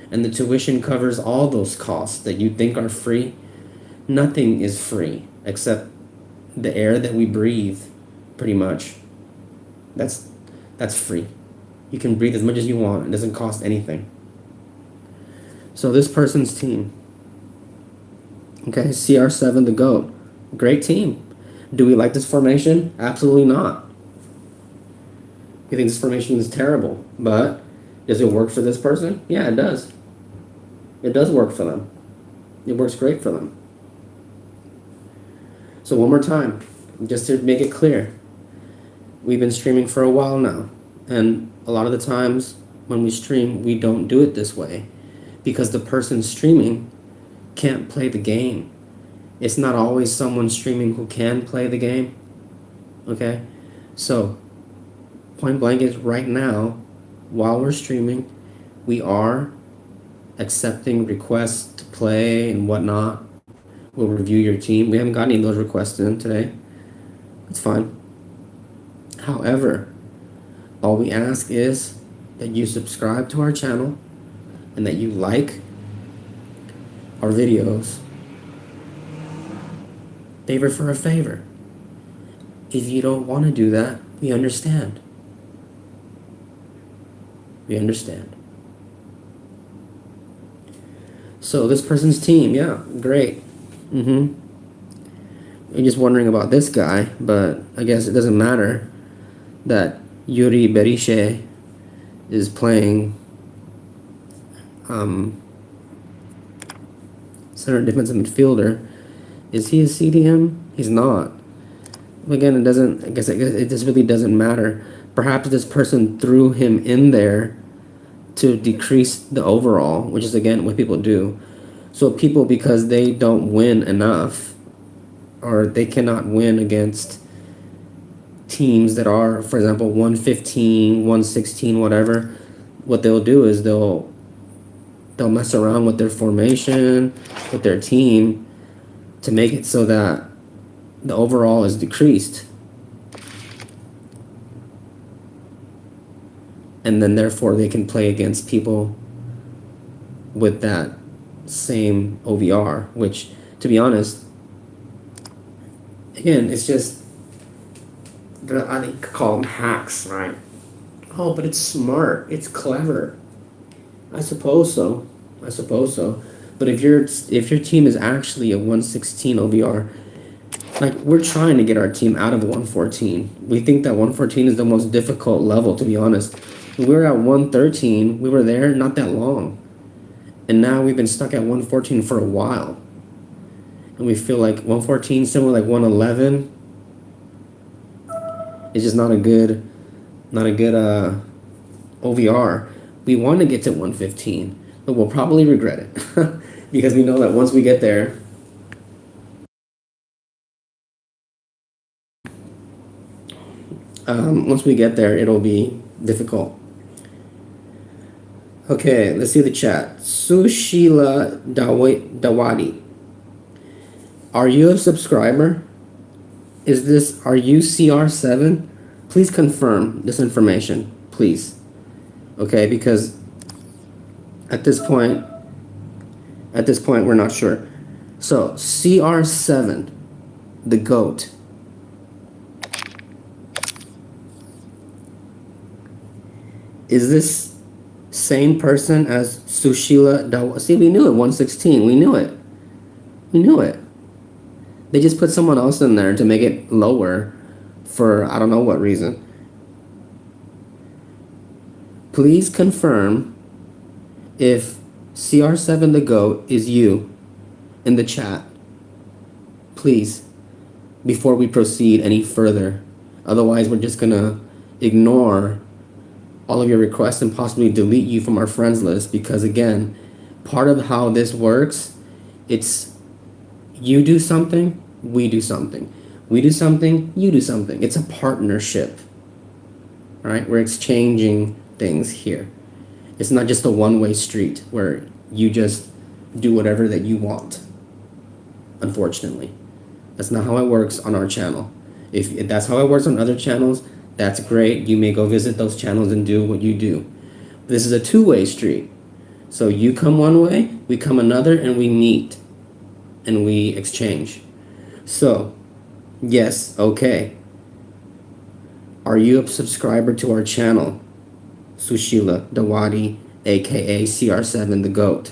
And the tuition covers all those costs that you think are free. Nothing is free except the air that we breathe, pretty much. That's free. You can breathe as much as you want. It doesn't cost anything. So this person's team. Okay, CR7 the GOAT. Great team. Do we like this formation? Absolutely not. We think this formation is terrible, but does it work for this person? Yeah, it does. It does work for them. It works great for them. So one more time, just to make it clear, we've been streaming for a while now, and a lot of the times when we stream, we don't do it this way because the person streaming can't play the game. It's not always someone streaming who can play the game. Okay? So, point blank is right now, while we're streaming, we are accepting requests to play and whatnot. We'll review your team. We haven't got any of those requests in today. It's fine. However, all we ask is that you subscribe to our channel and that you like our videos. Favor for a favor. If you don't want to do that, we understand. We understand. So this person's team, yeah, great. You're just wondering about this guy, but I guess it doesn't matter that Yuri Berisha is playing center defensive midfielder. Is he a CDM? He's not. Again, it doesn't. I guess it just really doesn't matter. Perhaps this person threw him in there to decrease the overall, which is again what people do. So people, because they don't win enough, or they cannot win against teams that are, for example, 115, 116, whatever, what they'll do is they'll mess around with their formation, with their team, to make it so that the overall is decreased. And then therefore they can play against people with that same OVR, which, to be honest, again, it's just, I think call them hacks, right? Oh, but it's smart, it's clever. I suppose so. But if your team is actually a 116 OVR, like, we're trying to get our team out of 114. We think that 114 is the most difficult level, to be honest. We were at 113. We were there not that long. And now we've been stuck at 114 for a while. And we feel like 114, somewhere like 111, is just not a good OVR. We want to get to 115, but we'll probably regret it because we know that once we get there, it'll be difficult. Okay, let's see the chat. Sushila Dawadi. Are you a subscriber? Are you CR7? Please confirm this information, please. Okay, because at this point we're not sure. So CR7, the GOAT. Is this same person as Sushila Dawa? See, we knew it, 116. We knew it. They just put someone else in there to make it lower for I don't know what reason. Please confirm if CR7 the GOAT is you in the chat. Please, before we proceed any further. Otherwise, we're just gonna ignore all of your requests and possibly delete you from our friends list, because again, part of how this works, it's you do something, we do something. We do something, you do something. It's a partnership, right? We're exchanging things here. It's not just a one-way street where you just do whatever that you want. Unfortunately, that's not how it works on our channel. If that's how it works on other channels, that's great. You may go visit those channels and do what you do. This is a two-way street. So you come one way, we come another, and we meet. and we exchange. So, yes, okay. Are you a subscriber to our channel? Sushila Dawadi, aka CR7 the GOAT.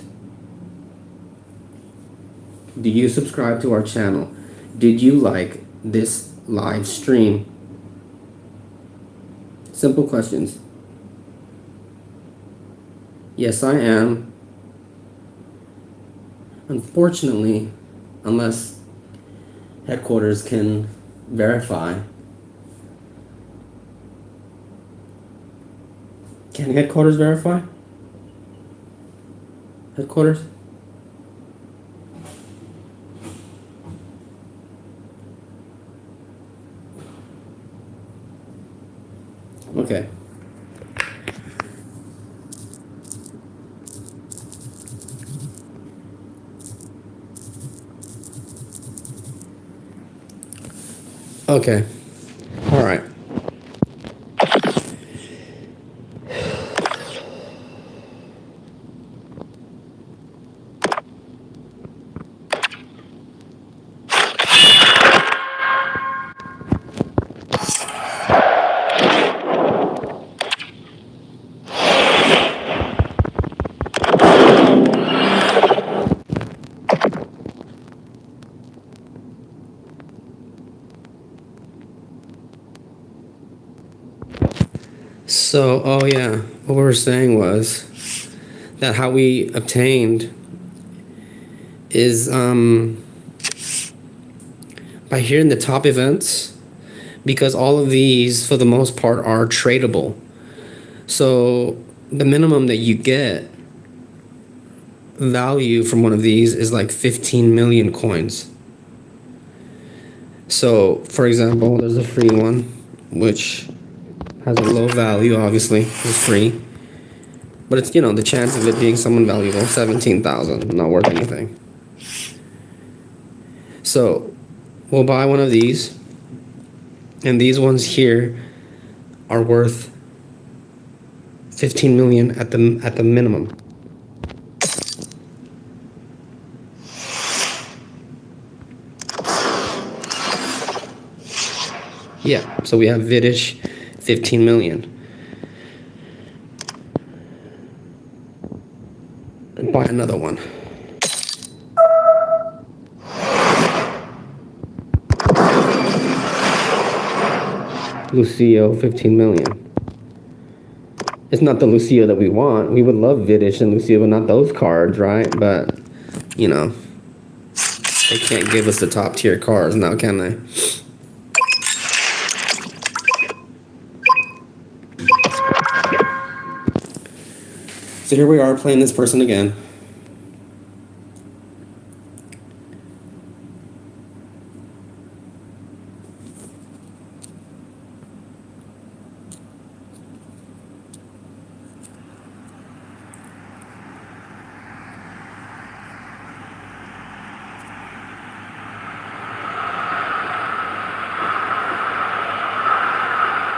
Do you subscribe to our channel? Did you like this live stream? Simple questions. Yes, I am. Unfortunately, unless headquarters can verify. Can headquarters verify? Headquarters? Okay. Okay. All right. So, oh yeah, what we were saying was that how we obtained is by hearing the top events, because all of these for the most part are tradable. So the minimum that you get value from one of these is like 15 million coins. So for example, there's a free one which has a low value, obviously it's free, but it's, you know, the chance of it being someone valuable, 17,000, not worth anything. So we'll buy one of these, and these ones here are worth 15 million at the minimum. Yeah, so we have Vidic, 15 million. And buy another one. Lucio, 15 million. It's not the Lucio that we want. We would love Vidic and Lucio, but not those cards, right? But, you know, they can't give us the top tier cards now, can they? So here we are playing this person again.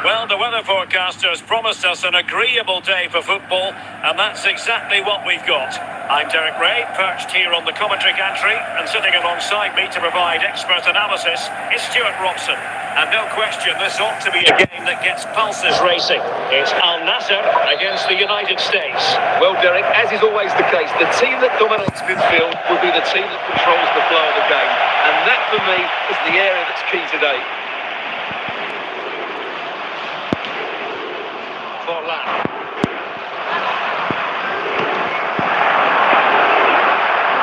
Well, the weather forecasters promised us an agreeable day for football, and that's exactly what we've got. I'm Derek Ray, perched here on the commentary gantry, and sitting alongside me to provide expert analysis is Stuart Robson. And no question, this ought to be a game that gets pulses racing. It's Al Nassr against the United States. Well, Derek, as is always the case, the team that dominates midfield will be the team that controls the flow of the game. And that, for me, is the area that's key today.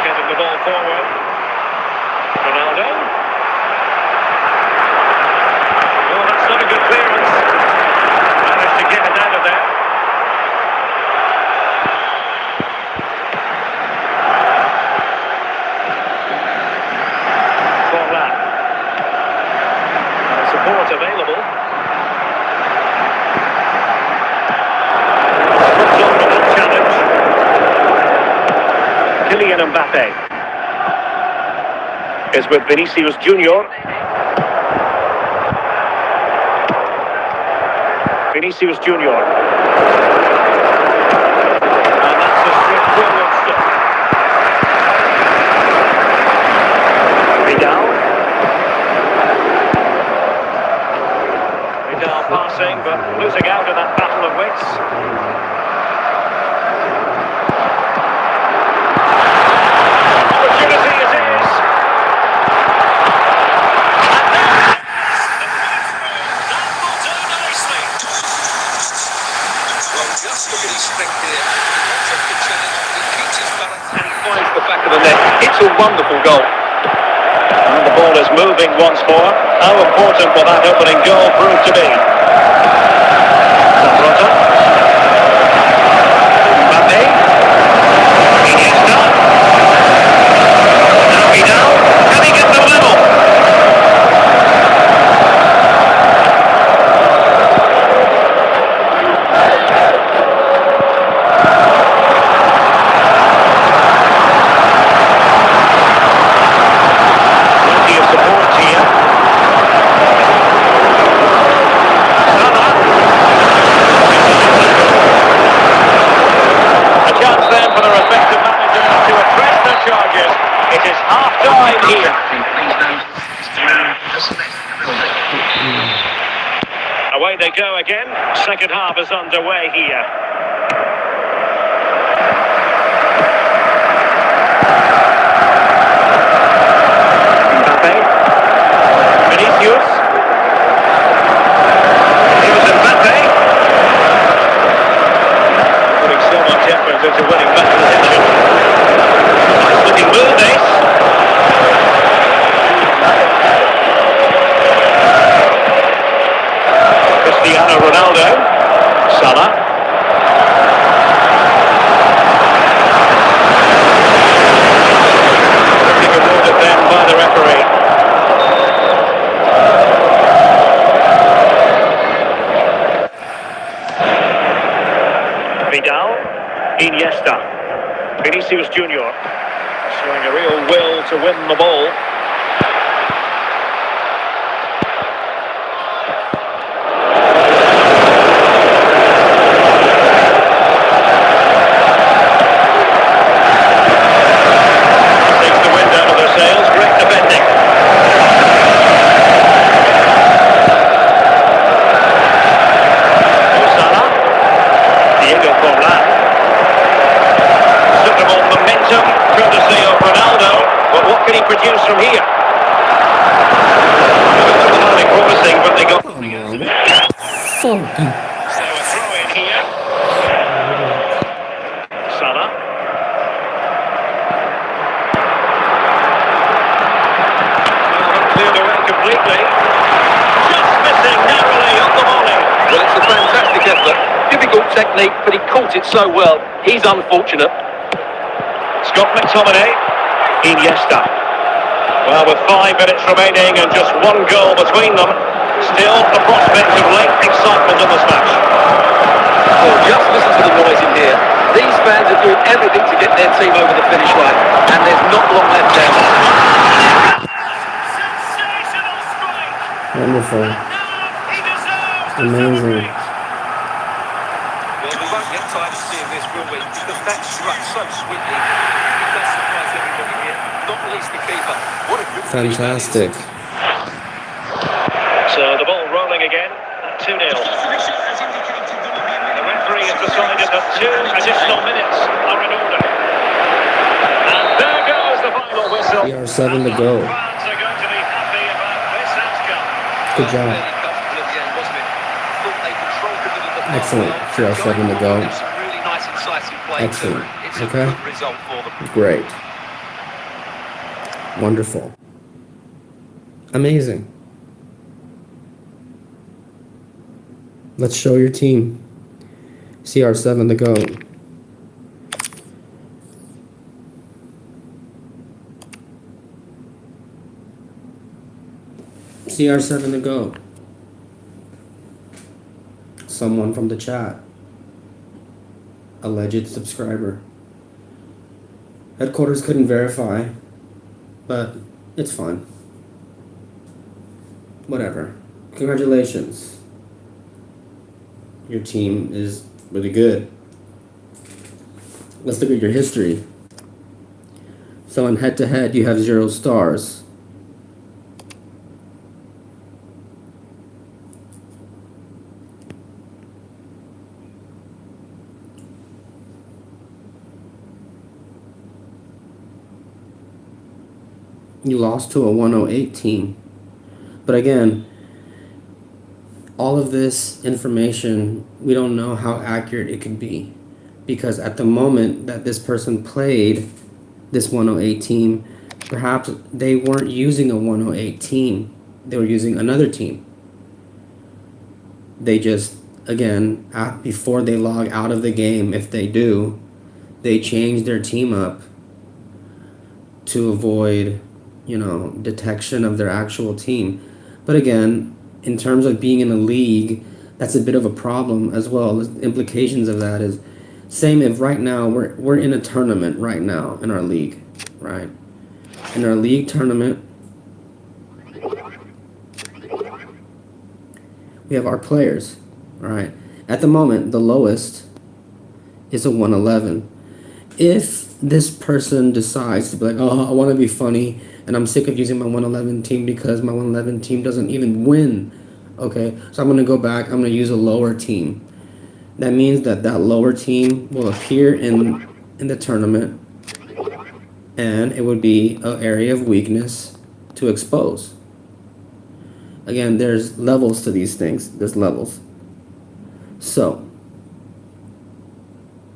Getting the ball forward. Ronaldo. Oh, that's not a good clearance. Managed to get it out of there. Forlan. Support available. Kylian Mbappe is with Vinicius Junior. Vinicius Junior. And that's a straightforward stop. promising, but losing out in that battle of wits. Opportunity it is. Well, just look at his strength here. He wants up the challenge, he keeps his balance, and he finds the back of the net. It's a wonderful goal. And the ball is moving once more. How important will that opening goal prove to be? Zambrota. Mbappe. Iniesta. Now Vidal. Can he get the level? Plenty of support here. Salah. A chance then for the respective managers to address their charges. It is half-time here. Please note, it's the select building. Away they go again. Second half is underway here. Mbappe. Vinicius. Here's Mbappe. Putting so much effort into winning back possession. Nice looking move, this. Cristiano Ronaldo. Salah. Being awarded then by the referee. Vidal. Iniesta. Vinicius Junior. Showing a real will to win the ball. Takes the wind out of their sails. Great defending. Mo Salah. Diego Forlan. Suitable momentum, courtesy of Ronaldo. But what can he produce from here? It's highly promising, but they got. Fucking. So a throw in here. Salah. Cleared away completely. Just missing narrowly on the volley. Well, it's a fantastic effort. Difficult technique, but he caught it so well. He's unfortunate. Scott McTominay. Iniesta. Well, with 5 minutes remaining and just one goal between them, still the prospect of late excitement in this match. Well, just listen to the noise in here. These fans are doing everything to get their team over the finish line, and there's not long left now. Sensational strike. Wonderful. He deserves the Amazing. Well, we won't get tired of seeing this, will we? Because that struck so sweetly. It does surprise everybody here, not least the keeper. What a good finish that is. Fantastic. So the ball rolling again at 2-0. The referee has decided that 2 additional minutes are in order. And there goes the final whistle. CR7 to go. Fans are going to be happy about this outcome. Good job. Really comfortable at the end, wasn't it? Thought they controlled the middle of the park Excellent. well. CR7 to go. Going forward, some really nice incisive play. Excellent. It's Okay. a good result for them. Great. Wonderful. Amazing. Let's show your team. CR7 to go. CR7 to go. Someone from the chat. Alleged subscriber. Headquarters couldn't verify, but it's fine. Whatever. Congratulations. Your team is really good. Let's look at your history. So in head-to-head, you have 0 stars. You lost to a 108 team. But again, all of this information, we don't know how accurate it could be. Because at the moment that this person played this 108 team, perhaps they weren't using a 108 team. They were using another team. They just, again, before they log out of the game, if they do, they change their team up to avoid, detection of their actual team. But again, in terms of being in a league, that's a bit of a problem as well. The implications of that is same if right now we're in a tournament right now in our league, right? In our league tournament, we have our players, all right? At the moment, the lowest is a 111. If this person decides to be like, oh, I want to be funny, and I'm sick of using my 111 team because my 111 team doesn't even win, okay? So I'm going to go back, I'm going to use a lower team. That means that lower team will appear in the tournament, and it would be an area of weakness to expose. Again, there's levels to these things. There's levels. So,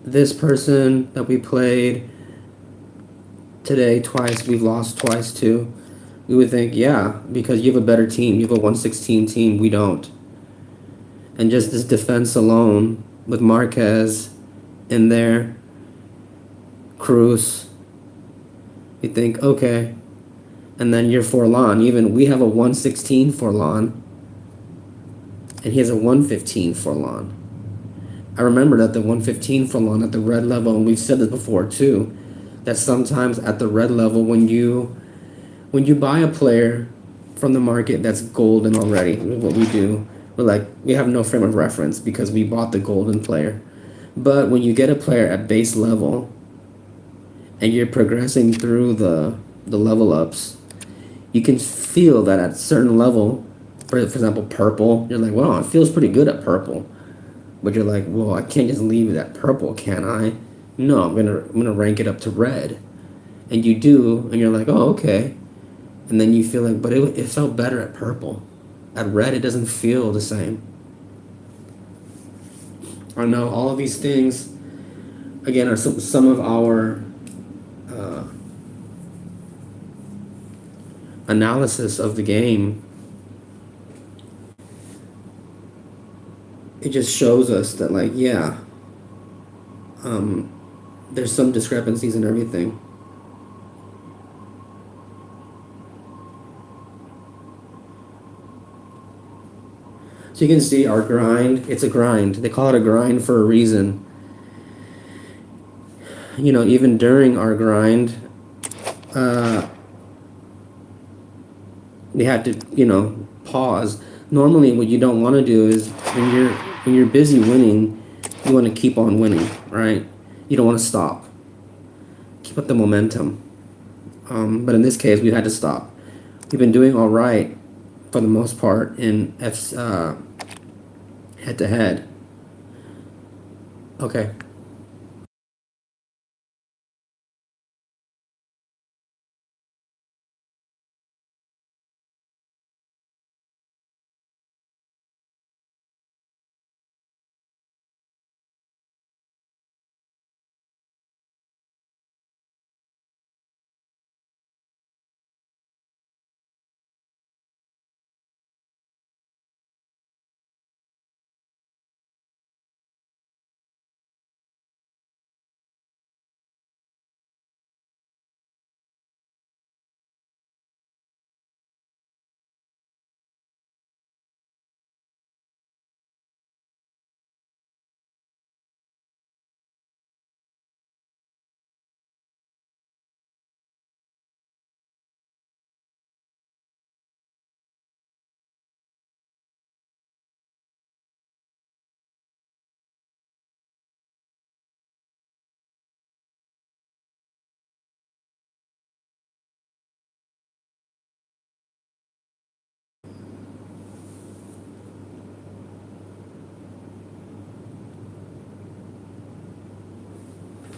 this person that we played today twice, we've lost twice too. We would think, yeah, because you have a better team. You have a 116 team. We don't. And just this defense alone with Marquez in there, Cruz, you think, okay. And then you're Forlan. Even we have a 116 Forlan, and he has a 115 Forlan. I remember that the 115 Forlan at the red level, and we've said this before too, that sometimes at the red level when you buy a player from the market that's golden already, what we do, we have no frame of reference because we bought the golden player. But when you get a player at base level and you're progressing through the level ups, you can feel that at a certain level, for example, purple, you're like, wow, it feels pretty good at purple. But you're like, well, I can't just leave it at purple, can I? No, I'm gonna rank it up to red. And you do, and you're like, oh, okay. And then you feel like, but it felt better at purple. At red, it doesn't feel the same. I know all of these things, again, are some of our analysis of the game. It just shows us that, like, yeah, there's some discrepancies in everything. So you can see our grind, it's a grind. They call it a grind for a reason. Even during our grind, they had to, pause. Normally what you don't want to do is when you're busy winning, you want to keep on winning, right? You don't want to stop. Keep up the momentum. But in this case, we had to stop. We've been doing all right for the most part in head-to-head. Okay.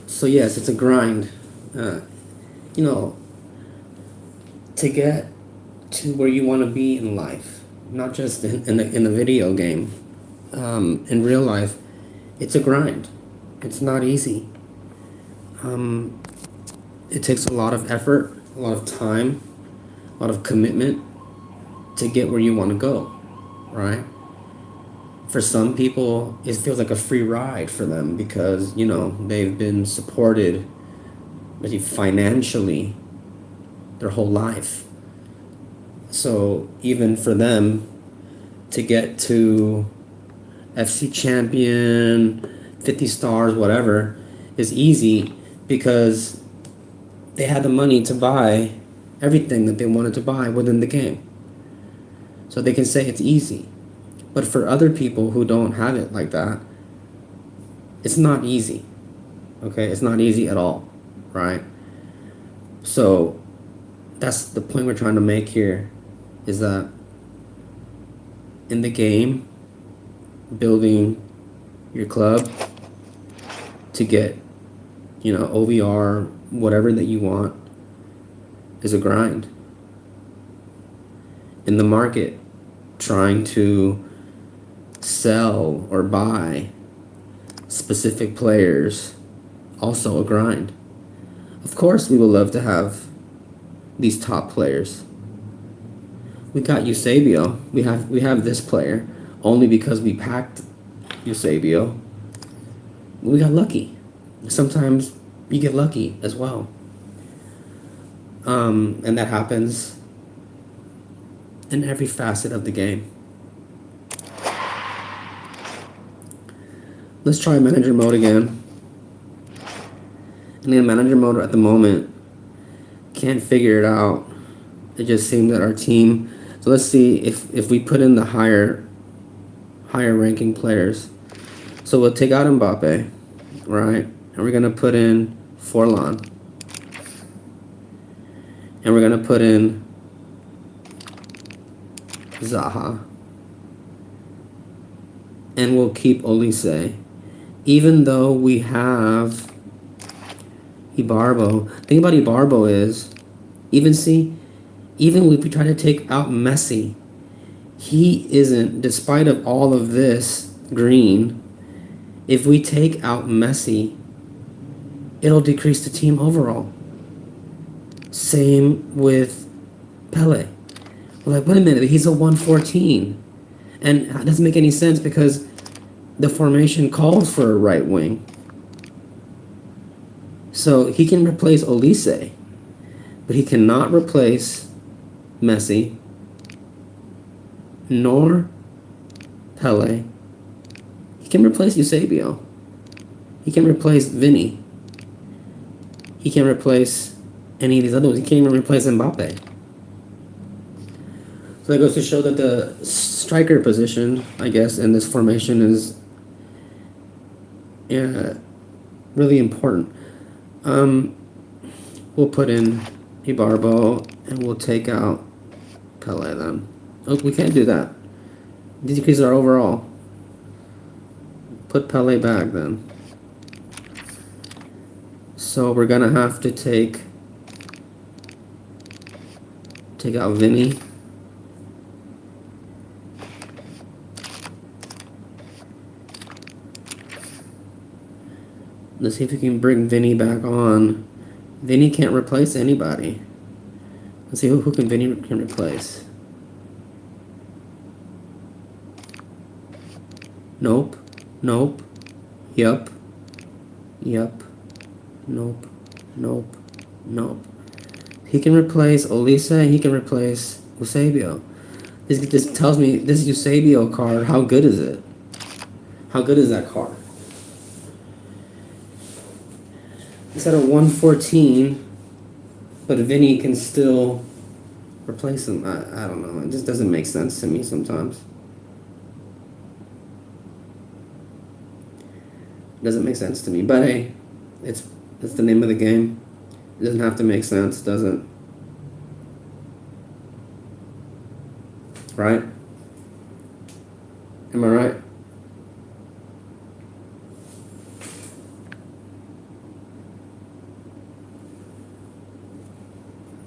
So yes, it's a grind. to get to where you want to be in life, not just in a video game. In real life, it's a grind. It's not easy. It takes a lot of effort, a lot of time, a lot of commitment to get where you want to go, right? For some people, it feels like a free ride for them because, you know, they've been supported maybe financially their whole life. So even for them to get to FC champion, 50 stars, whatever, is easy because they had the money to buy everything that they wanted to buy within the game. So they can say it's easy. But for other people who don't have it like that, it's not easy. Okay? It's not easy at all, right? So that's the point we're trying to make here, is that in the game, building your club to get, you know, OVR, whatever that you want, is a grind. In the market, trying to sell or buy specific players, also a grind. Of course, we would love to have these top players. We got Eusebio. We have this player only because we packed Eusebio. We got lucky. Sometimes you get lucky as well. And that happens in every facet of the game. Let's try manager mode again. And in manager mode at the moment, can't figure it out. It just seemed that our team. So let's see if we put in the higher ranking players. So we'll take out Mbappe, right? And we're gonna put in Forlan. And we're gonna put in Zaha. And we'll keep Olise. Even though we have Ibarbo. The thing about Ibarbo is, even if we try to take out Messi, he isn't, despite of all of this green, if we take out Messi, it'll decrease the team overall. Same with Pele. We're like, wait a minute, he's a 114. And that doesn't make any sense because the formation calls for a right wing. So he can replace Olise, but he cannot replace Messi, nor Pele. He can replace Eusebio. He can replace Vinny. He can replace any of these other ones. He can't even replace Mbappe. So that goes to show that the striker position, I guess, in this formation is really important. We'll put in Ibarbo and we'll take out Pele then. Oh, we can't do that. Decrease our overall. Put Pele back then. So we're gonna have to take out Vinny. Let's see if we can bring Vinny back on. Vinny can't replace anybody. Let's see who Vinny can replace. Nope. Nope. Yup. Yup. Nope. Nope. Nope. He can replace Olise. He can replace Eusebio. This tells me this Eusebio card. How good is it? How good is that card? It's at a 114, but Vinny can still replace him. I don't know. It just doesn't make sense to me sometimes. It doesn't make sense to me. But hey, it's the name of the game. It doesn't have to make sense, does it? Right? Am I right?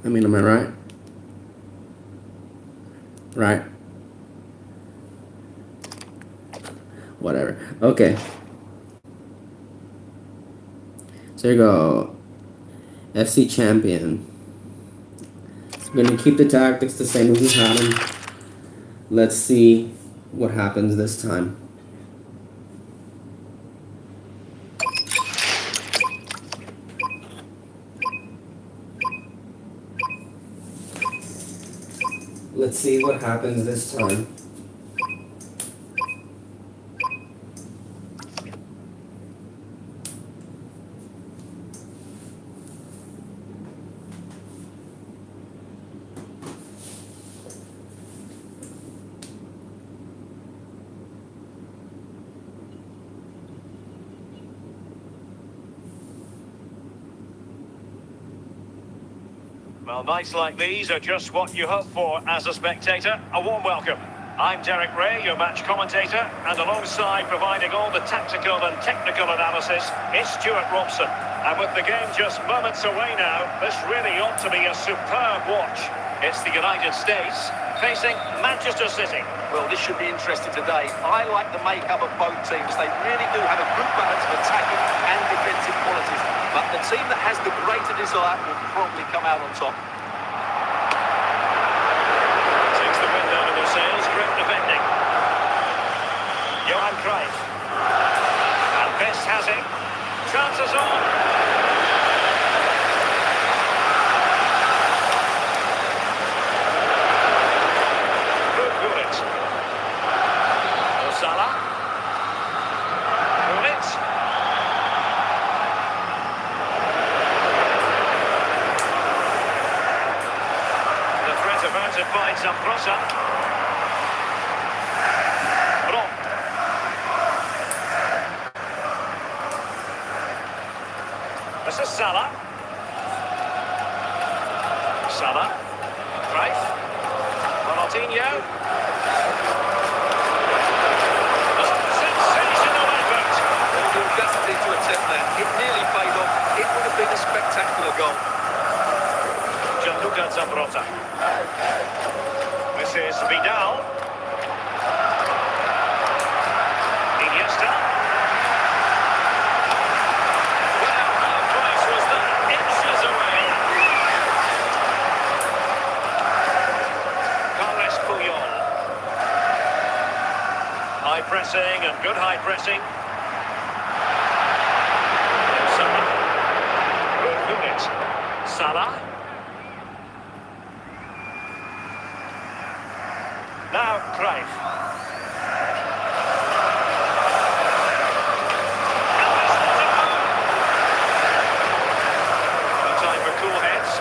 I mean, am I right? right? Whatever. Okay. So here you go. FC champion. We're gonna keep the tactics the same as we had them. Let's see what happens this time. Let's see what happens this time. Well, nights like these are just what you hope for as a spectator. A warm welcome. I'm Derek Ray, your match commentator, and alongside providing all the tactical and technical analysis is Stuart Robson. And with the game just moments away now, this really ought to be a superb watch. It's the United States facing Manchester City. Well, this should be interesting today. I like the makeup of both teams. They really do have a good balance of attacking and defensive qualities. But the team that has the greater desire will probably come out on top. Takes the wind out of their sails, great defending. Johan Cruyff. And Best has it. Chances on. Salah. Gullit. The threat about to find some crosser. Bron. This is Salah. Salah. Cruyff. Ronaldinho. Audacity to attempt that. It nearly paid off. It would have been a spectacular goal. Gianluca Zambrotta. This is Vidal. Iniesta. Well, the price was that inches away. Carles Puyol. High pressing and good high pressing. Salah. Now Cruyff. No time for cool heads.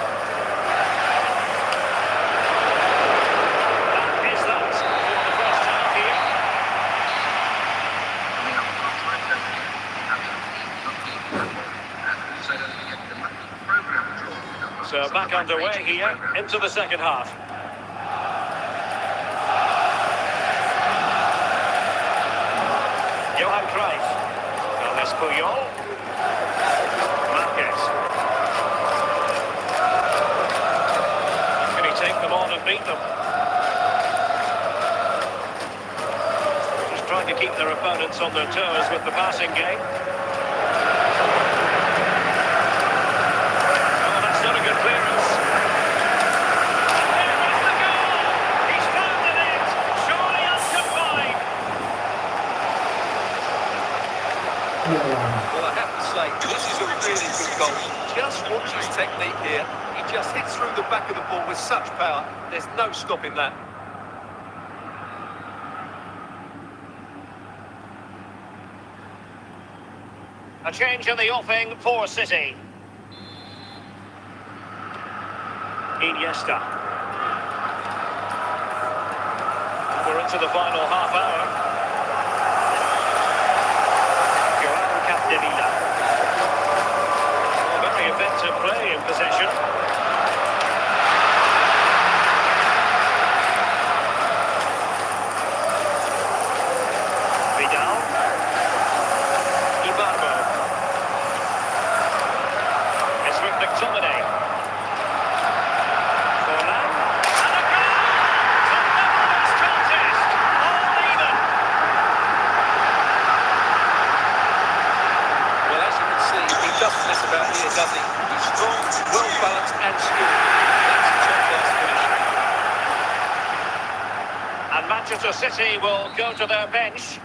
That is that for the first half here. So back underway here into the second half. Johan Cruyff. Carles Puyol. Marquez. Can he take them on and beat them? Just trying to keep their opponents on their toes with the passing game. Well, I have to say, this is a really good goal. Just watch his technique here. He just hits through the back of the ball with such power. There's no stopping that. A change in the offing for City. Iniesta. We're into the final half hour. Very effective play in possession. Vidal. Ibarbo. It's with McTominay. Forlan. And a goal! Manchester City will go to their bench.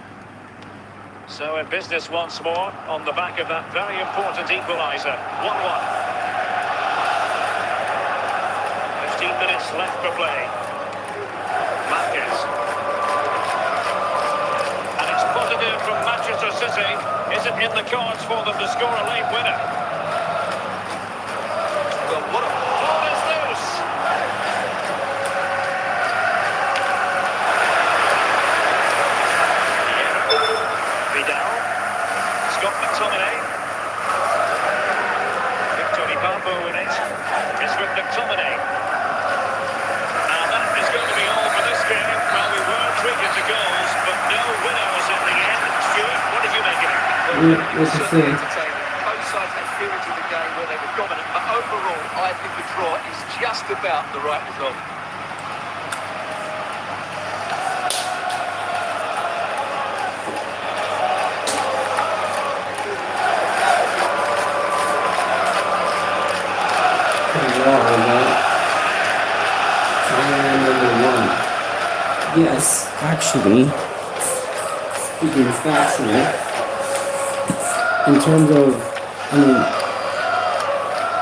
So in business once more on the back of that very important equaliser. 1-1. 15 minutes left for play. Marquez. And it's positive from Manchester City. Is it in the cards for them to score a late winner? Well, what a Ball is loose. Vidal. Scott McTominay. Victor Ibambo in it. It's with McTominay. And that is going to be all for this game. Well, we were treated to goals, but no winners in the end. Stuart, what did you make of it? What's the certainly thing? entertaining. Both sides had periods of the game where they were dominant, but overall, I think the draw is just about the right result. Yes, actually, speaking factually, in terms of,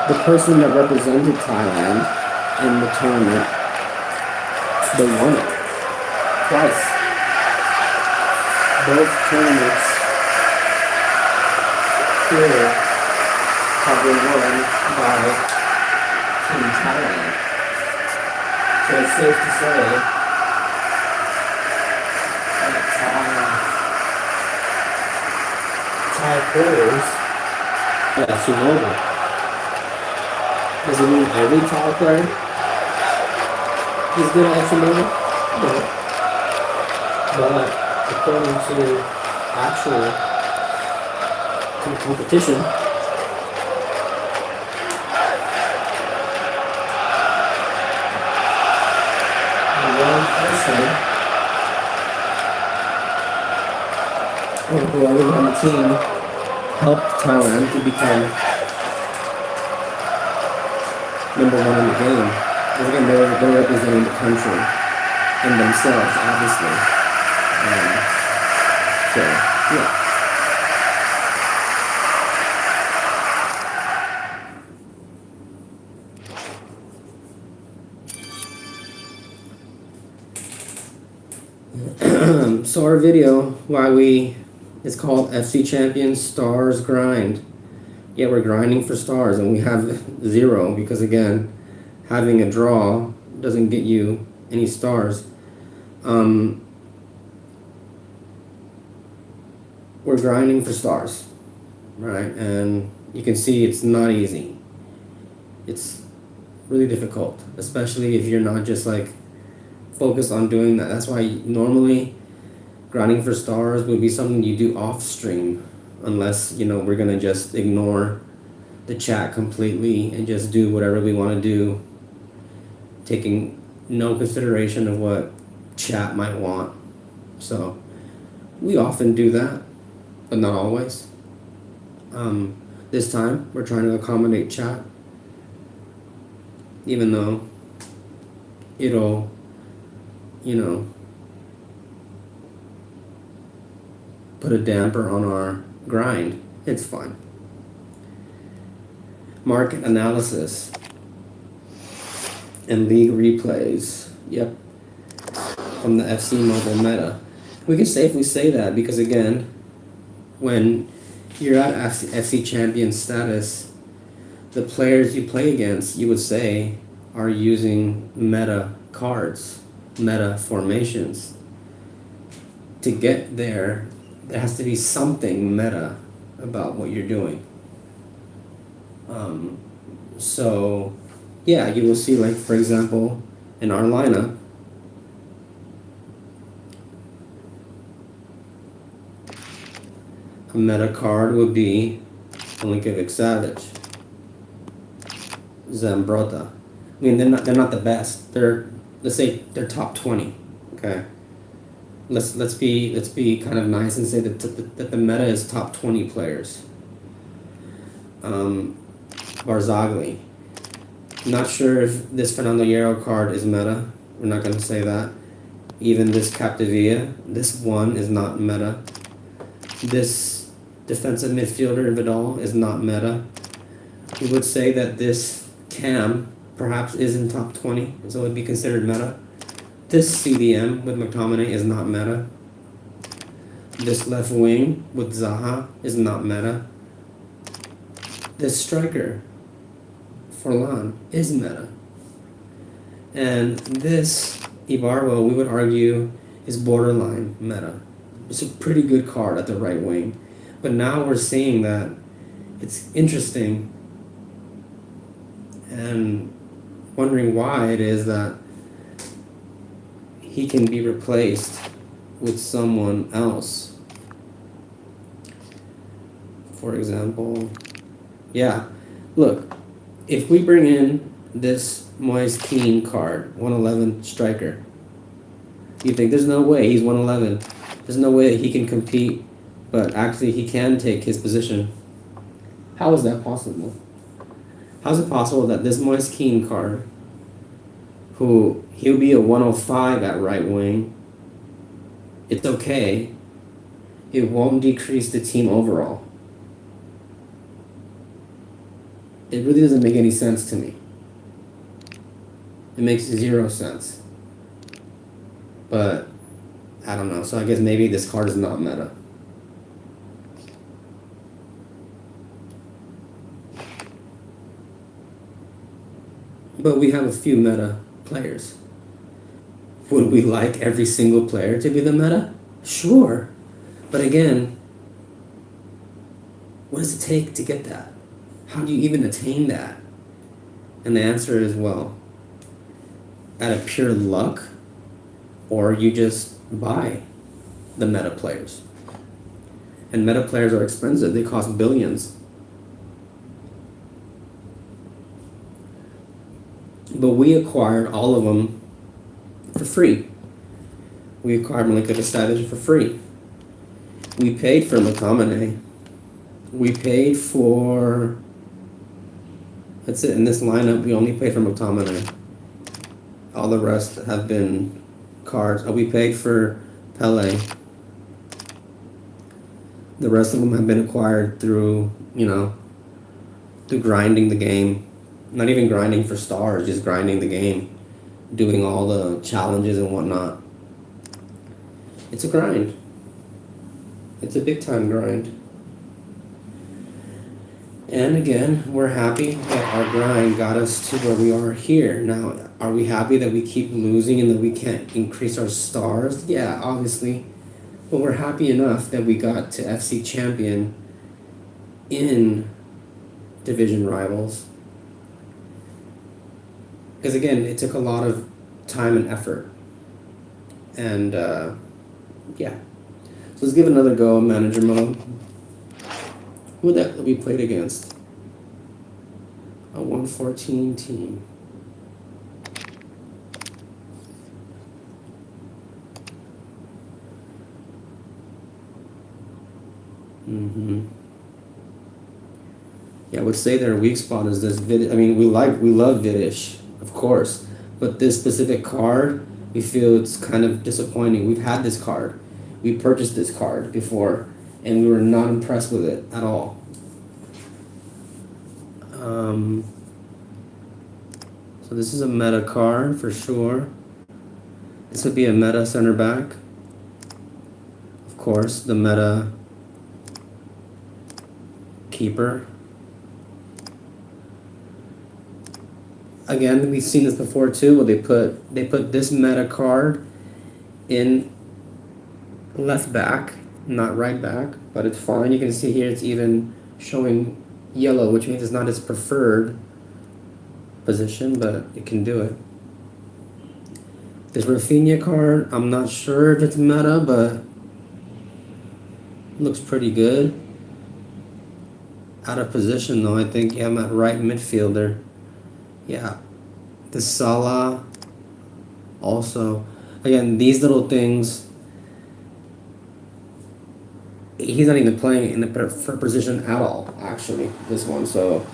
the person that represented Thailand in the tournament, they won it twice. Both tournaments here have been won by Team Thailand. So it's safe to say Thai players FC Mobile. Does it mean every Thai player is good at FC Mobile? No. But according to actual competition, one person or whoever on the team helped Thailand to become number one in the game. And again, they're representing the country and themselves, obviously. So, yeah. So our video, it's called FC Champions Stars Grind. Yeah, we're grinding for stars and we have 0 because again, having a draw doesn't get you any stars. We're grinding for stars, right? And you can see it's not easy. It's really difficult, especially if you're not just like focused on doing that. That's why normally grinding for stars would be something you do off stream, unless we're gonna just ignore the chat completely and just do whatever we want to do, taking no consideration of what chat might want. So we often do that, but not always. This time we're trying to accommodate chat, even though it'll put a damper on our grind. It's fine. Market analysis and league replays. Yep. From the FC Mobile meta. We can safely say that because again, when you're at FC champion status, the players you play against, you would say, are using meta cards, meta formations. To get there has to be something meta about what you're doing. So yeah, you will see, like, for example, in our lineup, a meta card would be Milinkovic Savic, Zambrotta. I mean, they're not the best. Let's say they're top 20. Okay. Let's be kind of nice and say that the meta is top 20 players. Barzagli. Not sure if this Fernando Hierro card is meta. We're not going to say that. Even this Capdevia, this one is not meta. This defensive midfielder Vidal is not meta. We would say that this Cam perhaps is in top 20, so it would be considered meta. This CDM with McTominay is not meta. This left wing with Zaha is not meta. This striker, Forlan, is meta. And this Ibarbo, we would argue, is borderline meta. It's a pretty good card at the right wing. But now we're seeing that it's interesting and wondering why it is that he can be replaced with someone else. For example, yeah, look, if we bring in this Moise Kean card, 111 striker, you think there's no way he's 111. There's no way he can compete, but actually he can take his position. How is that possible? How is it possible that this Moise Kean card, who he'll be a 105 at right wing, it's okay, it won't decrease the team overall? It really doesn't make any sense to me. It makes 0 sense. But I don't know. So I guess maybe this card is not meta. But we have a few meta players. Would we like every single player to be the meta? Sure. But again, what does it take to get that? How do you even attain that? And the answer is, well, out of pure luck, or you just buy the meta players. And meta players are expensive. They cost billions. But we acquired all of them for free. We acquired Milinkovic Savic for free. We paid for McTominay. We paid for... That's it. In this lineup, we only paid for McTominay. All the rest have been cards. Oh, we paid for Pele. The rest of them have been acquired through, through grinding the game. Not even grinding for stars, just grinding the game. Doing all the challenges and whatnot. It's a grind. It's a big time grind. And again, we're happy that our grind got us to where we are here. Now, are we happy that we keep losing and that we can't increase our stars? Yeah, obviously. But we're happy enough that we got to FC Champion in division rivals. Because again, it took a lot of time and effort. And yeah. So let's give it another go, manager mode. Who that we played against? A 114 team. Yeah, I would say their weak spot is this Vid. I mean, we love Vidic, of course, but this specific card, we feel it's kind of disappointing. We've had this card, we purchased this card before, and we were not impressed with it at all. So this is a meta card for sure. This would be a meta center back. Of course, the meta keeper. Again, we've seen this before too, where they put this meta card in left back, not right back, but it's fine. You can see here it's even showing yellow, which means it's not its preferred position, but it can do it. This Rafinha card, I'm not sure if it's meta, but looks pretty good. Out of position though, I think I'm at right midfielder. Yeah. The Salah also. Again, these little things, he's not even playing in the preferred position at all, actually, this one. So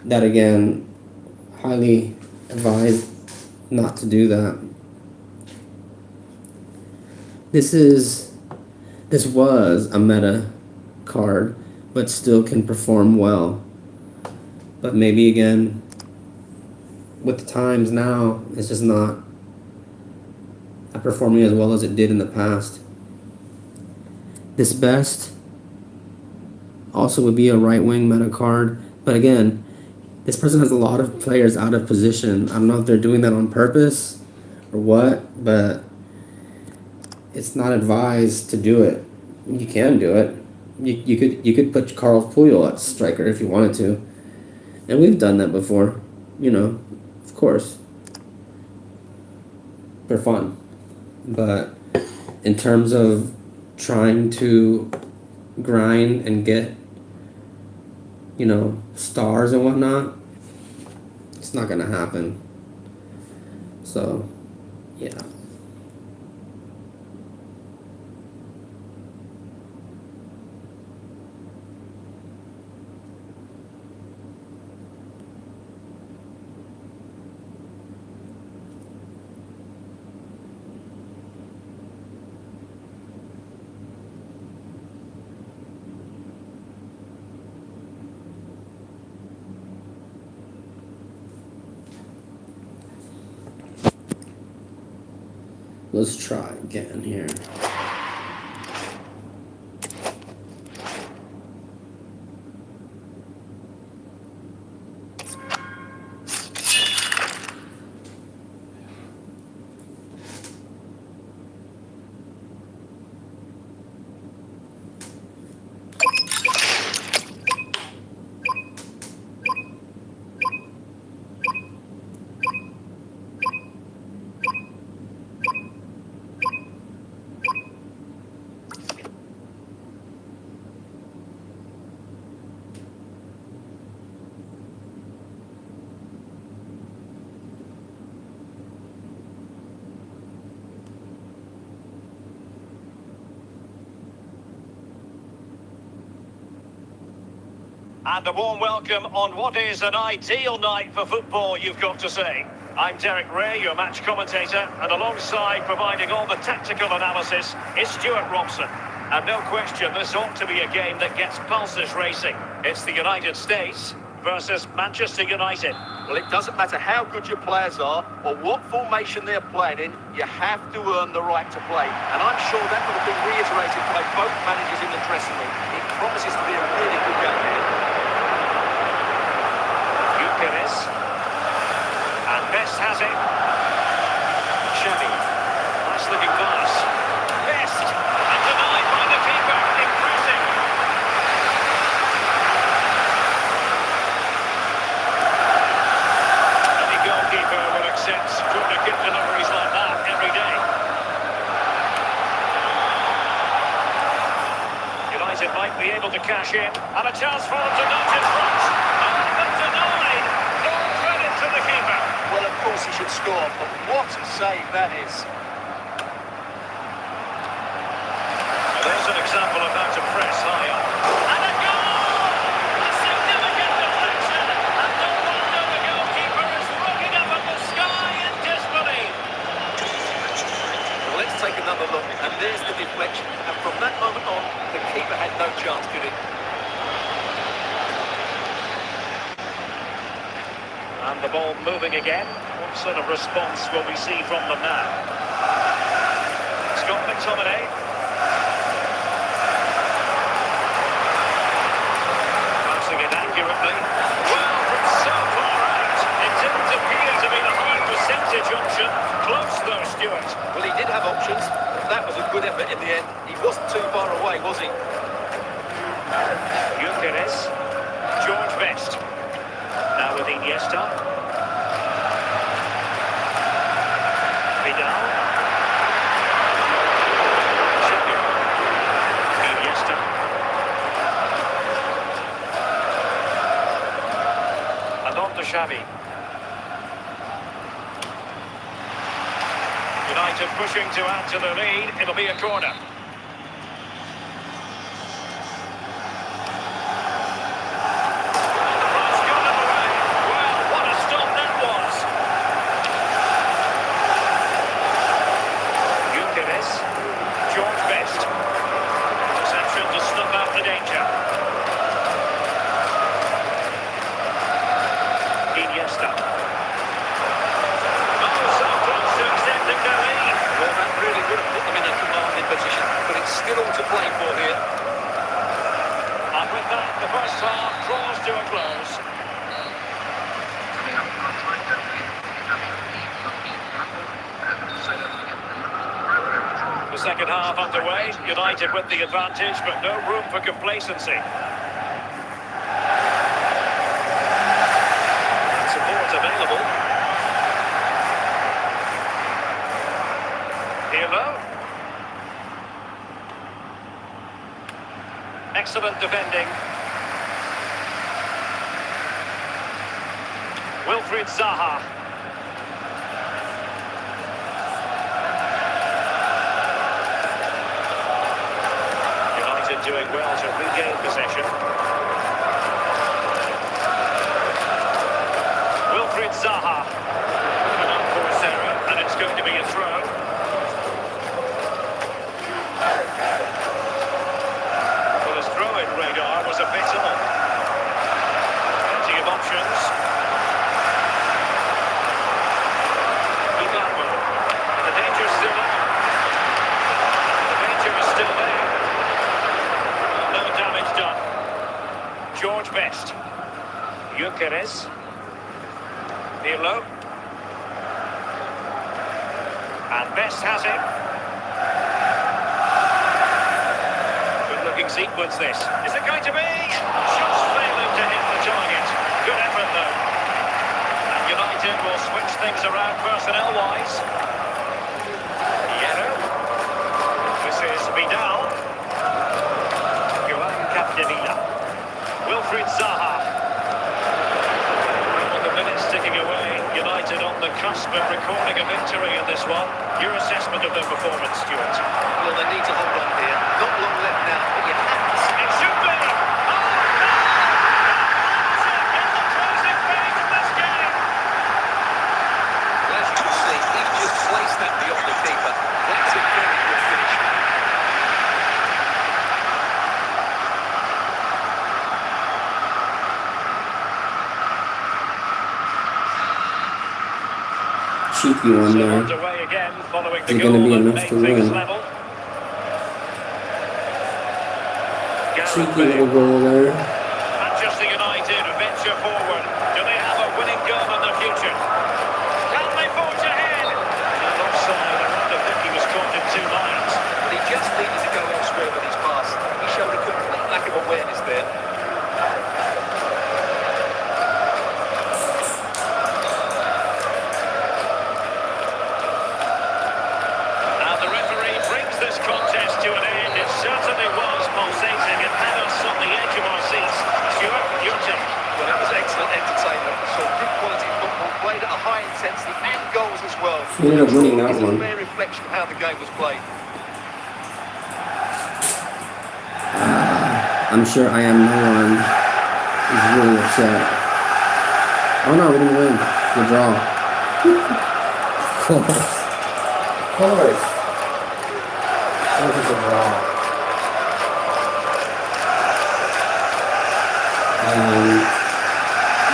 that again, highly advised not to do that. This was a meta card, but still can perform well. But maybe again, with the times now, it's just not performing as well as it did in the past. This best also would be a right wing meta card, but again, this person has a lot of players out of position. I don't know if they're doing that on purpose or what, but it's not advised to do it. You can do it. You could put Carl Puyol at striker if you wanted to, and we've done that before. You know, of course, for fun. But in terms of trying to grind and get, you know, stars and whatnot, it's not gonna happen. So, yeah. Let's try again here. And a warm welcome on what is an ideal night for football, you've got to say. I'm Derek Ray, your match commentator, and alongside providing all the tactical analysis is Stuart Robson. And no question, this ought to be a game that gets pulses racing. It's the United States versus Manchester United. Well, it doesn't matter how good your players are or what formation they're playing in, you have to earn the right to play. And I'm sure that will have been reiterated by both managers in the dressing room. It promises to be a really good game here. And Best has it. Chevy. Nice looking pass. Best. And denied by the keeper. Impressive. Any goalkeeper will accept corner kick deliveries like that every day. United might be able to cash in. And a chance for them to nudge in front. And denied. No credit to the keeper. Well, of course he should score, but what a save that is. There's an example of how to press high up. And a goal! A significant deflection. And no wonder the goalkeeper is looking up at the sky in disbelief. Well, let's take another look, and there's the deflection. And from that moment on, the keeper had no chance, did he? And the ball moving again. What sort of response will we see from them now? Scott McTominay. Passing it accurately. Well, from so far out, it didn't appear to be the high percentage option. Close though, Stuart. Well, he did have options, but that was a good effort in the end. He wasn't too far away, was he? Gyökeres. George Best. Now with Iniesta. Vidal. Xavi. Iniesta. And on to Xavi. United pushing to add to the lead. It'll be a corner. second half underway. United with the advantage, but no room for complacency. Support available. Pirlo. Excellent defending. Wilfried Zaha. United doing well to regain possession. Wilfried Zaha. An unforced error, and it's going to be a throw. Well, his throw-in radar was a bit off. Plenty of options. The danger's still there. The danger is still there. No damage done. George Best. Gyökeres. Pirlo. And Best has it. Good looking sequence this. Is it going to be? Just failing to hit the target. Good effort though. And United will switch things around personnel-wise. This is Vidal. Joan Capdevila. Wilfried Zaha. Well, the minutes ticking away. United on the cusp of recording a victory in this one. Your assessment of their performance, Stuart? Well, they need to hold on here. Not long left now, but you have to see. It should be! Oh, no! That's it! It's the closing phase of this game! Well, as you can see, he's just placed that beyond the keeper. That's a very good finish. Cheeky one So there. underway again, following the Is it gonna be goal that enough made to things win? level. Cheeky little goal there. Manchester United venture forward. Do they have a winning goal in their future? Can they forge ahead? And offside, I wonder if he was caught in two lines. But he just needed to go elsewhere with his pass. He showed a complete lack of awareness there. Now the referee brings this contest to an end. It certainly was pulsating. It had us on the edge of our seats. Stuart, your take. Well, that was excellent entertainment. So good quality football, played at a high intensity and goals as well. He ended up winning that It's a one. fair reflection of how the game was played. I'm sure I am no one is really upset. Oh no, we didn't win. The draw. Of course. Of course. Of course it's a draw.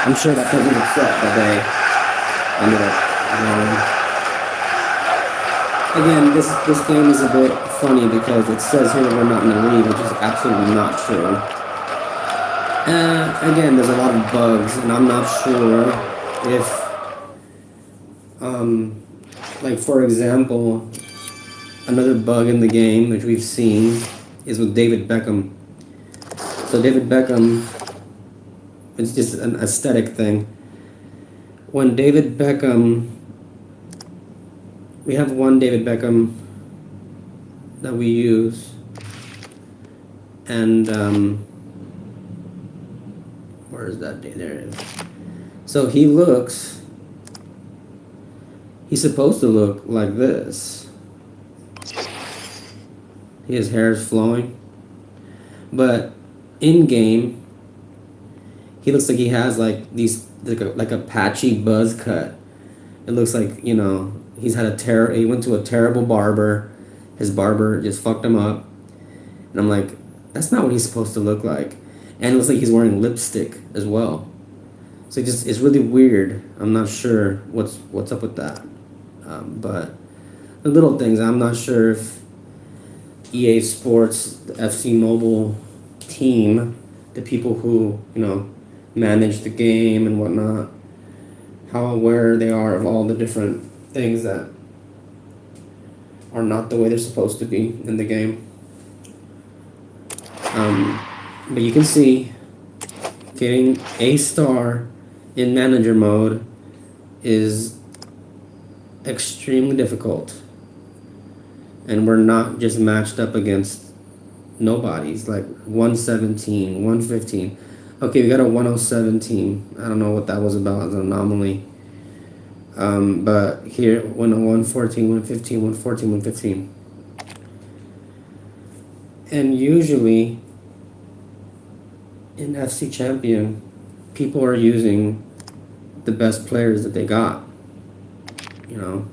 I'm sure that person was upset that they ended up Again, this game is a bit funny because it says here that we're not in the league, which is absolutely not true. Again, there's a lot of bugs, and I'm not sure if, like for example, another bug in the game, which we've seen, is with David Beckham. So David Beckham, it's just an aesthetic thing. When David Beckham, we have one David Beckham that we use, and where is that? There it is. So he's supposed to look like this. His hair is flowing, but in game, he looks like he has like these like a patchy buzz cut. It looks like, you know, he went to a terrible barber. His barber just fucked him up. And I'm like, that's not what he's supposed to look like. And it looks like he's wearing lipstick as well. So it's really weird. I'm not sure what's up with that. But the little things, I'm not sure if EA Sports, the FC Mobile team, the people who, you know, manage the game and whatnot, how aware they are of all the different things that are not the way they're supposed to be in the game. But you can see getting a star in manager mode is extremely difficult. And we're not just matched up against nobodies, like 117, 115. Okay, we got a 117. I don't know what that was about as an anomaly. But here, 114, 115, 114, 115. And usually in FC Champion, people are using the best players that they got, you know.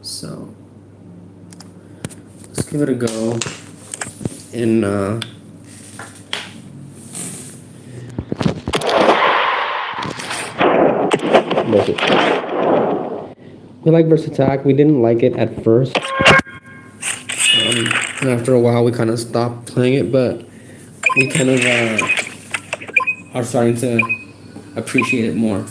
So let's give it a go in we like versus attack. We didn't like it at first, and after a while we kind of stopped playing it, but we kind of are starting to appreciate it more.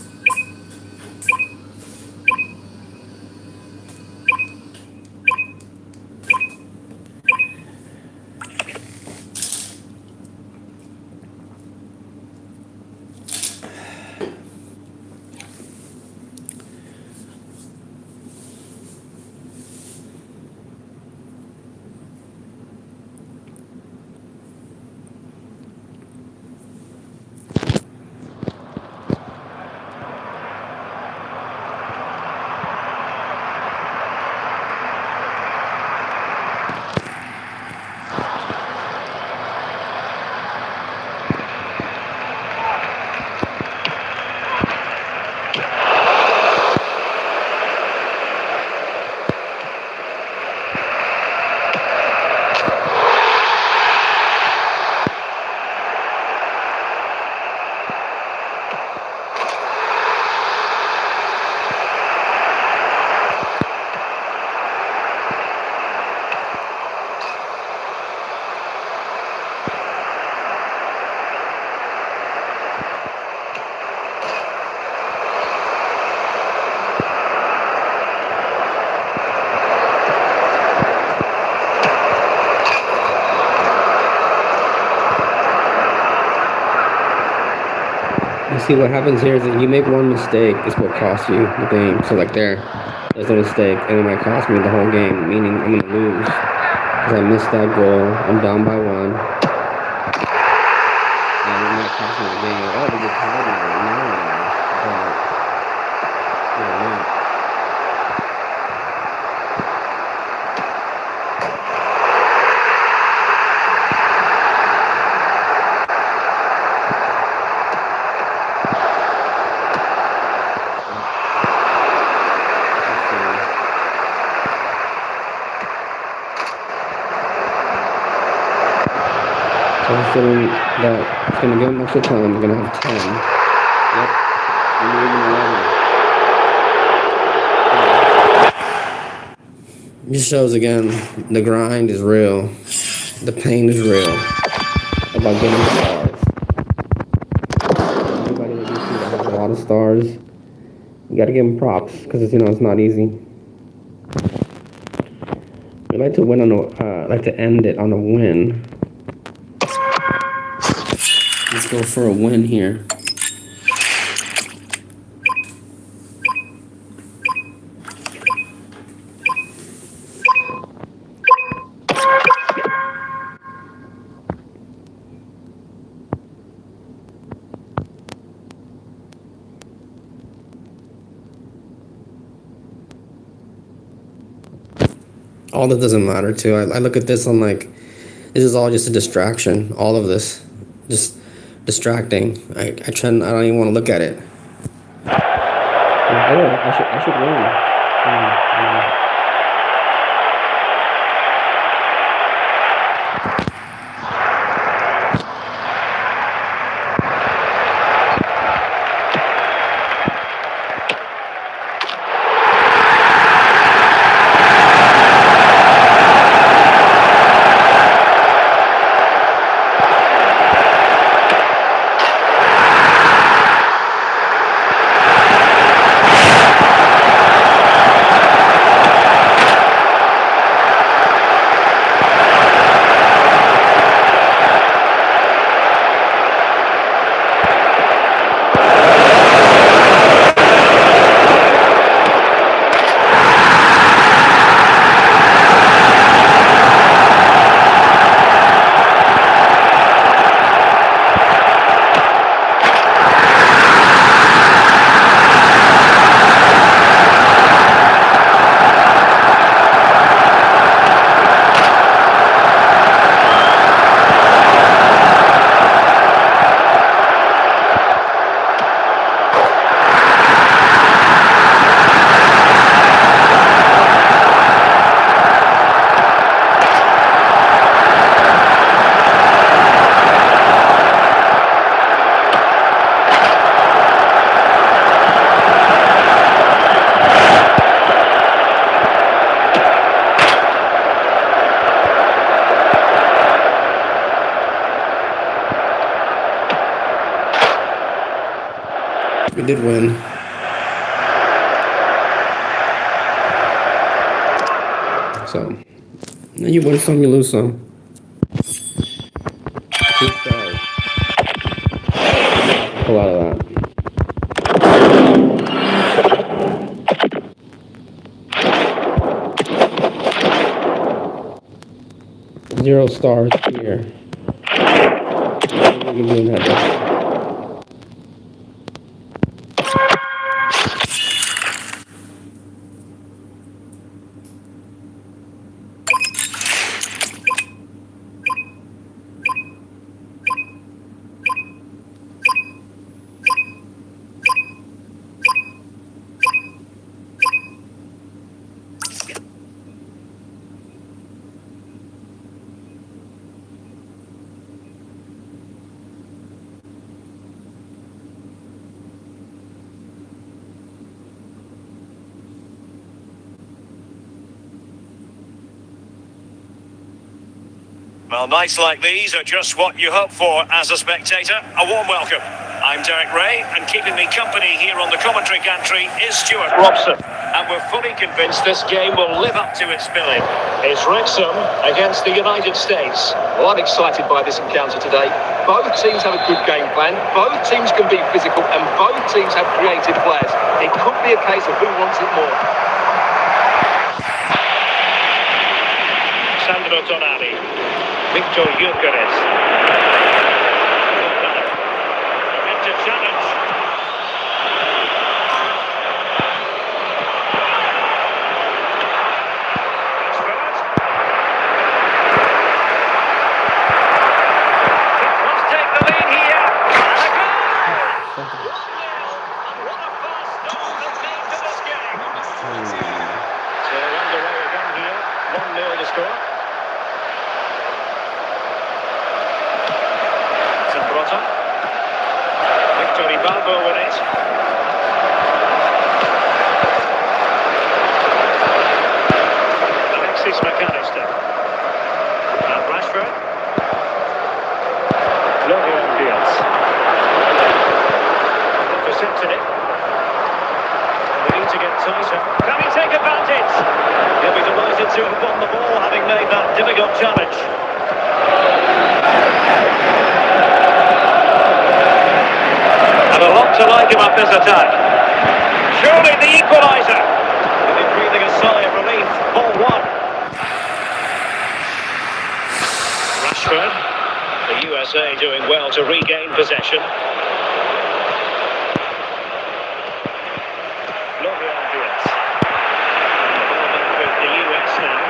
See, what happens here is that you make one mistake is what costs you the game. So like there's a mistake, and it might cost me the whole game, meaning I'm gonna lose because I missed that goal. I'm down by 1, and it might cost me the game. Oh, they get tired of it. No, but yeah. So I'm feeling that it's going to give them extra time. We're going to have 10. Yep. And even 11. Just shows again, the grind is real. The pain is real about getting the stars. Everybody that you see that has a lot of stars, you got to give them props because it's not easy. I'd like to win on like to end it on a win. Let's go for a win here. All that doesn't matter too. I look at this, I'm like, this is all just a distraction. All of this, just distracting. I don't even want to look at it. I should win. We did win. So, you win some, you lose some. 2 stars. A lot of that. Zero stars here. We can do that. Well, nights like these are just what you hope for as a spectator. A warm welcome. I'm Derek Ray, and keeping me company here on the commentary gantry is Stuart Robson. And we're fully convinced this game will live up to its billing. It's Wrexham against the United States. Well, I'm excited by this encounter today. Both teams have a good game plan. Both teams can be physical, and both teams have creative players. It could be a case of who wants it more. Sandro Tonali. Victor Gyökeres. Into challenge. Must take the lead here. And a goal! 1-0. And what a fast start has been to this game. So underway again here. 1-0 the score. Zambrota. Victor Ibarbo with it. Alexis McAllister. And Rashford. Logan Diaz. Intercepted it. We need to get tighter. Can he take advantage? He'll be delighted to have won the ball, having made that difficult challenge. And a lot to like him up this attack. Surely the equaliser. He'll be breathing a sigh of relief. Ball 1. Rashford. The USA doing well to regain possession. Logan Diaz. And the ball back with the US now.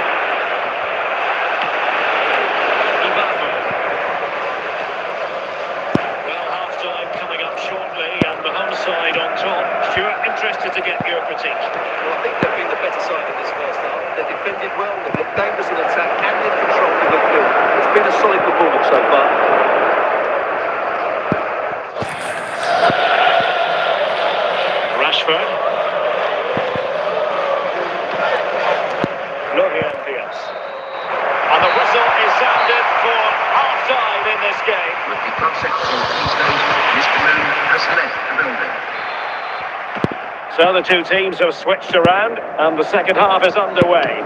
Ibarbo. Well, half-time coming up shortly, and the home side on top. Stuart, interested to get your critique. Well, I think they've been the better side in this first half. They've defended well, they've looked dangerous in attack, and they've controlled the midfield. It's been a solid performance so far. Rashford. Logan Diaz. And the whistle is sounded for half-time in this game. With the concept of these days, Mr. Moon has left the building. So the two teams have switched around, and the second half is underway.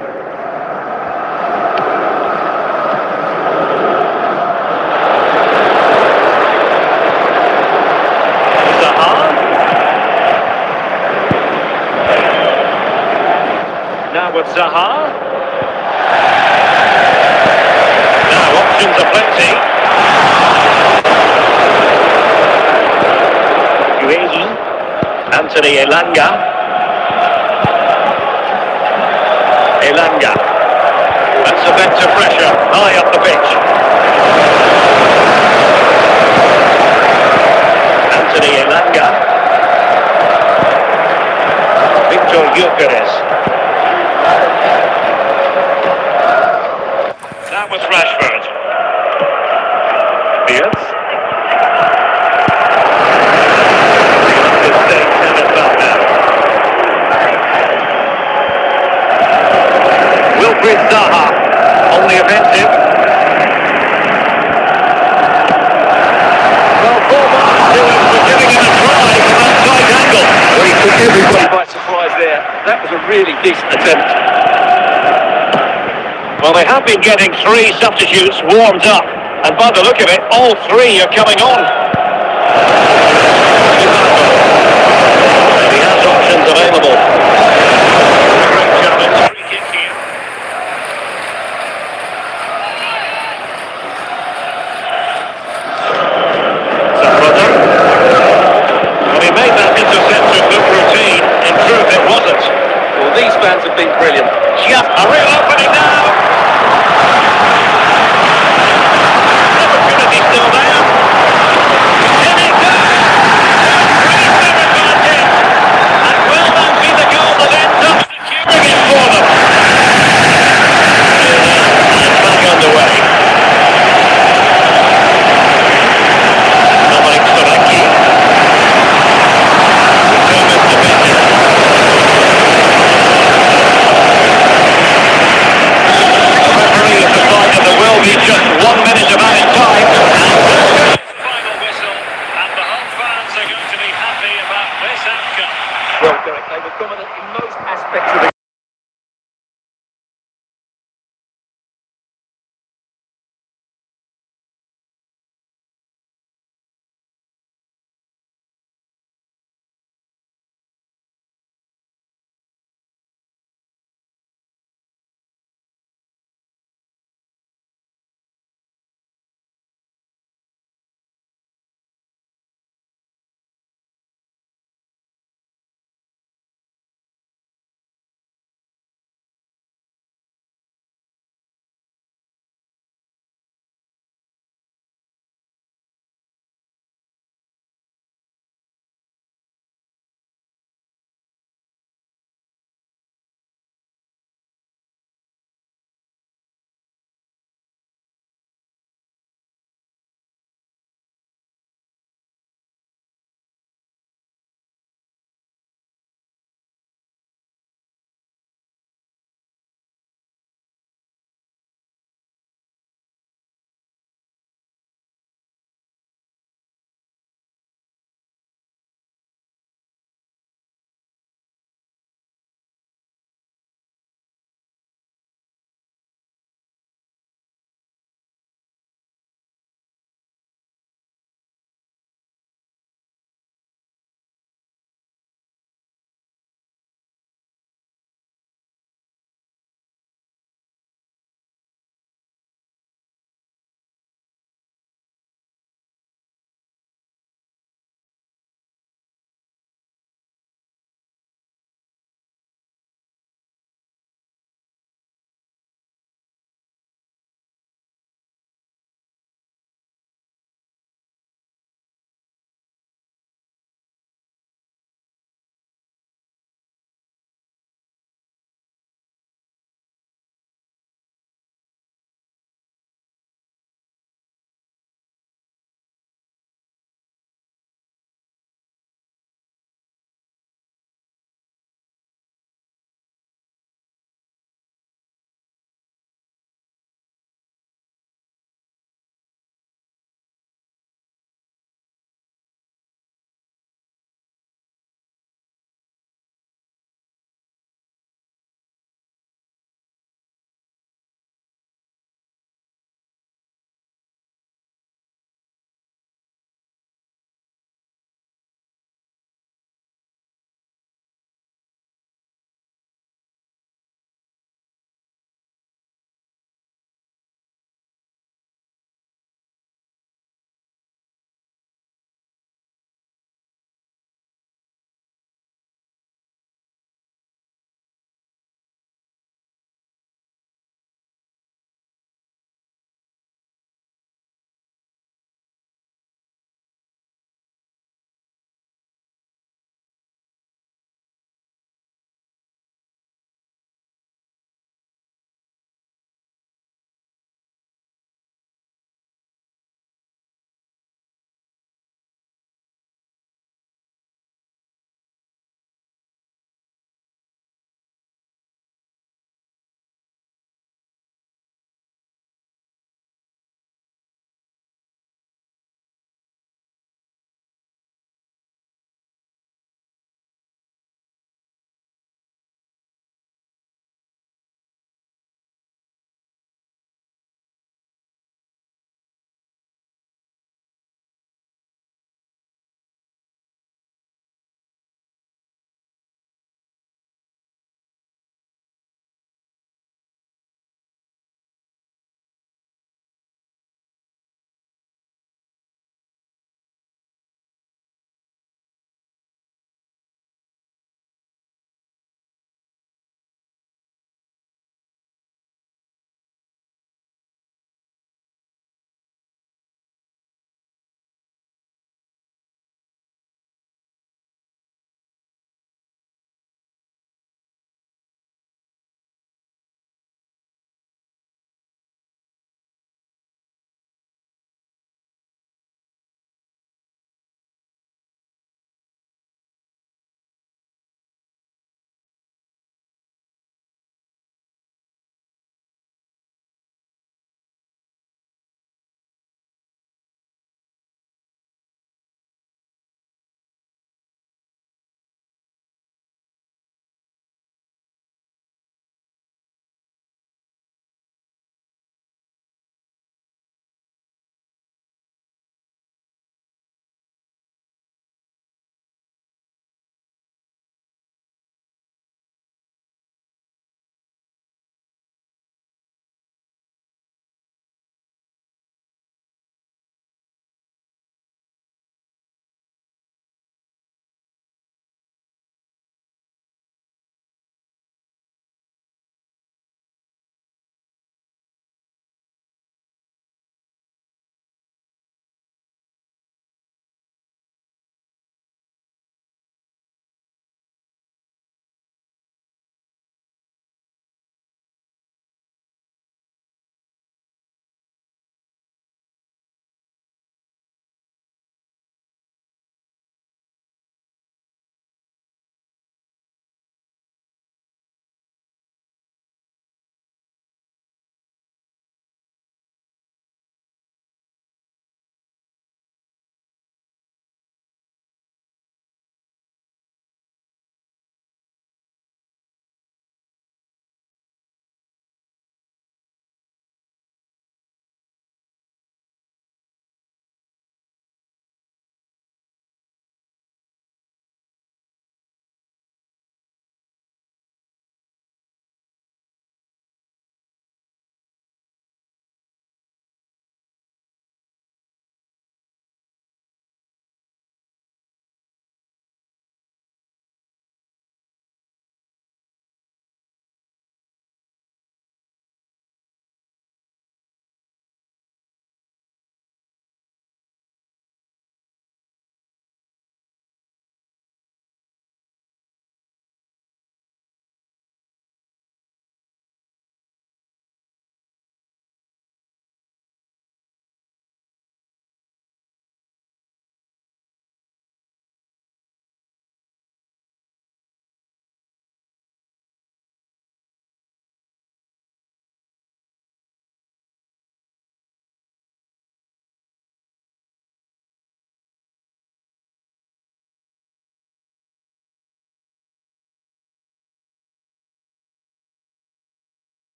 Zaha. Now with Zaha. Now options are plenty. UAE. Anthony Elanga. That's a vent of pressure high up the pitch. Anthony Elanga. Victor Gyökeres. Now with Rashford. Diaz. Wilfried Zaha on the offensive. really decent attempt. Well, they have been getting 3 substitutes warmed up, and by the look of it, all 3 are coming on. He has options available.